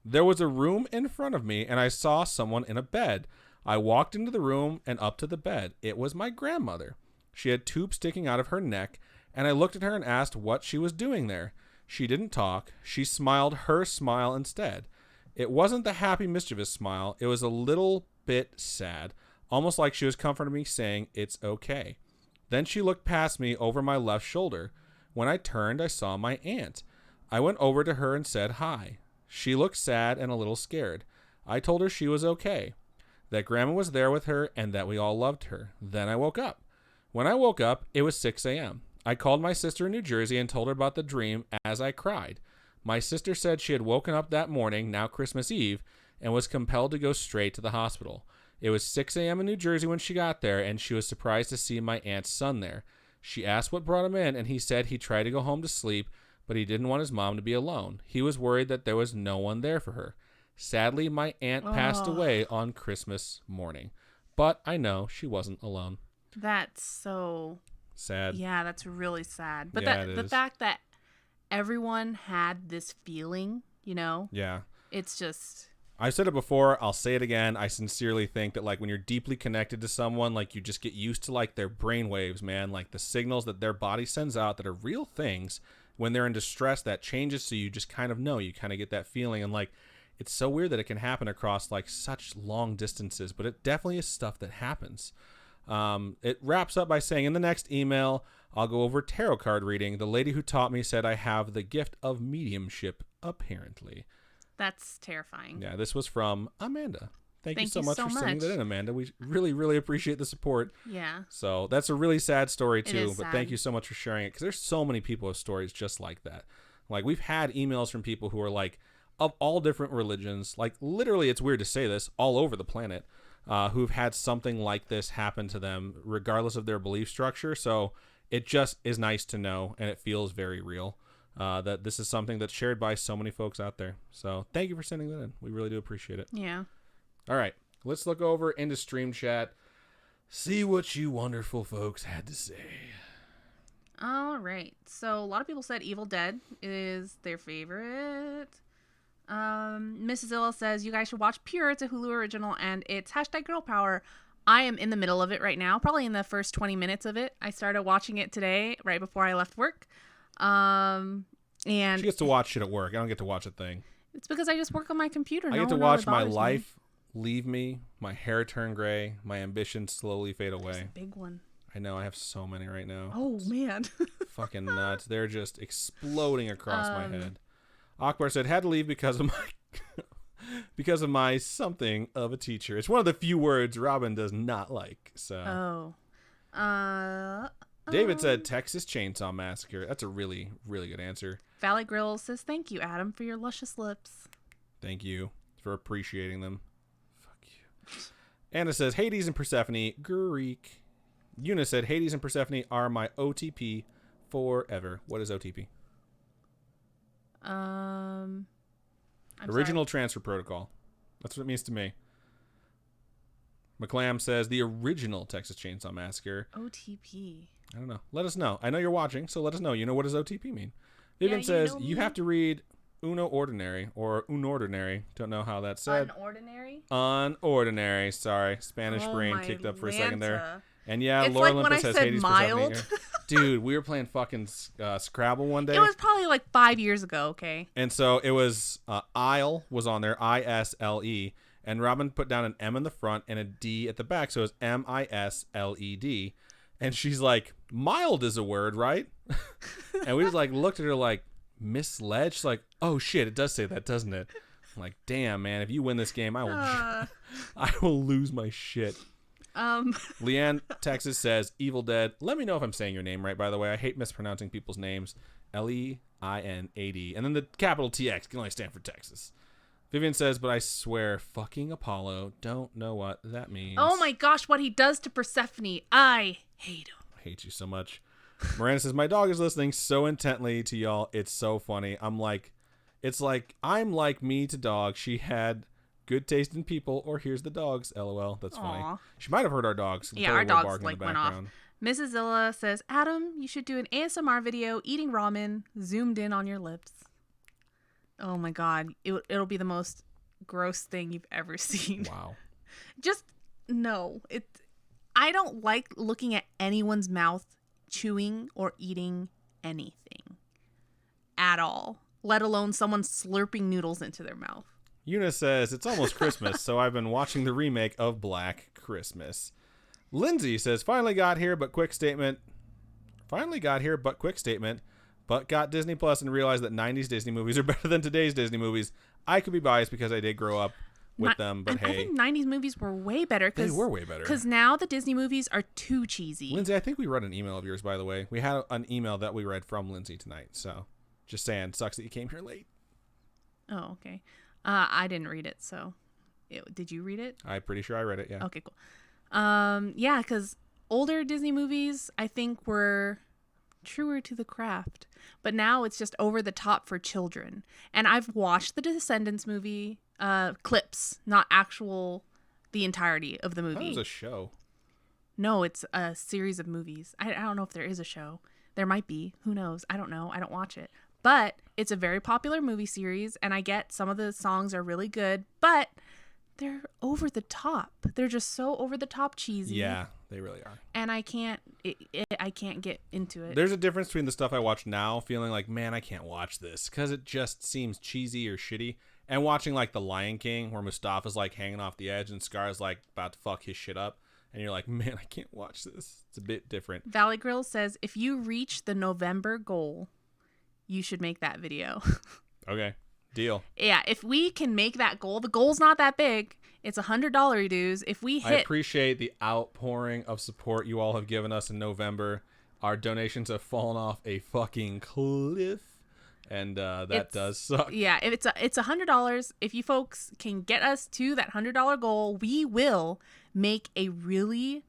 there was a room in front of me and I saw someone in a bed. I walked into the room and up to the bed. It was my grandmother. She had tubes sticking out of her neck, and I looked at her and asked what she was doing there. She didn't talk. She smiled her smile instead. It wasn't the happy, mischievous smile. It was a little bit sad, almost like she was comforting me, saying, "It's okay." Then she looked past me over my left shoulder. When I turned, I saw my aunt. I went over to her and said hi. She looked sad and a little scared. I told her she was okay, that Grandma was there with her, and that we all loved her. Then I woke up. When I woke up, it was 6 a.m. I called my sister in New Jersey and told her about the dream as I cried. My sister said she had woken up that morning, now Christmas Eve, and was compelled to go straight to the hospital. It was 6 a.m. in New Jersey when she got there, and she was surprised to see my aunt's son there. She asked what brought him in, and he said he tried to go home to sleep, but he didn't want his mom to be alone. He was worried that there was no one there for her. Sadly, my aunt passed away on Christmas morning, but I know she wasn't alone. That's so sad. Yeah, that's really sad. But Yeah, the fact that everyone had this feeling, Yeah. it's just... I've said it before, I'll say it again. I sincerely think that, like, when you're deeply connected to someone, like, you just get used to, like, their brain waves, man. Like, the signals that their body sends out that are real things. When they're in distress, that changes, so you just kind of know. You kind of get that feeling. And, like, it's so weird that it can happen across, like, such long distances. But it definitely is stuff that happens. It wraps up by saying, in the next email, I'll go over tarot card reading. The lady who taught me said I have the gift of mediumship, apparently. That's terrifying. Yeah, this was from Amanda. Thank you so much for so sending that in, Amanda. We really, really appreciate the support. Yeah. So that's a really sad story, too. It is but sad. Thank you so much for sharing it, because there's so many people with stories just like that. Like, we've had emails from people who are, like, of all different religions. Like, literally, it's weird to say this, all over the planet, who've had something like this happen to them, regardless of their belief structure. So it just is nice to know, and it feels very real. That this is something that's shared by so many folks out there. So thank you for sending that in. We really do appreciate it. Yeah. All right. Let's look over into Stream Chat. See what you wonderful folks had to say. All right. So a lot of people said Evil Dead is their favorite. Mrs. Illa says, you guys should watch Pure. It's a Hulu original, and it's #girl power. I am in the middle of it right now, probably in the first 20 minutes of it. I started watching it today, right before I left work. And she gets to watch shit at work. I don't get to watch a thing. It's because I just work on my computer. I get to watch my life leave me, my hair turn gray, my ambitions slowly fade away. That's a big one. I know, I have so many right now. Oh, man. Fucking nuts. They're just exploding across my head. Akbar said, had to leave because of my something of a teacher. It's one of the few words Robin does not like. So. David said Texas Chainsaw Massacre. That's a really, really good answer. Valley Grill says, thank you, Adam, for your luscious lips. Thank you for appreciating them. Fuck you. Anna says, Hades and Persephone, Greek. Una said, Hades and Persephone are my OTP forever. What is OTP? Original Transfer Protocol. That's what it means to me. McClam says, the original Texas Chainsaw Massacre. OTP. I don't know. Let us know. I know you're watching, so let us know. You know, what does OTP mean? Vivian says, you have to read Uno Ordinary or Unordinary. Don't know how that's said. Unordinary? Unordinary. Sorry. Spanish brain kicked up for a second there. And yeah, it's Laura like Olympus has Hades mild. Dude, we were playing fucking Scrabble one day. It was probably like 5 years ago, okay? And so it was, Isle was on there, ISLE. And Robin put down an M in the front and a D at the back. So it was MISLED. And she's like, mild is a word, right? And we just like looked at her like, misled. She's like, oh shit, it does say that, doesn't it? I'm like, damn, man, if you win this game, I will lose my shit. Leanne, Texas says, Evil Dead. Let me know if I'm saying your name right, by the way. I hate mispronouncing people's names. LEINAD. And then the capital TX can only stand for Texas. Vivian says, but I swear, fucking Apollo, don't know what that means. Oh my gosh, what he does to Persephone. I hate him. I hate you so much. Miranda says, my dog is listening so intently to y'all. It's so funny. It's like, I'm like me to dog. She had good taste in people, or here's the dogs. LOL. That's funny. She might have heard our dogs. Yeah, our dogs like went off. Mrs. Zilla says, Adam, you should do an ASMR video eating ramen zoomed in on your lips. Oh my God. It'll be the most gross thing you've ever seen. Wow. Just no. I don't like looking at anyone's mouth chewing or eating anything at all, let alone someone slurping noodles into their mouth. Una says, it's almost Christmas, so I've been watching the remake of Black Christmas. Lindsay says, finally got here, but quick statement. But got Disney Plus and realized that 90s Disney movies are better than today's Disney movies. I could be biased because I did grow up with them, but I think 90s movies were way better. They were way better. Because now the Disney movies are too cheesy. Lindsay, I think we read an email of yours, by the way. We had an email that we read from Lindsay tonight. So just saying, sucks that you came here late. Oh, okay. I didn't read it, so did you read it? I'm pretty sure I read it, yeah. Okay, cool. Yeah, because older Disney movies, I think, were truer to the craft. But now it's just over the top for children. And I've watched the Descendants movie clips, not the entirety of the movie. That was a show. No, it's a series of movies. I don't know if there is a show. There might be. Who knows? I don't know. I don't watch it. But it's a very popular movie series, and I get some of the songs are really good, but they're over the top. They're just so over the top cheesy. Yeah, they really are. And I can't get into it. There's a difference between the stuff I watch now, feeling like, man, I can't watch this because it just seems cheesy or shitty, and watching like The Lion King, where Mustafa's like hanging off the edge and Scar's like about to fuck his shit up, and you're like, man, I can't watch this. It's a bit different. Valley Grill says, if you reach the November goal, you should make that video. Okay. Deal. Yeah, if we can make that goal, the goal's not that big. It's $100 dues. If we hit... I appreciate the outpouring of support you all have given us in November. Our donations have fallen off a fucking cliff, and that does suck. Yeah, if it's $100. If you folks can get us to that $100 goal, we will make a really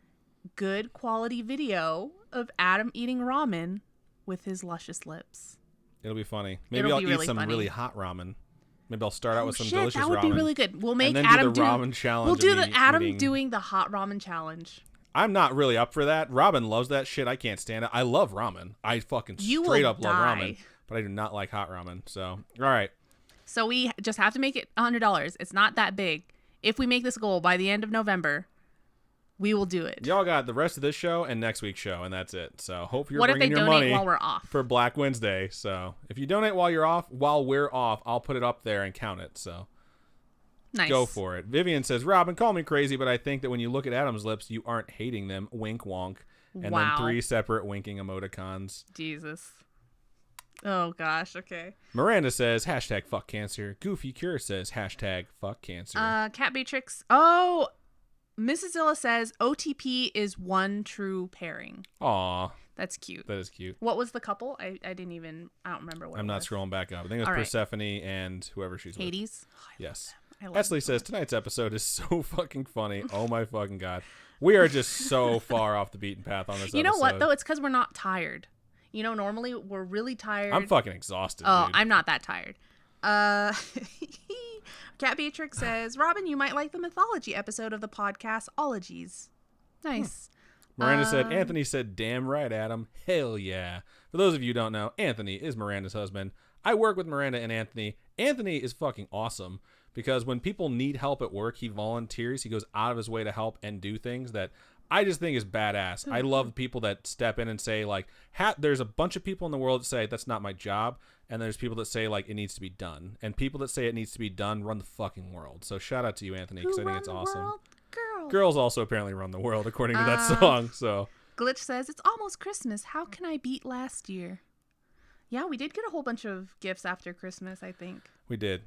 good quality video of Adam eating ramen with his luscious lips. It'll be funny. Maybe I'll eat some really hot ramen. Maybe I'll start out with some delicious ramen. That would be really good. We'll make and then Adam do the ramen challenge. We'll do the Adam doing the hot ramen challenge. I'm not really up for that. Robin loves that shit. I can't stand it. I love ramen. I fucking straight up love ramen, but I do not like hot ramen. So, all right. So we just have to make it $100. It's not that big. If we make this goal by the end of November, we will do it. Y'all got the rest of this show and next week's show, and that's it. So hope you're bringing your money. What if they donate while we're off? For Black Wednesday. So if you donate while we're off, I'll put it up there and count it. So nice. Go for it. Vivian says, Robin, call me crazy, but I think that when you look at Adam's lips, you aren't hating them. Wink wonk. And then 3 separate winking emoticons. Jesus. Oh, gosh. Okay. Miranda says, hashtag fuck cancer. Goofy Cure says, hashtag fuck cancer. Cat Beatrix. Oh, Mrs. Zilla says OTP is one true pairing. Aw. That's cute. That is cute. What was the couple? I don't remember what I'm not scrolling back up. I think it was Persephone and whoever she's with. Hades? Oh, yes. Esley says, tonight's episode is so fucking funny. Oh my fucking God. We are just so far off the beaten path on this episode. You know what, though? It's because we're not tired. You know, normally we're really tired. I'm fucking exhausted, Oh, dude. I'm not that tired. Cat Beatrix says, Robin, you might like the mythology episode of the podcast Ologies. Nice. Miranda said, Anthony said, damn right, Adam. Hell yeah. For those of you who don't know, Anthony is Miranda's husband. I work with Miranda and Anthony. Anthony is fucking awesome because when people need help at work, he volunteers. He goes out of his way to help and do things that I just think is badass. I love people that step in and say, like, there's a bunch of people in the world that say, that's not my job. And there's people that say, like, it needs to be done. And people that say it needs to be done run the fucking world. So shout out to you, Anthony, because I think it's awesome. World? Girls also apparently run the world, according to that song. So Glitch says, it's almost Christmas. How can I beat last year? Yeah, we did get a whole bunch of gifts after Christmas, I think. We did.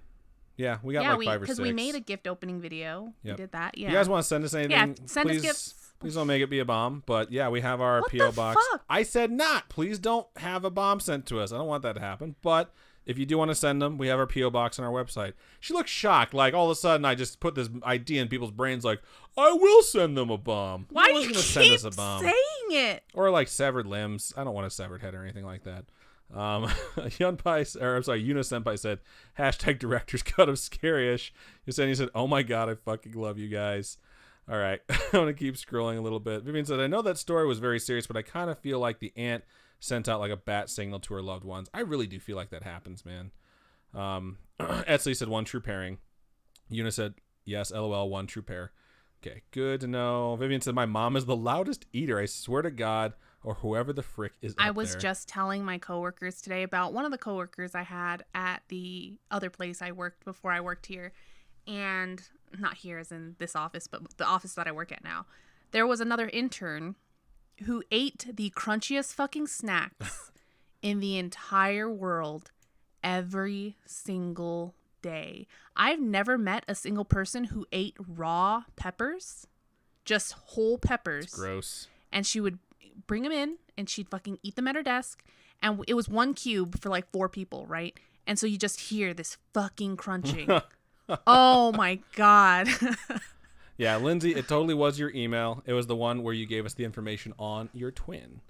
Yeah, we got 5 or 6. Because we made a gift opening video. Yep. We did that, yeah. You guys want to send us anything? Yeah, send us gifts. Please don't make it be a bomb. But yeah, we have our P.O. box. Fuck? I said not. Please don't have a bomb sent to us. I don't want that to happen. But if you do want to send them, we have our P.O. box on our website. She looks shocked. Like all of a sudden I just put this idea in people's brains like, I will send them a bomb. Why do you keep saying it? Or like severed limbs. I don't want a severed head or anything like that. Yuna Senpai said, hashtag director's cut of Scary-ish. He said, oh my God, I fucking love you guys. All right. I'm going to keep scrolling a little bit. Vivian said, I know that story was very serious, but I kind of feel like the aunt sent out like a bat signal to her loved ones. I really do feel like that happens, man. Etsley said, one true pairing. Yuna said, yes, LOL, one true pair. Okay, good to know. Vivian said, my mom is the loudest eater. I swear to God, or whoever the frick is I was just telling my coworkers today about one of the coworkers I had at the other place I worked before I worked here. And not here as in this office, but the office that I work at now. There was another intern who ate the crunchiest fucking snacks in the entire world every single day. I've never met a single person who ate raw peppers, just whole peppers. It's gross. And she would bring them in and she'd fucking eat them at her desk. And it was one cube for like 4 people, right? And so you just hear this fucking crunching. Oh my God. Yeah, Lindsay, it totally was your email. It was the one where you gave us the information on your twin.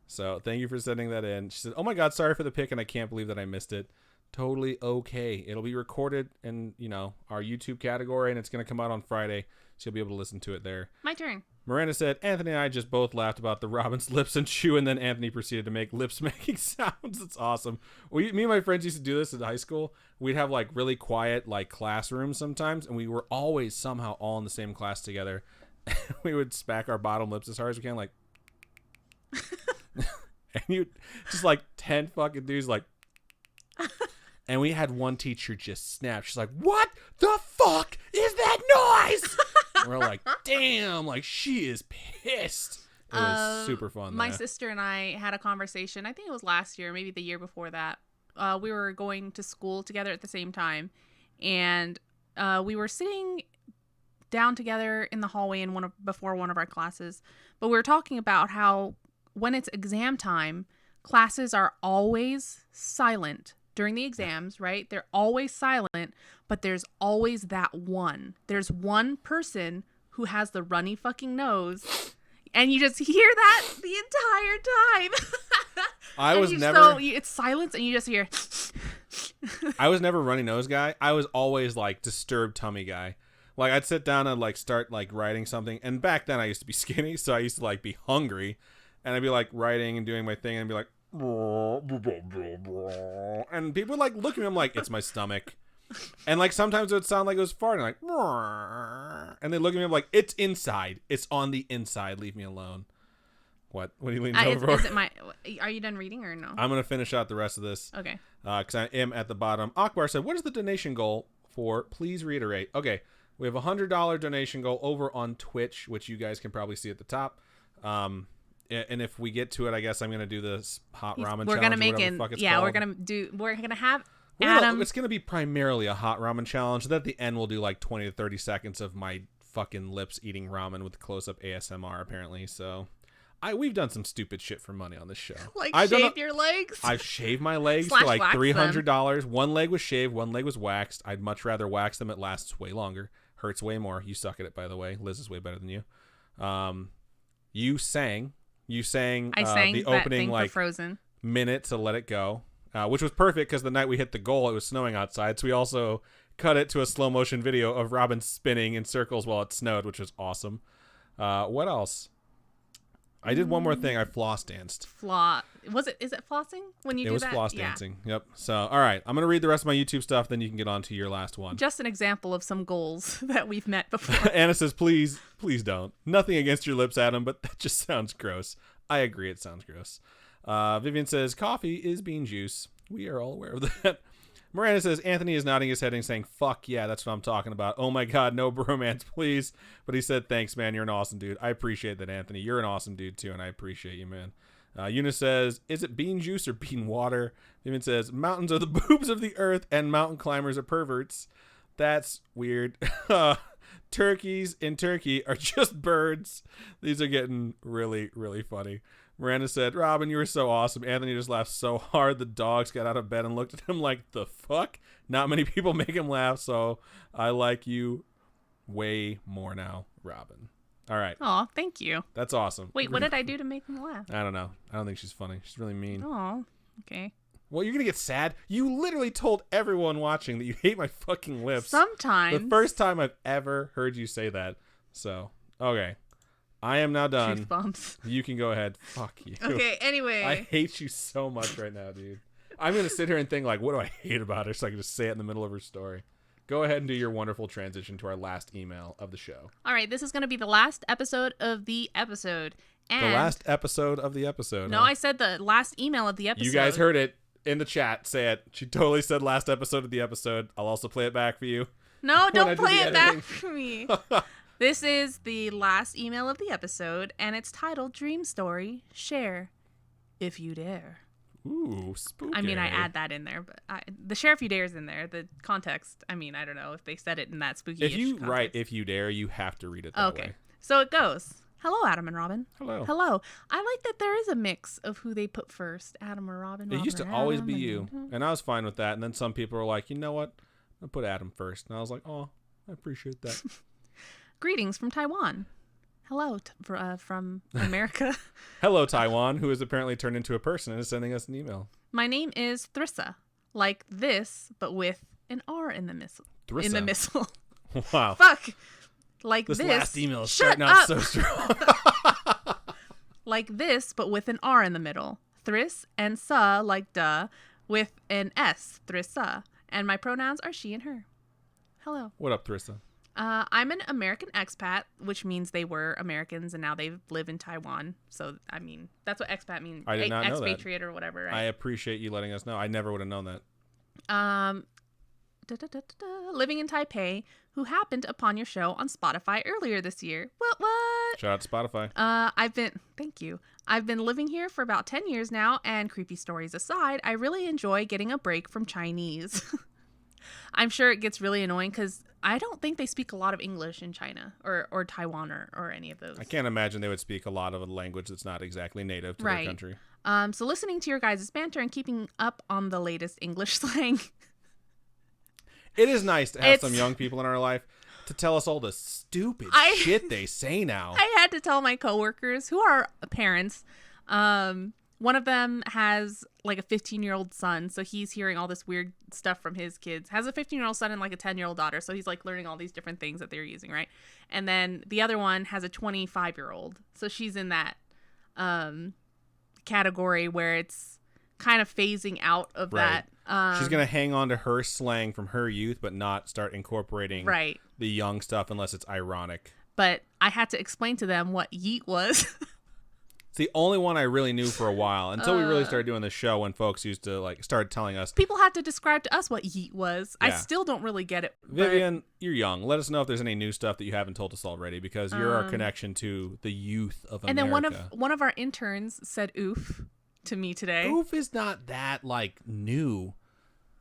So thank you for sending that in. She said, oh my God, sorry for the pic, and I can't believe that I missed it. Totally okay. It'll be recorded in, our YouTube category, and it's going to come out on Friday, so you'll be able to listen to it there. My turn. Miranda said, Anthony and I just both laughed about the Robin's lips and chew, and then Anthony proceeded to make lips making sounds. That's awesome. Me and my friends used to do this in high school. We'd have like really quiet like classrooms sometimes, and we were always somehow all in the same class together. We would smack our bottom lips as hard as we can, like, and you just like 10 fucking dudes like, and we had one teacher just snap. She's like, what the fuck is that noise? We're like, damn, like she is pissed. It was super fun. My sister and I had a conversation. I think it was last year, maybe the year before that. We were going to school together at the same time, and we were sitting down together in the hallway before one of our classes. But we were talking about how when it's exam time, classes are always silent during the exams, right? They're always silent, but there's always that one. There's one person who has the runny fucking nose, and you just hear that the entire time. It's silence, and you just hear. I was never runny nose guy. I was always like disturbed tummy guy. Like I'd sit down and like start like writing something, and back then I used to be skinny, so I used to like be hungry, and I'd be like writing and doing my thing, and I'd be like. And people would like look at me. I'm like, it's my stomach, and like sometimes it would sound like it was farting, like, and they look at me. I'm like, it's inside. It's on the inside. Leave me alone. What are you leaning over? Are you done reading or no? I'm gonna finish out the rest of this. Okay. Because I am at the bottom. Akbar said, "What is the donation goal for? Please reiterate." Okay, we have $100 donation goal over on Twitch, which you guys can probably see at the top. And if we get to it, I guess I'm gonna do this hot ramen challenge. We're gonna make it. Yeah, we're gonna have Adam. It's gonna be primarily a hot ramen challenge. Then at the end, we'll do like 20 to 30 seconds of my fucking lips eating ramen with close-up ASMR. Apparently, so we've done some stupid shit for money on this show. Like shave your legs. I've shaved my legs for like $300. One leg was shaved, one leg was waxed. I'd much rather wax them. It lasts way longer, hurts way more. You suck at it, by the way. Liz is way better than you. You sang the opening like Frozen minute to Let It Go, which was perfect because the night we hit the goal, it was snowing outside. So we also cut it to a slow motion video of Robin spinning in circles while it snowed, which was awesome. What else? I did one more thing. I floss danced. Is it flossing when you do that? It was floss dancing. Yep. So, all right. I'm going to read the rest of my YouTube stuff. Then you can get on to your last one. Just an example of some goals that we've met before. Anna says, please don't. Nothing against your lips, Adam, but that just sounds gross. I agree. It sounds gross. Vivian says, coffee is bean juice. We are all aware of that. Miranda says, Anthony is nodding his head and saying, fuck yeah, that's what I'm talking about. Oh my God, no bromance, please. But he said, thanks, man. You're an awesome dude. I appreciate that, Anthony. You're an awesome dude, too, and I appreciate you, man. Eunice says, is it bean juice or bean water? Vivian says, mountains are the boobs of the earth and mountain climbers are perverts. That's weird. Turkeys in Turkey are just birds. These are getting really, really funny. Miranda said, Robin, you were so awesome. Anthony just laughed so hard the dogs got out of bed and looked at him like, the fuck? Not many people make him laugh, so I like you way more now, Robin. All right. Oh, thank you. That's awesome. Wait, what did I do to make him laugh? I don't know. I don't think she's funny. She's really mean. Oh, okay. Well, you're going to get sad. You literally told everyone watching that you hate my fucking lips. Sometimes. The first time I've ever heard you say that. So, okay. I am now done. Truth bombs. You can go ahead. Fuck you. Okay, anyway. I hate you so much right now, dude. I'm going to sit here and think, like, what do I hate about her so I can just say it in the middle of her story. Go ahead and do your wonderful transition to our last email of the show. All right, this is going to be the last episode of the episode. And the last episode of the episode. No, I said the last email of the episode. You guys heard it in the chat. Say it. She totally said last episode of the episode. I'll also play it back for you. No, don't play it back for me. This is the last email of the episode, and it's titled Dream Story, Share, If You Dare. Ooh, spooky. I mean, I add that in there, but the share if you dare is in there. The context, I mean, I don't know if they said it in that spooky. If you write if you dare, you have to read it that way. So it goes. Hello, Adam and Robin. Hello. Hello. I like that there is a mix of who they put first, Adam or Robin. It used to always be you, and I was fine with that. And then some people were like, you know what? I'll put Adam first. And I was like, oh, I appreciate that. Greetings from Taiwan. Hello from America. Hello, Taiwan, who has apparently turned into a person and is sending us an email. My name is Thrissa. Like this, but with an R in the missile. Thrissa? In the missile. Wow. Fuck. Like this. This last email is Shut starting up. out so strong. Like this, but with an R in the middle. Thriss and sa, like duh, with an S. Thrissa. And my pronouns are she and her. Hello. What up, Thrissa? I'm an American expat, which means they were Americans and now they live in Taiwan. So, I mean, that's what expat means. I did not know that. Expatriate or whatever. Right? I appreciate you letting us know. I never would have known that. Living in Taipei, who happened upon your show on Spotify earlier this year. What? Shout out to Spotify. Thank you. I've been living here for about 10 years now, and creepy stories aside, I really enjoy getting a break from Chinese. I'm sure it gets really annoying because I don't think they speak a lot of English in China or Taiwan or any of those. I can't imagine they would speak a lot of a language that's not exactly native to their country. So listening to your guys' banter and keeping up on the latest English slang. It is nice to have some young people in our life to tell us all the stupid shit they say now. I had to tell my coworkers who are parents. One of them has like a 15-year-old son, so he's hearing all this weird stuff from his kids. Has a 15-year-old son and like a 10-year-old daughter, so he's like learning all these different things that they're using, right? And then the other one has a 25-year-old, so she's in that category where it's kind of phasing out of that. She's going to hang on to her slang from her youth, but not start incorporating the young stuff unless it's ironic. But I had to explain to them what yeet was. It's the only one I really knew for a while until we really started doing the show when folks used to like start telling us. People had to describe to us what yeet was. Yeah. I still don't really get it. Vivian, you're young. Let us know if there's any new stuff that you haven't told us already because you're our connection to the youth of America. And then one of our interns said oof to me today. Oof is not that like new.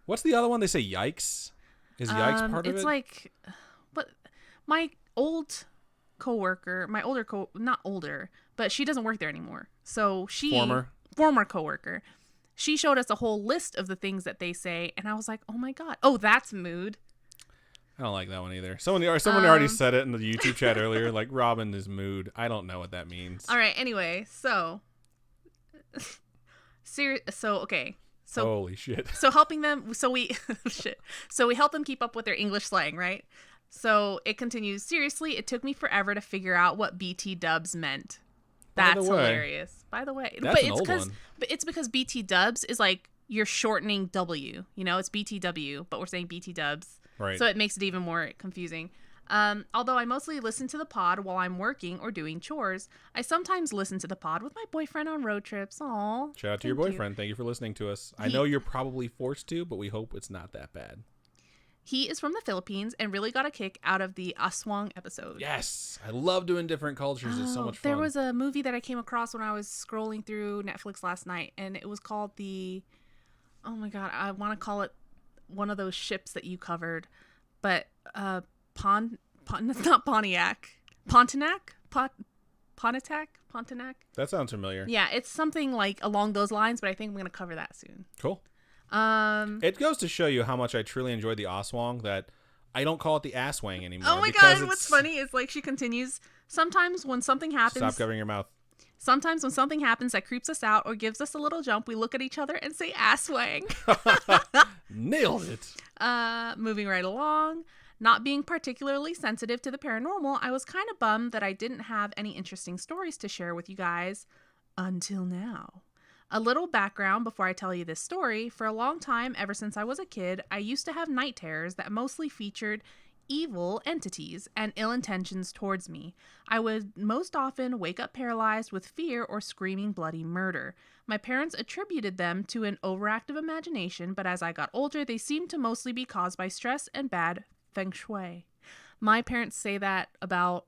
What's the other one? They say yikes. Is yikes part of it? It's like, but my old coworker, not older, but she doesn't work there anymore. So former coworker, she showed us a whole list of the things that they say, and I was like, oh my god, oh that's mood. I don't like that one either. Someone already said it in the YouTube chat earlier. Like Robin is mood. I don't know what that means. All right. Anyway, so okay. So holy shit. So helping them, so we help them keep up with their English slang, right? So it continues. Seriously, it took me forever to figure out what BT dubs meant. That's hilarious. By the way, that's an old one. But it's because BT dubs is like you're shortening W. You know, it's BTW, but we're saying BT dubs. Right. So it makes it even more confusing. Although I mostly listen to the pod while I'm working or doing chores, I sometimes listen to the pod with my boyfriend on road trips. Aw. Shout out to your boyfriend. Thank you for listening to us. I know you're probably forced to, but we hope it's not that bad. He is from the Philippines and really got a kick out of the Aswang episode. Yes. I love doing different cultures. It's so much fun. There was a movie that I came across when I was scrolling through Netflix last night, and it was called oh my god, I want to call it one of those ships that you covered, but it's not Pontiac. Pontiac? Pontiac? That sounds familiar. Yeah, it's something like along those lines, but I think I'm going to cover that soon. Cool. It goes to show you how much I truly enjoyed the Aswang that I don't call it the Asswang anymore. Oh my god, what's funny is like she continues, sometimes when something happens... Stop covering your mouth. Sometimes when something happens that creeps us out or gives us a little jump, we look at each other and say asswang. Nailed it. Moving right along. Not being particularly sensitive to the paranormal, I was kind of bummed that I didn't have any interesting stories to share with you guys until now. A little background before I tell you this story. For a long time, ever since I was a kid, I used to have night terrors that mostly featured evil entities and ill intentions towards me. I would most often wake up paralyzed with fear or screaming bloody murder. My parents attributed them to an overactive imagination, but as I got older, they seemed to mostly be caused by stress and bad feng shui. My parents say that about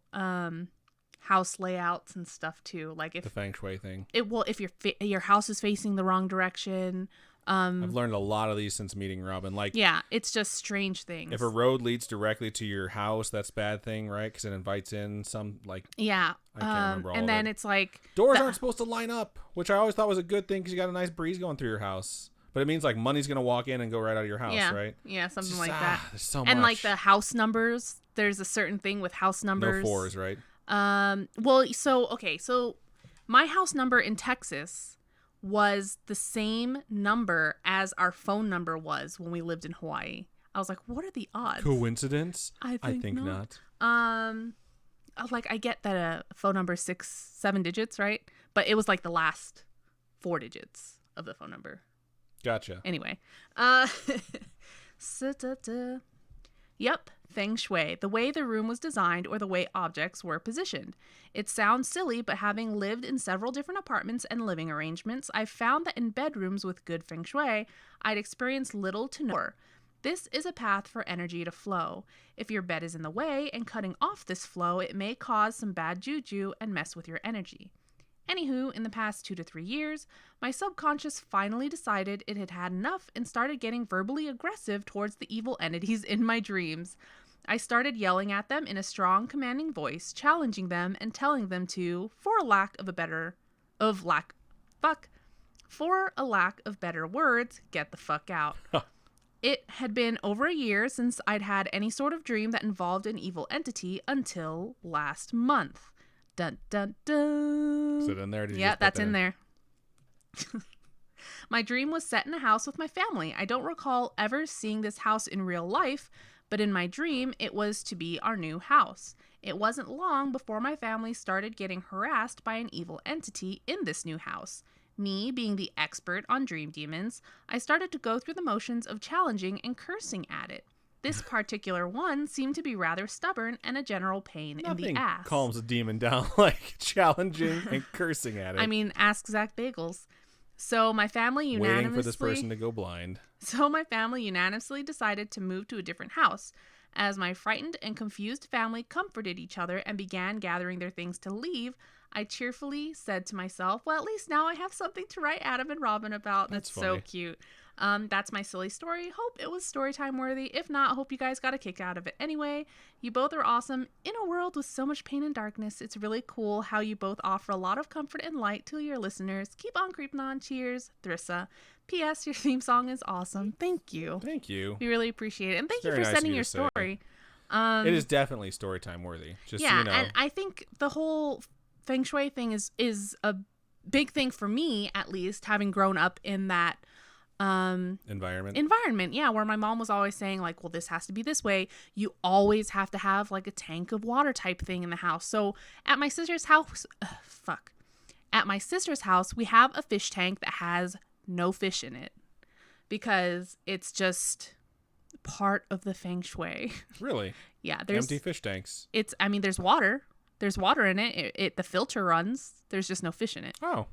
house layouts and stuff too. Like if The feng shui thing. if your house is facing the wrong direction. I've learned a lot of these since meeting Robin. Like, yeah, it's just strange things. if a road leads directly to your house, that's a bad thing, right? Because it invites in some, like, yeah, I can't remember all and of then it. it's like Doors aren't supposed to line up, which I always thought was a good thing because you got a nice breeze going through your house. But it means like money's gonna walk in and go right out of your house, yeah, right? yeah, something Just, like that. There's so And much. like the house numbers, there's a certain thing with house numbers. No fours, right? Well, so my house number in Texas was the same number as our phone number was when we lived in Hawaii. I was like, what are the odds? Coincidence? I think not. Like I get that a phone number is 7 digits, right? But it was like the last 4 digits of the phone number. Gotcha. Anyway, yep, feng shui, the way the room was designed or the way objects were positioned. It sounds silly, but having lived in several different apartments and living arrangements, I've found that in bedrooms with good feng shui, I'd experience little to no. This is a path for energy to flow. If your bed is in the way and cutting off this flow, it may cause some bad juju and mess with your energy. Anywho, in the past 2 to 3 years, my subconscious finally decided it had had enough and started getting verbally aggressive towards the evil entities in my dreams. I started yelling at them in a strong, commanding voice, challenging them and telling them to, for a lack of better words, get the fuck out. It had been over a year since I'd had any sort of dream that involved an evil entity until last month. Dun, dun, dun. Is it in there? Yeah, that's in there. My dream was set in a house with my family. I don't recall ever seeing this house in real life, but in my dream, it was to be our new house. It wasn't long before my family started getting harassed by an evil entity in this new house. Me, being the expert on dream demons, I started to go through the motions of challenging and cursing at it. This particular one seemed to be rather stubborn and a general pain in the ass. Calms a demon down like challenging and cursing at it. I mean, ask Zach Bagels. So my family unanimously... Waiting for this person to go blind. So my family unanimously decided to move to a different house. As my frightened and confused family comforted each other and began gathering their things to leave, I cheerfully said to myself, well, at least now I have something to write Adam and Robin about. That's so cute. That's my silly story. Hope it was Storytime worthy. If not, hope you guys got a kick out of it anyway. You both are awesome. In a world with so much pain and darkness, it's really cool how you both offer a lot of comfort and light to your listeners. Keep on creeping on. Cheers, Thrissa. P.S. Your theme song is awesome. Thank you. Thank you. We really appreciate it. And thank you for Very nice sending of you your to say. story. It is definitely Storytime worthy. Just yeah, so you know. And I think the whole feng shui thing is a big thing for me, at least, having grown up in that environment, yeah, where my mom was always saying, like, well, this has to be this way. You always have to have like a tank of water type thing in the house. So at my sister's house, we have a fish tank that has no fish in it because it's just part of the feng shui. Really? Yeah, there's empty fish tanks. There's water. There's water in it. The filter runs. There's just no fish in it. Oh,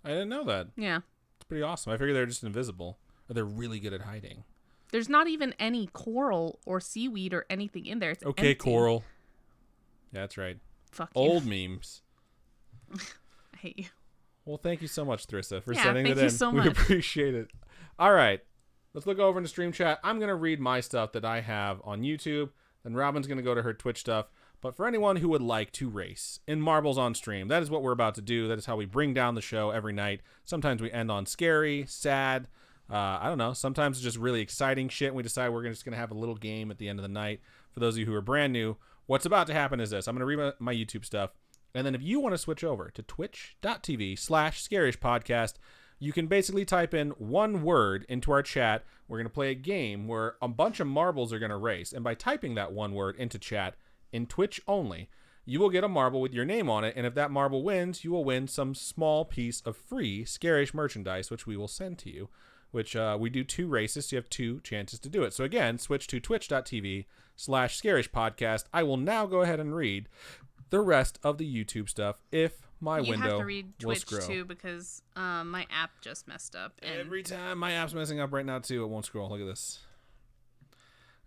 I didn't know that. Yeah. It's pretty awesome. I figured they're just invisible. Or they're really good at hiding. There's not even any coral or seaweed or anything in there. It's okay, empty. coral. Yeah, that's right. Fuck you. Old memes. I hate you. Well, thank you so much, Thrissa, for Yeah, sending it in. thank you so We much. appreciate it. All right. Let's look over into Stream Chat. I'm going to read my stuff that I have on YouTube. Then Robin's going to go to her Twitch stuff. But for anyone who would like to race in Marbles on Stream, that is what we're about to do. That is how we bring down the show every night. Sometimes we end on scary, sad. I don't know. Sometimes it's just really exciting shit. And we decide we're just going to have a little game at the end of the night. For those of you who are brand new, what's about to happen is this. I'm going to read my YouTube stuff. And then if you want to switch over to twitch.tv/scarishpodcast, you can basically type in one word into our chat. We're going to play a game where a bunch of marbles are going to race. And by typing that one word into chat, in Twitch only, you will get a marble with your name on it, and if that marble wins, you will win some small piece of free Scarish merchandise, which we will send to you, which we do 2 races, so you have 2 chances to do it. So again, switch to twitch.tv/scarishpodcast. I will now go ahead and read the rest of the YouTube stuff if my window will scroll. You have to read Twitch too because my app just messed up. And... Every time my app's messing up right now too, it won't scroll. Look at this.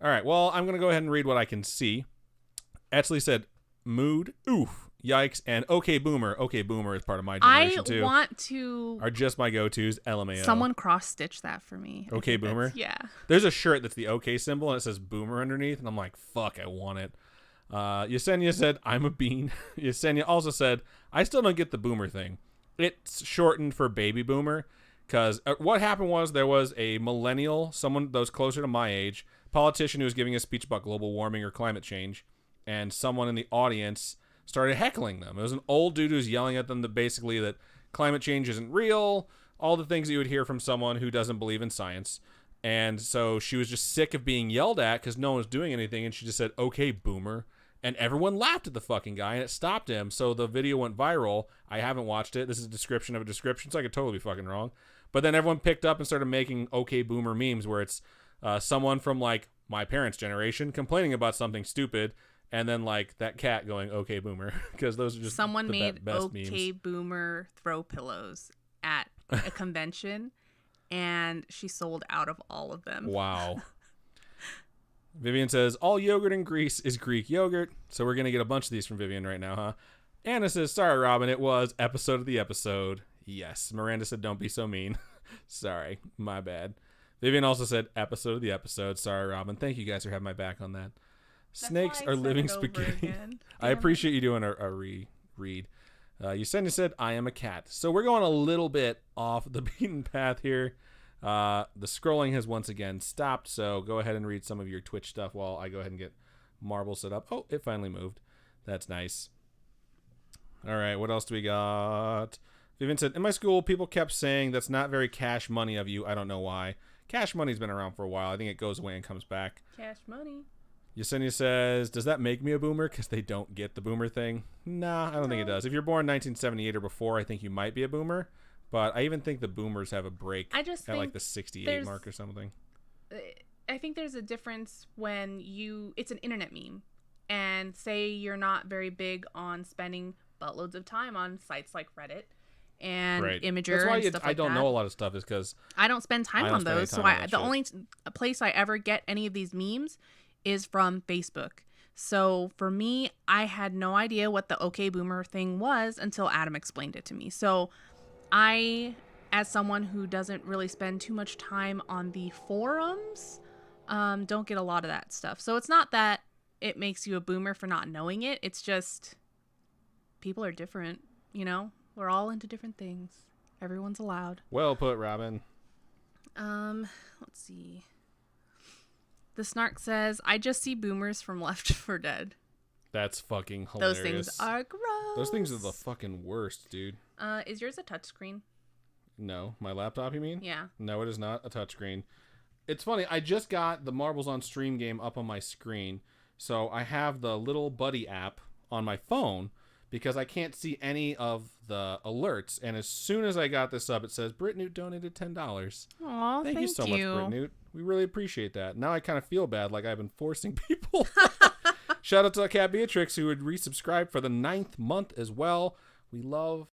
All right, well, I'm going to go ahead and read what I can see. Actually said, mood, oof. yikes, and okay boomer. Okay boomer is part of my I generation too. want to. Are just my go-tos. LMAO. Someone cross-stitch that for me. Okay boomer. Yeah. There's a shirt that's the okay symbol and it says boomer underneath, and I'm like, fuck, I want it. Yesenia said, I'm a bean. Yesenia also said, I still don't get the boomer thing. It's shortened for baby boomer, because what happened was there was a millennial, someone that was closer to my age, politician who was giving a speech about global warming or climate change, and someone in the audience started heckling them. It was an old dude who was yelling at them that basically that climate change isn't real, all the things that you would hear from someone who doesn't believe in science. And so she was just sick of being yelled at because no one was doing anything, and she just said, okay, boomer. And everyone laughed at the fucking guy, and it stopped him. So the video went viral. I haven't watched it. This is a description of a description, so I could totally be fucking wrong. But then everyone picked up and started making okay boomer memes where it's someone from like my parents' generation complaining about something stupid, and then like that cat going okay boomer, because those are just someone the made best okay memes. boomer throw pillows at a convention, and she sold out of all of them. Wow. Vivian says, all yogurt in Greece is Greek yogurt. So we're going to get a bunch of these from Vivian right now, huh? Anna says, sorry, Robin, it was episode of the episode. Yes. Miranda said, don't be so mean. Sorry, my bad. Vivian also said, episode of the episode. Sorry, Robin. Thank you guys for having my back on that. Snakes are living spaghetti. I appreciate you doing a reread. Yesenia said, I am a cat. So we're going a little bit off the beaten path here. The scrolling has once again stopped, so go ahead and read some of your Twitch stuff while I go ahead and get Marble set up. Oh, it finally moved. That's nice. All right, what else do we got? Vivian said, in my school, people kept saying that's not very cash money of you. I don't know why. Cash money's been around for a while. I think it goes away and comes back. Cash money. Yesenia says, does that make me a boomer because they don't get the boomer thing? Nah, I don't think it does. If you're born 1978 or before, I think you might be a boomer. But I even think the boomers have a break at like the 68 mark or something. I think there's a difference when it's an internet meme. And say you're not very big on spending buttloads of time on sites like Reddit and Imager. That's why and stuff like I don't know a lot of stuff is because I don't spend time on those. So the only place I ever get any of these memes is from Facebook. So for me, I had no idea what the OK Boomer thing was until Adam explained it to me. So I, as someone who doesn't really spend too much time on the forums, don't get a lot of that stuff. So it's not that it makes you a boomer for not knowing it. It's just people are different, you know? We're all into different things. Everyone's allowed. Well put, Robin. Let's see. The Snark says, I just see boomers from Left 4 Dead. That's fucking hilarious. Those things are gross. Those things are the fucking worst, dude. Is yours a touchscreen? No. My laptop, you mean? Yeah. No, it is not a touchscreen. It's funny. I just got the Marbles on Stream game up on my screen. So I have the Little Buddy app on my phone because I can't see any of the alerts. And as soon as I got this up, it says, Britt Newt donated $10. Aw, thank you so much, Britt Newt. We really appreciate that. Now I kind of feel bad like I've been forcing people. Shout out to Cat Beatrix who would resubscribe for the 9th month as well. We love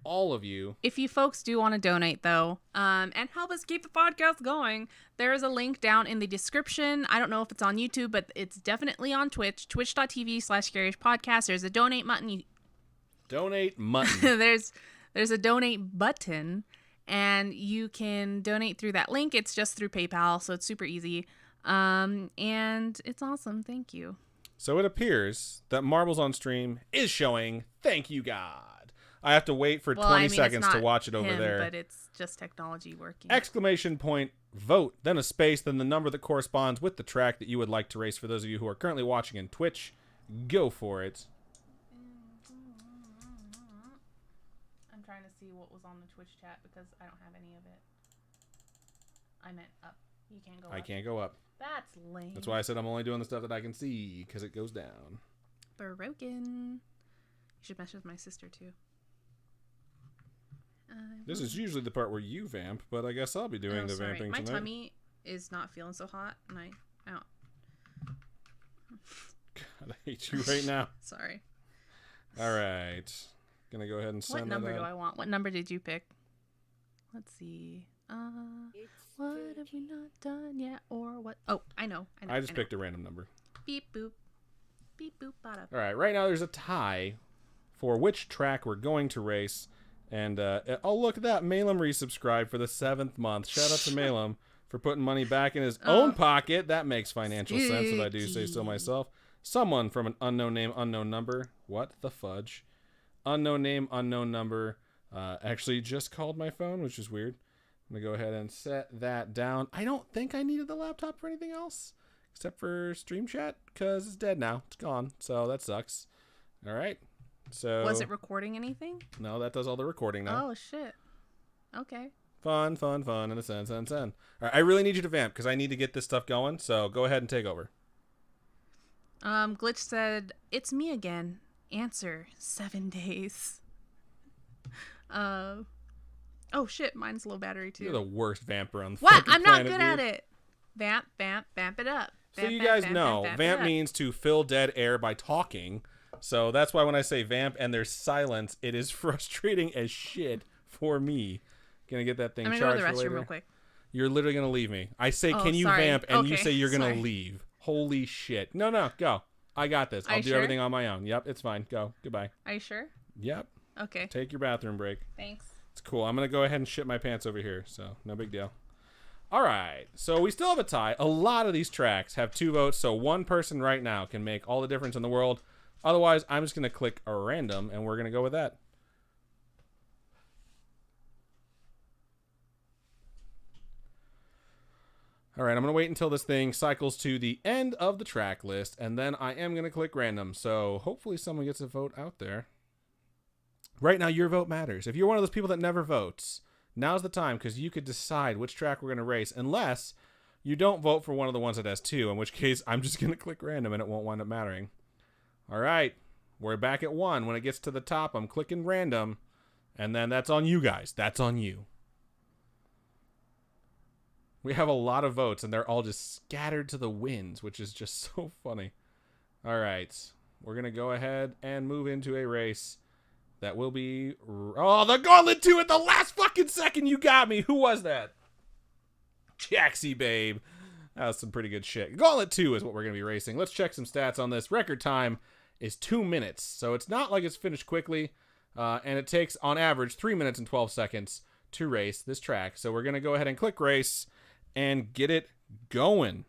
all of you. If you folks do want to donate, though, and help us keep the podcast going, there is a link down in the description. I don't know if it's on YouTube, but it's definitely on Twitch, twitch.tv/scarishpodcast. There's a donate button. Donate button. There's a donate button, and you can donate through that link. It's just through PayPal, so it's super easy. And it's awesome. Thank you. So it appears that Marbles on Stream is showing Thank You God. I have to wait for 20 seconds to watch it over there. But it's just technology working. Exclamation point, vote, then a space, then the number that corresponds with the track that you would like to race. For those of you who are currently watching in Twitch, go for it. I'm trying to see what was on the Twitch chat because I don't have any of it. I meant up. You can't go up. I can't go up. That's lame. That's why I said I'm only doing the stuff that I can see because it goes down. Broken. You should message with my sister too. This is usually the part where you vamp, but I guess I'll be doing the vamping my tonight. My tummy is not feeling so hot, and I don't. God, I hate you right now. Sorry. All right. Gonna go ahead and send What number that do I want? What number did you pick? Let's see. What have we not done yet? Or what? Oh, I know. I just picked a random number. Beep boop. Beep boop bada. All right. Right now there's a tie for which track we're going to race. And oh, look at that. Malum resubscribed for the 7th month. Shout out to Malum for putting money back in his own pocket. That makes financial sense if I do say so myself. Someone from an unknown name, unknown number. What the fudge? Unknown name, unknown number. Actually just called my phone, which is weird. I'm going to go ahead and set that down. I don't think I needed the laptop for anything else except for stream chat because it's dead now. It's gone. So that sucks. All right. So was it recording anything? No, that does all the recording now. Oh, shit. Okay. Fun, in a sense. All right, I really need you to vamp because I need to get this stuff going. So go ahead and take over. Glitch said, "It's me again. Answer, 7 days." Oh shit, mine's low battery too. You're the worst vamper on the What? fucking I'm not planet, good dude. at it. Vamp it up. So you guys know, vamp means to fill dead air by talking. So that's why when I say vamp and there's silence, it is frustrating as shit for me. Gonna get that thing I'm gonna charged go to the for restroom later. Real quick. You're literally gonna leave me. I say, can you sorry. vamp? And you Okay, say you're gonna sorry. leave. Holy shit. No, go. I got this. I'll do sure? everything on my own. Yep, it's fine. Go. Goodbye. Are you sure? Yep. Okay. Take your bathroom break. Thanks. It's cool. I'm gonna go ahead and shit my pants over here, so no big deal. All right, so we still have a tie. A lot of these tracks have 2 votes, so one person right now can make all the difference in the world. Otherwise, I'm just gonna click a random, and we're gonna go with that. All right, I'm gonna wait until this thing cycles to the end of the track list, and then I am gonna click random. So hopefully someone gets a vote out there. Right now, your vote matters. If you're one of those people that never votes, now's the time because you could decide which track we're going to race, unless you don't vote for one of the ones that has 2, in which case I'm just going to click random and it won't wind up mattering. All right, we're back at 1. When it gets to the top, I'm clicking random, and then that's on you guys. That's on you. We have a lot of votes, and they're all just scattered to the winds, which is just so funny. All right, we're going to go ahead and move into a race. That will be... Oh, the Gauntlet 2 at the last fucking second. You got me. Who was that? Jaxie, babe. That was some pretty good shit. Gauntlet 2 is what we're going to be racing. Let's check some stats on this. Record time is 2 minutes. So it's not like it's finished quickly. And it takes, on average, 3 minutes and 12 seconds to race this track. So we're going to go ahead and click race and get it going.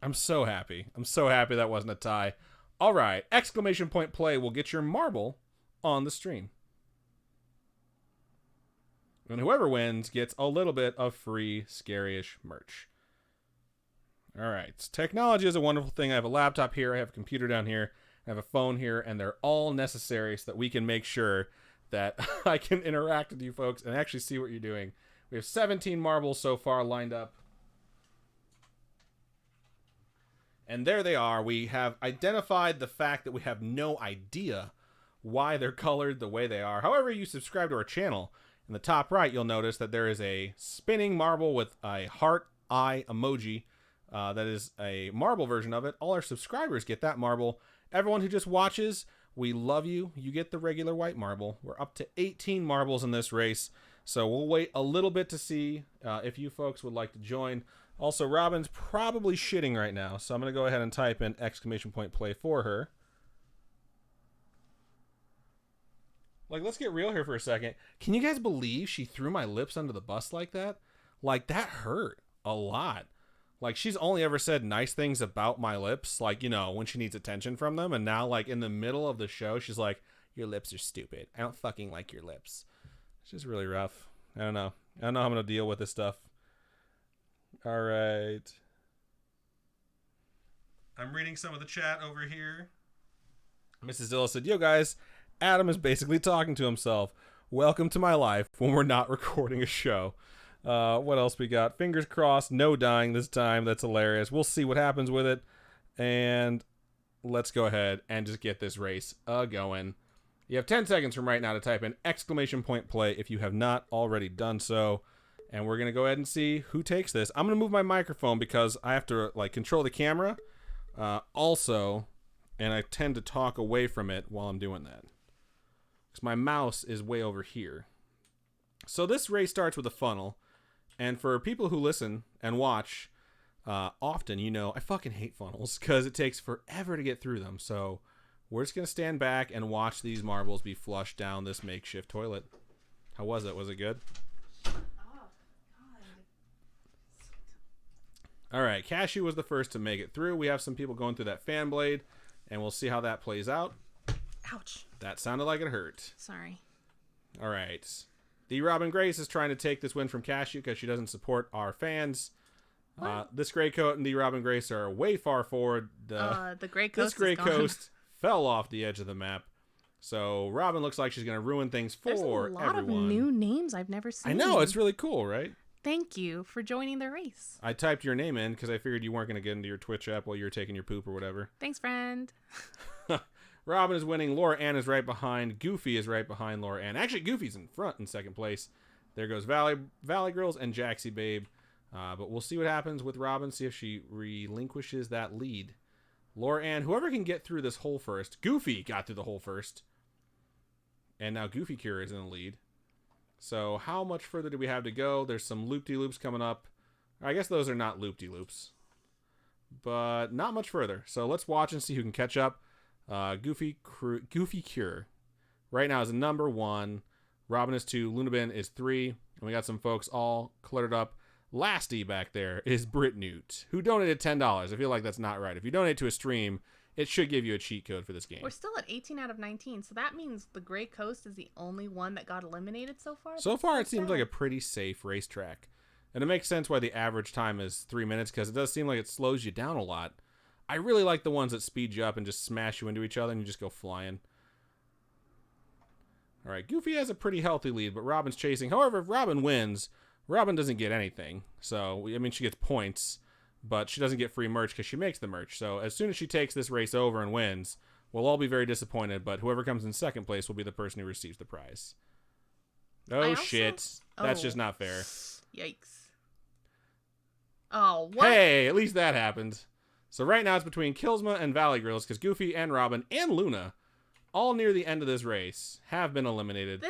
I'm so happy. I'm so happy that wasn't a tie. All right. Exclamation point play will get your marble on the stream. And whoever wins gets a little bit of free scary-ish merch. All right. Technology is a wonderful thing. I have a laptop here. I have a computer down here. I have a phone here. And they're all necessary so that we can make sure that I can interact with you folks and actually see what you're doing. We have 17 marbles so far lined up. And there they are. We have identified the fact that we have no idea why they're colored the way they are. However, you subscribe to our channel, in the top right, you'll notice that there is a spinning marble with a heart eye emoji. That is a marble version of it. All our subscribers get that marble. Everyone who just watches, we love you. You get the regular white marble. We're up to 18 marbles in this race, so we'll wait a little bit to see if you folks would like to join. Also, Robin's probably shitting right now, so I'm going to go ahead and type in exclamation point play for her. Like, let's get real here for a second. Can you guys believe she threw my lips under the bus like that? Like, that hurt a lot. Like, she's only ever said nice things about my lips, like, you know, when she needs attention from them. And now, like, in the middle of the show, she's like, your lips are stupid. I don't fucking like your lips. It's just really rough. I don't know. I don't know how I'm going to deal with this stuff. All right. I'm reading some of the chat over here. Mrs. Zilla said, yo, guys. Adam is basically talking to himself. Welcome to my life when we're not recording a show. What else we got? Fingers crossed, no dying this time. That's hilarious. We'll see what happens with it. And let's go ahead and just get this race going. You have 10 seconds from right now to type in exclamation point play if you have not already done so. And we're going to go ahead and see who takes this. I'm going to move my microphone because I have to like control the camera. Also, and I tend to talk away from it while I'm doing that. My mouse is way over here. So this race starts with a funnel. And for people who listen and watch often, you know, I fucking hate funnels because it takes forever to get through them. So We're just going to stand back and watch these marbles be flushed down this makeshift toilet. How was it? Was it good? Oh, God. All right. Cashew was the first to make it through. We have some people going through that fan blade, and we'll see how that plays out. Ouch. That sounded like it hurt. Sorry. All right. The Robin Grace is trying to take this win from Cashew because she doesn't support our fans. This Gray Coat and the Robin Grace are way far forward. The Gray Coast This Gray is gone. Coast fell off the edge of the map. So Robin looks like she's going to ruin things for everyone. There's a lot of new names I've never seen. I know. It's really cool, right? Thank you for joining the race. I typed your name in because I figured you weren't going to get into your Twitch app while you were taking your poop or whatever. Thanks, friend. Robin is winning. Laura Ann is right behind. Goofy is right behind Laura Ann. Actually, Goofy's in front in second place. There goes Valley Girls and Jaxie Babe. But we'll see what happens with Robin, see if she relinquishes that lead. Laura Ann, whoever can get through this hole first. Goofy got through the hole first. And now Goofy Cure is in the lead. So how much further do we have to go? There's some loop-de-loops coming up. I guess those are not loop-de-loops. But not much further. So let's watch and see who can catch up. Goofy Cure right now is number 1. Robin is 2. Lunabin is 3. And we got some folks all cluttered up. Lasty back there is Brit Newt, who donated $10. I feel like that's not right. If you donate to a stream, it should give you a cheat code for this game. We're still at 18 out of 19, so that means the Gray Coast is the only one that got eliminated so far? So far, it seems like a pretty safe racetrack. And it makes sense why the average time is 3 minutes, because it does seem like it slows you down a lot. I really like the ones that speed you up and just smash you into each other and you just go flying. All right, Goofy has a pretty healthy lead, but Robin's chasing. However, if Robin wins, Robin doesn't get anything. So, I mean, she gets points, but she doesn't get free merch because she makes the merch. So, as soon as she takes this race over and wins, we'll all be very disappointed, but whoever comes in second place will be the person who receives the prize. Oh, shit. That's just not fair. Yikes. Oh, what? Hey, at least that happened. So, right now it's between Killsma and Valley Girls because Goofy and Robin and Luna, all near the end of this race, have been eliminated.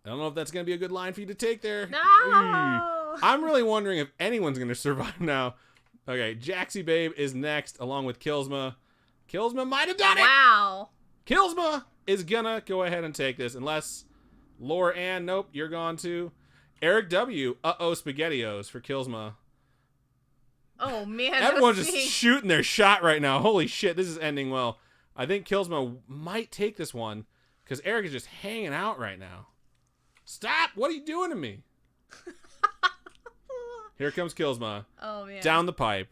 I don't know if that's going to be a good line for you to take there. No! I'm really wondering if anyone's going to survive now. Okay, Jaxie Babe is next, along with Killsma. Killsma might have done it! Wow. Killsma is going to go ahead and take this, unless Laura Ann, nope, you're gone too. Eric W, SpaghettiOs for Killsma. Oh, man. Everyone's just shooting their shot right now. Holy shit, this is ending well. I think Killsma might take this one, because Eric is just hanging out right now. Stop! What are you doing to me? Here comes Killsma. Oh, man. Down the pipe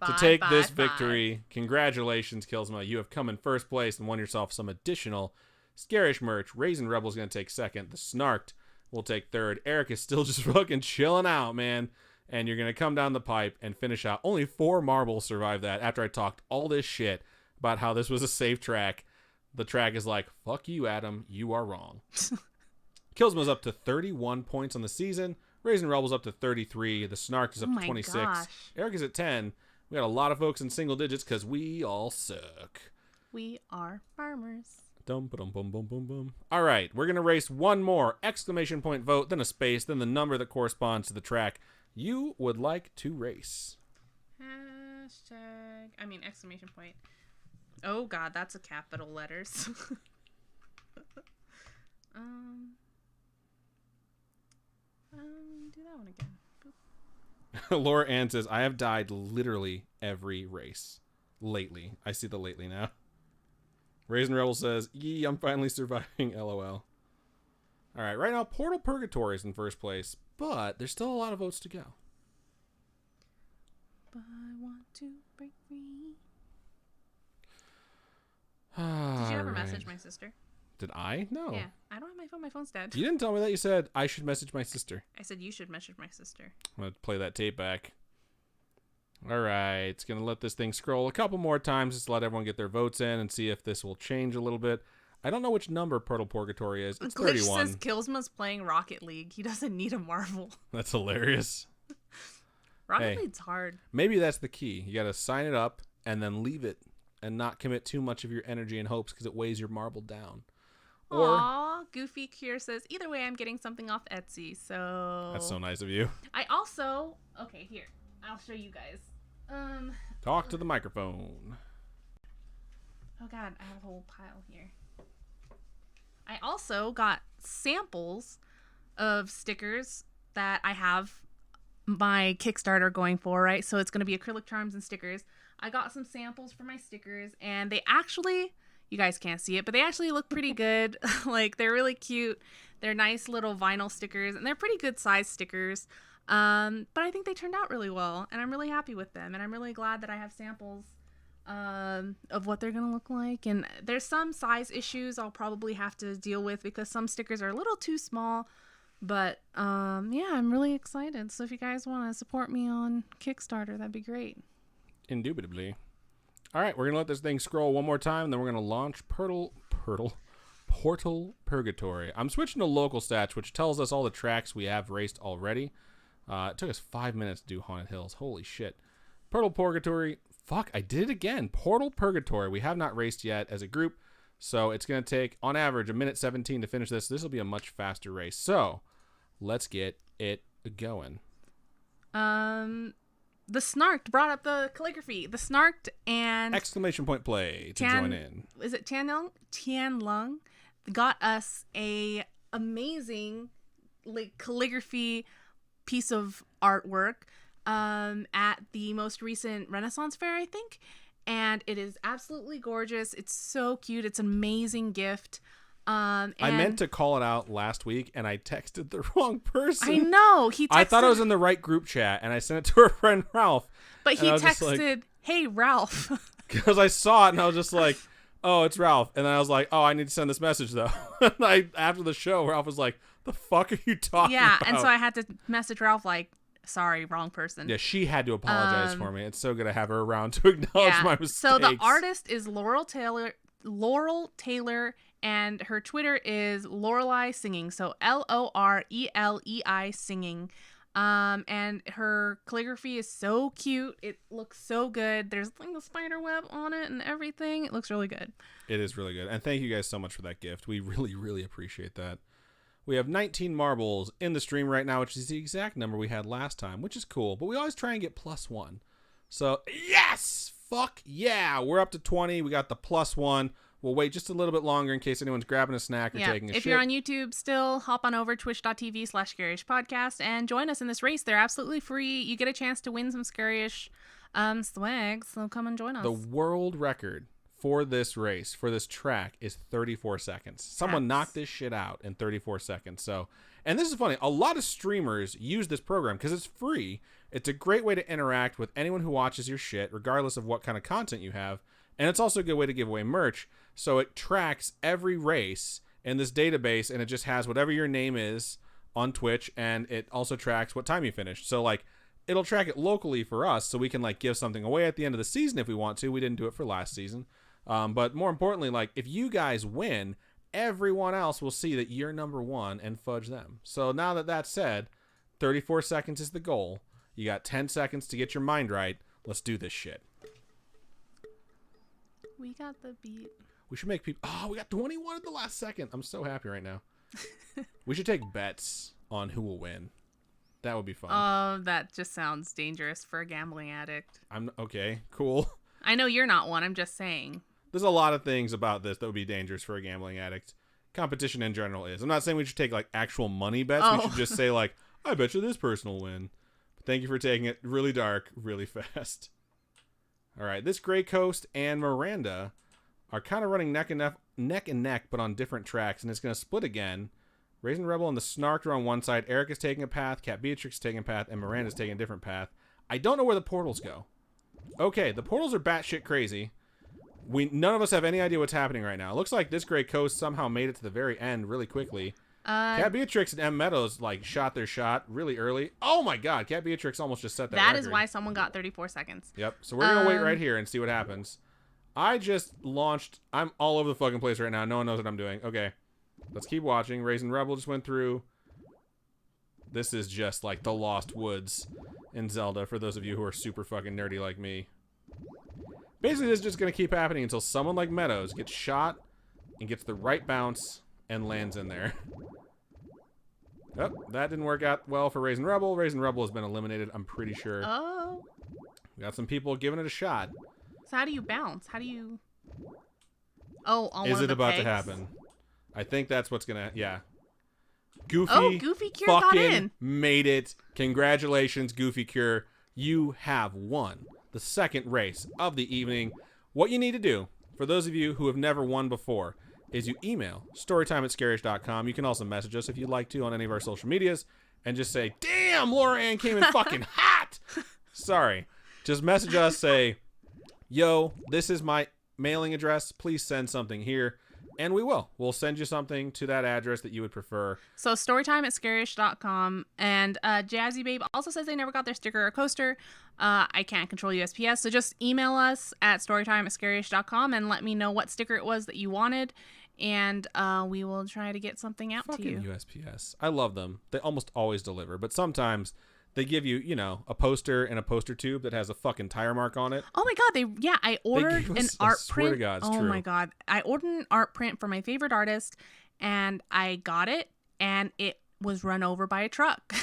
to take this victory. Congratulations, Killsma. You have come in first place and won yourself some additional Scarish merch. Raisin Rebel's going to take second. The Snarked will take third. Eric is still just fucking chilling out, man. And you're going to come down the pipe and finish out. Only 4 marbles survived that after I talked all this shit about how this was a safe track. The track is like, fuck you, Adam. You are wrong. Killsma's up to 31 points on the season. Raisin Rebel's up to 33. The Snark is up to 26. Gosh. Eric is at 10. We got a lot of folks in single digits because we all suck. We are farmers. Dum ba dum bum bum bum bum. All right, we're gonna race one more exclamation point vote, then a space, then the number that corresponds to the track you would like to race. Exclamation point. Oh God, that's a capital letters. Do that one again. Boop. Laura Ann says, I have died literally every race. Lately. I see the lately now. Raisin Rebel says, yee, I'm finally surviving, LOL. Alright, right now, Portal Purgatory is in first place, but there's still a lot of votes to go. But I want to break free. Did you ever message my sister? Did I? No. Yeah, I don't have my phone. My phone's dead. You didn't tell me that. You said I should message my sister. I said you should message my sister. I'm going to play that tape back. All right. It's going to let this thing scroll a couple more times just to let everyone get their votes in and see if this will change a little bit. I don't know which number Portal Purgatory is. It's Glitch 31. says Killsma's playing Rocket League. He doesn't need a marble. That's hilarious. Rocket League's hard. Maybe that's the key. You got to sign it up and then leave it and not commit too much of your energy and hopes because it weighs your marble down. Aww, Goofy Cure says, either way, I'm getting something off Etsy, so... That's so nice of you. I also... Okay, here. I'll show you guys. Talk to the microphone. Oh god, I have a whole pile here. I also got samples of stickers that I have my Kickstarter going for, right? So it's going to be acrylic charms and stickers. I got some samples for my stickers, and they actually, you guys can't see it, but they actually look pretty good. Like, they're really cute. They're nice little vinyl stickers, and they're pretty good size stickers. But I think they turned out really well, and I'm really happy with them, and I'm really glad that I have samples of what they're gonna look like. And there's some size issues I'll probably have to deal with because some stickers are a little too small. But yeah, I'm really excited. So if you guys want to support me on Kickstarter, that'd be great. Indubitably. All right, we're gonna let this thing scroll one more time, and then we're gonna launch Portal Purgatory. I'm switching to local stats, which tells us all the tracks we have raced already. It took us 5 minutes to do Haunted Hills. Holy shit. Portal Purgatory. Fuck, I did it again. Portal Purgatory. We have not raced yet as a group, so it's going to take, on average, 1:17 to finish this. This will be a much faster race. So, let's get it going. The Snarked brought up the calligraphy. The Snarked and... Exclamation point play to join in. Is it Tianlung got us a amazing calligraphy piece of artwork at the most recent Renaissance Fair, I think. And it is absolutely gorgeous. It's so cute. It's an amazing gift. I meant to call it out last week, and I texted the wrong person. I know. I thought I was in the right group chat, and I sent it to our friend Ralph. But he texted, hey, Ralph. Because I saw it, and I was just like, oh, it's Ralph. And then I was like, oh, I need to send this message, though. And after the show, Ralph was like, the fuck are you talking about? Yeah, and so I had to message Ralph like, sorry, wrong person. Yeah, she had to apologize for me. It's so good to have her around to acknowledge my mistakes. So the artist is Laurel Taylor, and her Twitter is Lorelei Singing. So Lorelei Singing. And her calligraphy is so cute. It looks so good. There's like a spider web on it and everything. It looks really good. It is really good. And thank you guys so much for that gift. We really, really appreciate that. We have 19 marbles in the stream right now, which is the exact number we had last time, which is cool. But we always try and get +1. So, yes! Fuck yeah! We're up to 20. We got the +1. We'll wait just a little bit longer in case anyone's grabbing a snack or taking a shit. If you're on YouTube still, hop on over twitch.tv/scaryish podcast and join us in this race. They're absolutely free. You get a chance to win some Scaryish swag, so come and join us. The world record for this race, for this track, is 34 seconds. Someone knocked this shit out in 34 seconds. So, and this is funny. A lot of streamers use this program because it's free. It's a great way to interact with anyone who watches your shit, regardless of what kind of content you have. And it's also a good way to give away merch. So it tracks every race in this database, and it just has whatever your name is on Twitch, and it also tracks what time you finished. So, like, it'll track it locally for us, so we can, like, give something away at the end of the season if we want to. We didn't do it for last season. But more importantly, like, if you guys win, everyone else will see that you're number one and fudge them. So now that that's said, 34 seconds is the goal. You got 10 seconds to get your mind right. Let's do this shit. We got the beat. We should make people... Oh, we got 21 at the last second. I'm so happy right now. We should take bets on who will win. That would be fun. Oh, that just sounds dangerous for a gambling addict. Okay, cool. I know you're not one. I'm just saying. There's a lot of things about this that would be dangerous for a gambling addict. Competition in general is. I'm not saying we should take, like, actual money bets. We should just say, like, I bet you this person will win. But thank you for taking it really dark, really fast. All right, this Gray Coast and Miranda are kind of running neck and neck, but on different tracks, and it's going to split again. Raisin Rebel and the Snarked are on one side. Eric is taking a path, Cat Beatrix is taking a path, and Miranda's taking a different path. I don't know where the portals go. Okay, the portals are batshit crazy. None of us have any idea what's happening right now. It looks like this Gray Coast somehow made it to the very end really quickly. Cat Beatrix and M. Meadows, like, shot their shot really early. Oh my god, Cat Beatrix almost just set that record. That is why someone got 34 seconds. Yep, so we're going to wait right here and see what happens. I just launched... I'm all over the fucking place right now. No one knows what I'm doing. Okay, let's keep watching. Raisin Rebel just went through. This is just like the Lost Woods in Zelda, for those of you who are super fucking nerdy like me. Basically, this is just going to keep happening until someone like Meadows gets shot and gets the right bounce and lands in there. Oh, that didn't work out well for Raisin Rebel. Raisin Rebel has been eliminated, I'm pretty sure. Oh. We got some people giving it a shot. So how do you bounce? How do you... Oh, on Is one of it the about to pegs? happen? I think that's what's gonna. Yeah. Oh, Goofy Goofy Cure got fucking in. made it. Congratulations, Goofy Cure. You have won the second race of the evening. What you need to do, for those of you who have never won before, is you email storytime@scarish.com. You can also message us if you'd like to on any of our social medias and just say, damn, Laura Ann came in fucking hot. Sorry. Just message us, say, yo, this is my mailing address. Please send something here. And we will. We'll send you something to that address that you would prefer. So storytime@scarish.com. And Jazzy Babe also says they never got their sticker or coaster. I can't control USPS. So just email us at storytime@scarish.com and let me know what sticker it was that you wanted. And we will try to get something out to you. Fucking USPS. I love them. They almost always deliver. But sometimes they give you, you know, a poster and a poster tube that has a fucking tire mark on it. Oh my god, I ordered an art swear to print. God, it's oh true. my god. I ordered an art print for my favorite artist and I got it and it was run over by a truck.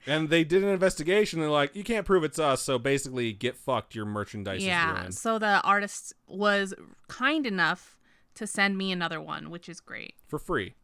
And they did an investigation. They're like, you can't prove it's us. So basically, get fucked. Your merchandise is ruined. So the artist was kind enough to send me another one, which is great. For free.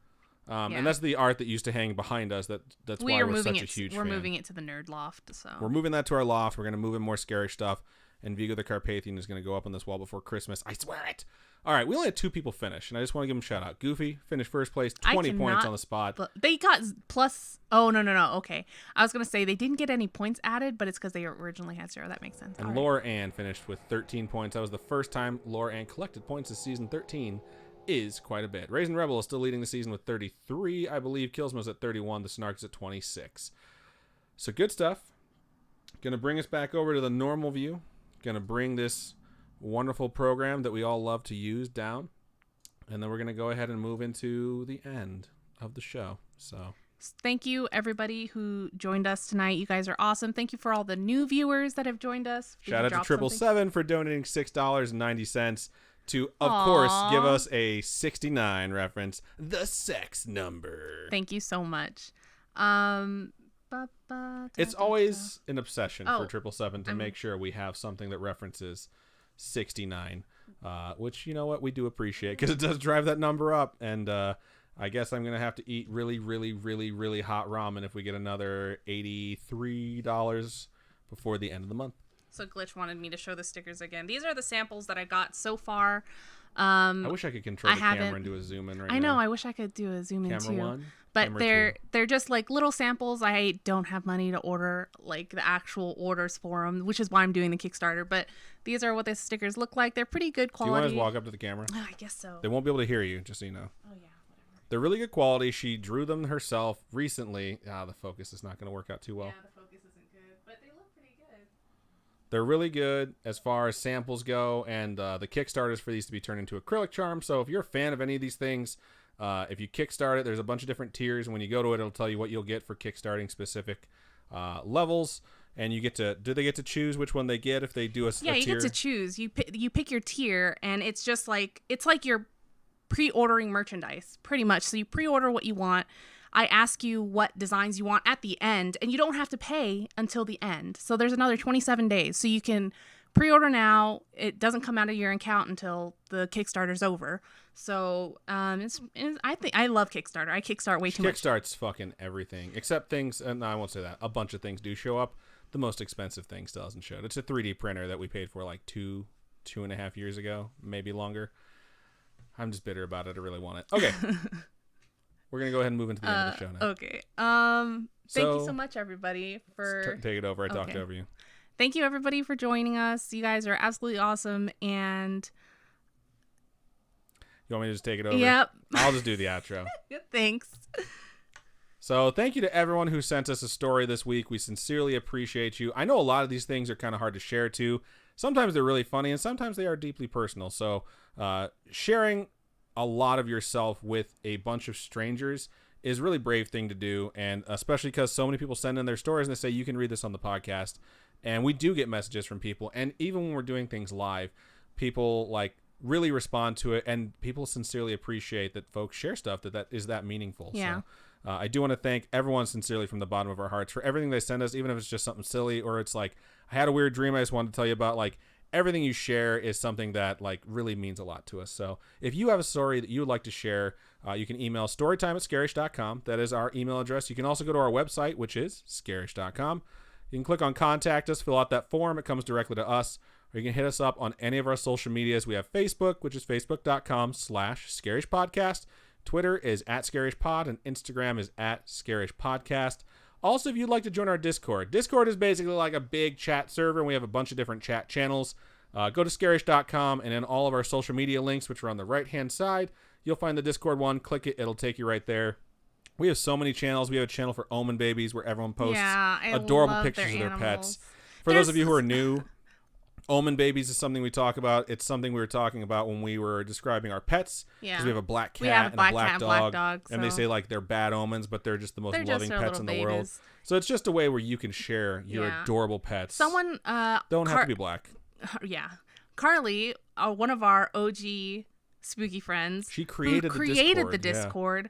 And that's the art that used to hang behind us. That's why we're such a huge fan. We're moving it to the Nerd Loft. So we're moving that to our loft. We're going to move in more scary stuff. And Vigo the Carpathian is going to go up on this wall before Christmas. I swear it. All right, we only had 2 people finish, and I just want to give them a shout out. Goofy finished first place, 20 points on the spot. They got plus. Oh no. Okay, I was gonna say they didn't get any points added, but it's because they originally had 0. That makes sense. And Laura Ann finished with 13 points. That was the first time Laura Ann collected points this season. 13 is quite a bit. Raisin Rebel is still leading the season with 33, I believe. Killsmo's at 31. The Snark's at 26. So good stuff. Gonna bring us back over to the normal view. Gonna bring this wonderful program that we all love to use down, and then we're gonna go ahead and move into the end of the show. So thank you everybody who joined us tonight. You guys are awesome. Thank you for all the new viewers that have joined us. Shout out to 777 for donating $6.90 to, of course, give us a 69 reference, the sex number. Thank you so much. It's always an obsession for 777 to make sure we have something that references 69, which, you know what, we do appreciate because it does drive that number up. And I guess I'm going to have to eat really, really, really, really hot ramen if we get another $83 before the end of the month. So Glitch wanted me to show the stickers again. These are the samples that I got so far. I wish I could control the camera and do a zoom in right now. I know. I wish I could do a zoom in too. Camera 1, but camera 2. they're just like little samples. I don't have money to order like the actual orders for them, which is why I'm doing the Kickstarter. But these are what the stickers look like. They're pretty good quality. Do you want to walk up to the camera? Oh, I guess so. They won't be able to hear you, just so you know. Oh yeah, whatever. They're really good quality. She drew them herself recently. The focus is not going to work out too well. Yeah, the focus isn't good, but they look pretty good. They're really good as far as samples go, and the Kickstarters for these to be turned into acrylic charms. So if you're a fan of any of these things, if you kickstart it, there's a bunch of different tiers. When you go to it, it'll tell you what you'll get for kickstarting specific levels, and you get to. Do they get to choose which one they get if they do a tier? Yeah, you get to choose. You pick your tier, and it's just like you're pre-ordering merchandise pretty much. So you pre-order what you want. I ask you what designs you want at the end, and you don't have to pay until the end. So there's another 27 days. So you can pre-order now. It doesn't come out of your account until the Kickstarter's over. So I think I love Kickstarter. I kickstart way too much. Kickstart's fucking everything except things, and I won't say that. A bunch of things do show up. The most expensive thing still hasn't showed. It's a 3D printer that we paid for like 2.5 years ago, maybe longer. I'm just bitter about it. I really want it. Okay. We're going to go ahead and move into the end of the show now. Okay. Thank you so much, everybody, for... Take it over. I talked over you. Thank you, everybody, for joining us. You guys are absolutely awesome, and... You want me to just take it over? Yep. I'll just do the outro. Thanks. So thank you to everyone who sent us a story this week. We sincerely appreciate you. I know a lot of these things are kind of hard to share, too. Sometimes they're really funny, and sometimes they are deeply personal. So sharing a lot of yourself with a bunch of strangers is a really brave thing to do, and especially because so many people send in their stories and they say, you can read this on the podcast. And we do get messages from people, and even when we're doing things live, people like really respond to it, and people sincerely appreciate that folks share stuff that is that meaningful. Yeah. So I do want to thank everyone sincerely from the bottom of our hearts for everything they send us, even if it's just something silly, or it's like, I had a weird dream I just wanted to tell you about. Like, everything you share is something that like really means a lot to us. So if you have a story that you would like to share, you can email storytime@scarish.com. That is our email address. You can also go to our website, which is scarish.com. You can click on contact us, fill out that form. It comes directly to us. Or you can hit us up on any of our social medias. We have Facebook, which is facebook.com/scarishpodcast. Twitter is @scarishpod, and Instagram is @scarishpodcast. Also, if you'd like to join our Discord is basically like a big chat server, and we have a bunch of different chat channels. Go to scarish.com, and in all of our social media links, which are on the right-hand side, you'll find the Discord one. Click it. It'll take you right there. We have so many channels. We have a channel for Omen Babies where everyone posts adorable pictures of their pets. For those of you who are new, Omen Babies is something we talk about. It's something we were talking about when we were describing our pets. Because we have a black cat and a black dog. And they say like they're bad omens, but they're just the most loving pets in the world. So it's just a way where you can share your adorable pets. Someone don't have to be black. Yeah. Carly, one of our OG spooky friends, she created the Discord.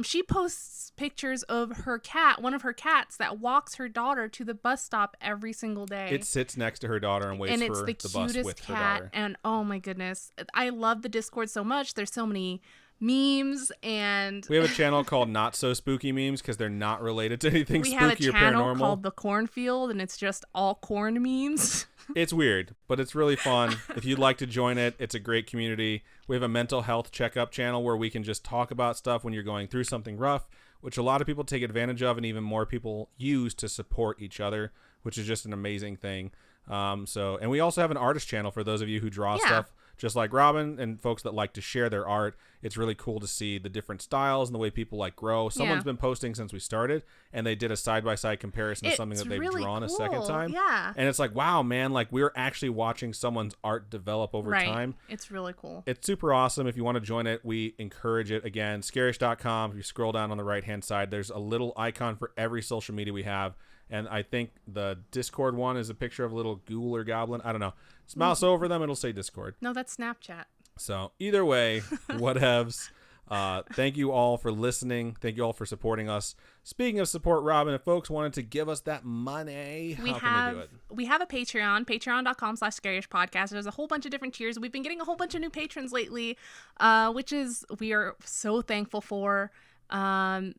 She posts pictures of her cat, one of her cats, that walks her daughter to the bus stop every single day. It sits next to her daughter and waits for the bus with her daughter. And oh my goodness, I love the Discord so much. There's so many memes, and we have a channel called Not So Spooky Memes because they're not related to anything spooky or paranormal. We have a channel called The Cornfield, and it's just all corn memes. It's weird, but it's really fun. If you'd like to join it, it's a great community. We have a mental health checkup channel where we can just talk about stuff when you're going through something rough, which a lot of people take advantage of, and even more people use to support each other, which is just an amazing thing. And we also have an artist channel for those of you who draw stuff just like Robin and folks that like to share their art. It's really cool to see the different styles and the way people like grow. Someone's been posting since we started, and they did a side-by-side comparison of something that they've really drawn a second time. Yeah. And it's like, wow, man, like we're actually watching someone's art develop over time. It's really cool. It's super awesome. If you want to join it, we encourage it. Again, scarish.com. If you scroll down on the right-hand side, there's a little icon for every social media we have. And I think the Discord one is a picture of a little ghoul or goblin. I don't know. Just mouse over them. It'll say Discord. No, that's Snapchat. So either way, whatevs. Thank you all for listening. Thank you all for supporting us. Speaking of support, Robin, if folks wanted to give us that money, how can they do it? We have a Patreon, patreon.com/scarishpodcast. There's a whole bunch of different tiers. We've been getting a whole bunch of new patrons lately, we are so thankful for. It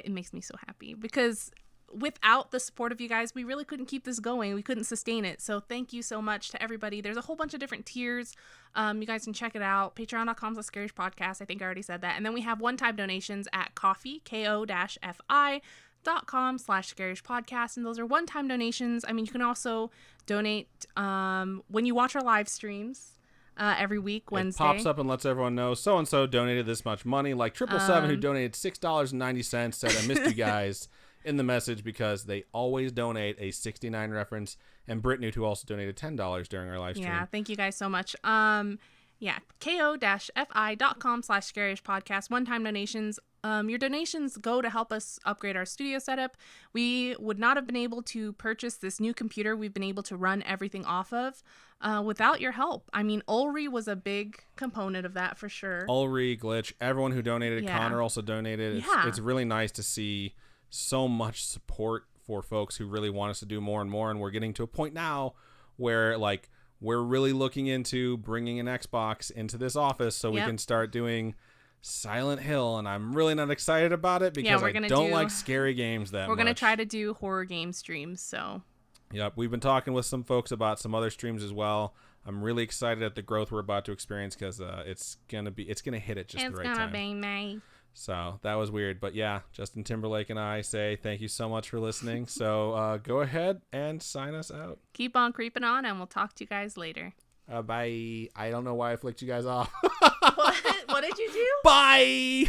makes me so happy because without the support of you guys, we really couldn't keep this going. We couldn't sustain it. So thank you so much to everybody. There's a whole bunch of different tiers. You guys can check it out. Patreon.com/scarishpodcast. I think I already said that. And then we have one-time donations at coffee, ko-fi.com/scarishpodcast. And those are one-time donations. I mean, you can also donate when you watch our live streams. Every week, Wednesday. It pops up and lets everyone know so-and-so donated this much money. Like 777 who donated $6.90 said, I missed you guys in the message because they always donate a 69 reference. And Brittany, who also donated $10 during our live stream. Yeah, thank you guys so much. ko-fi.com/scarishpodcast. One-time donations. Your donations go to help us upgrade our studio setup. We would not have been able to purchase this new computer we've been able to run everything off of without your help. I mean, Ulri was a big component of that for sure. Ulri, Glitch, everyone who donated. Yeah. Connor also donated. It's really nice to see so much support for folks who really want us to do more and more. And we're getting to a point now where like we're really looking into bringing an Xbox into this office so we can start doing Silent Hill, and I'm really not excited about it because I don't like scary games that much. We're going to try to do horror game streams, so. Yep, we've been talking with some folks about some other streams as well. I'm really excited at the growth we're about to experience because it's gonna hit at just the right time. It's gonna be me. So that was weird, but yeah, Justin Timberlake and I say thank you so much for listening. So go ahead and sign us out. Keep on creeping on, and we'll talk to you guys later. Bye. I don't know why I flicked you guys off. What did you do? Bye.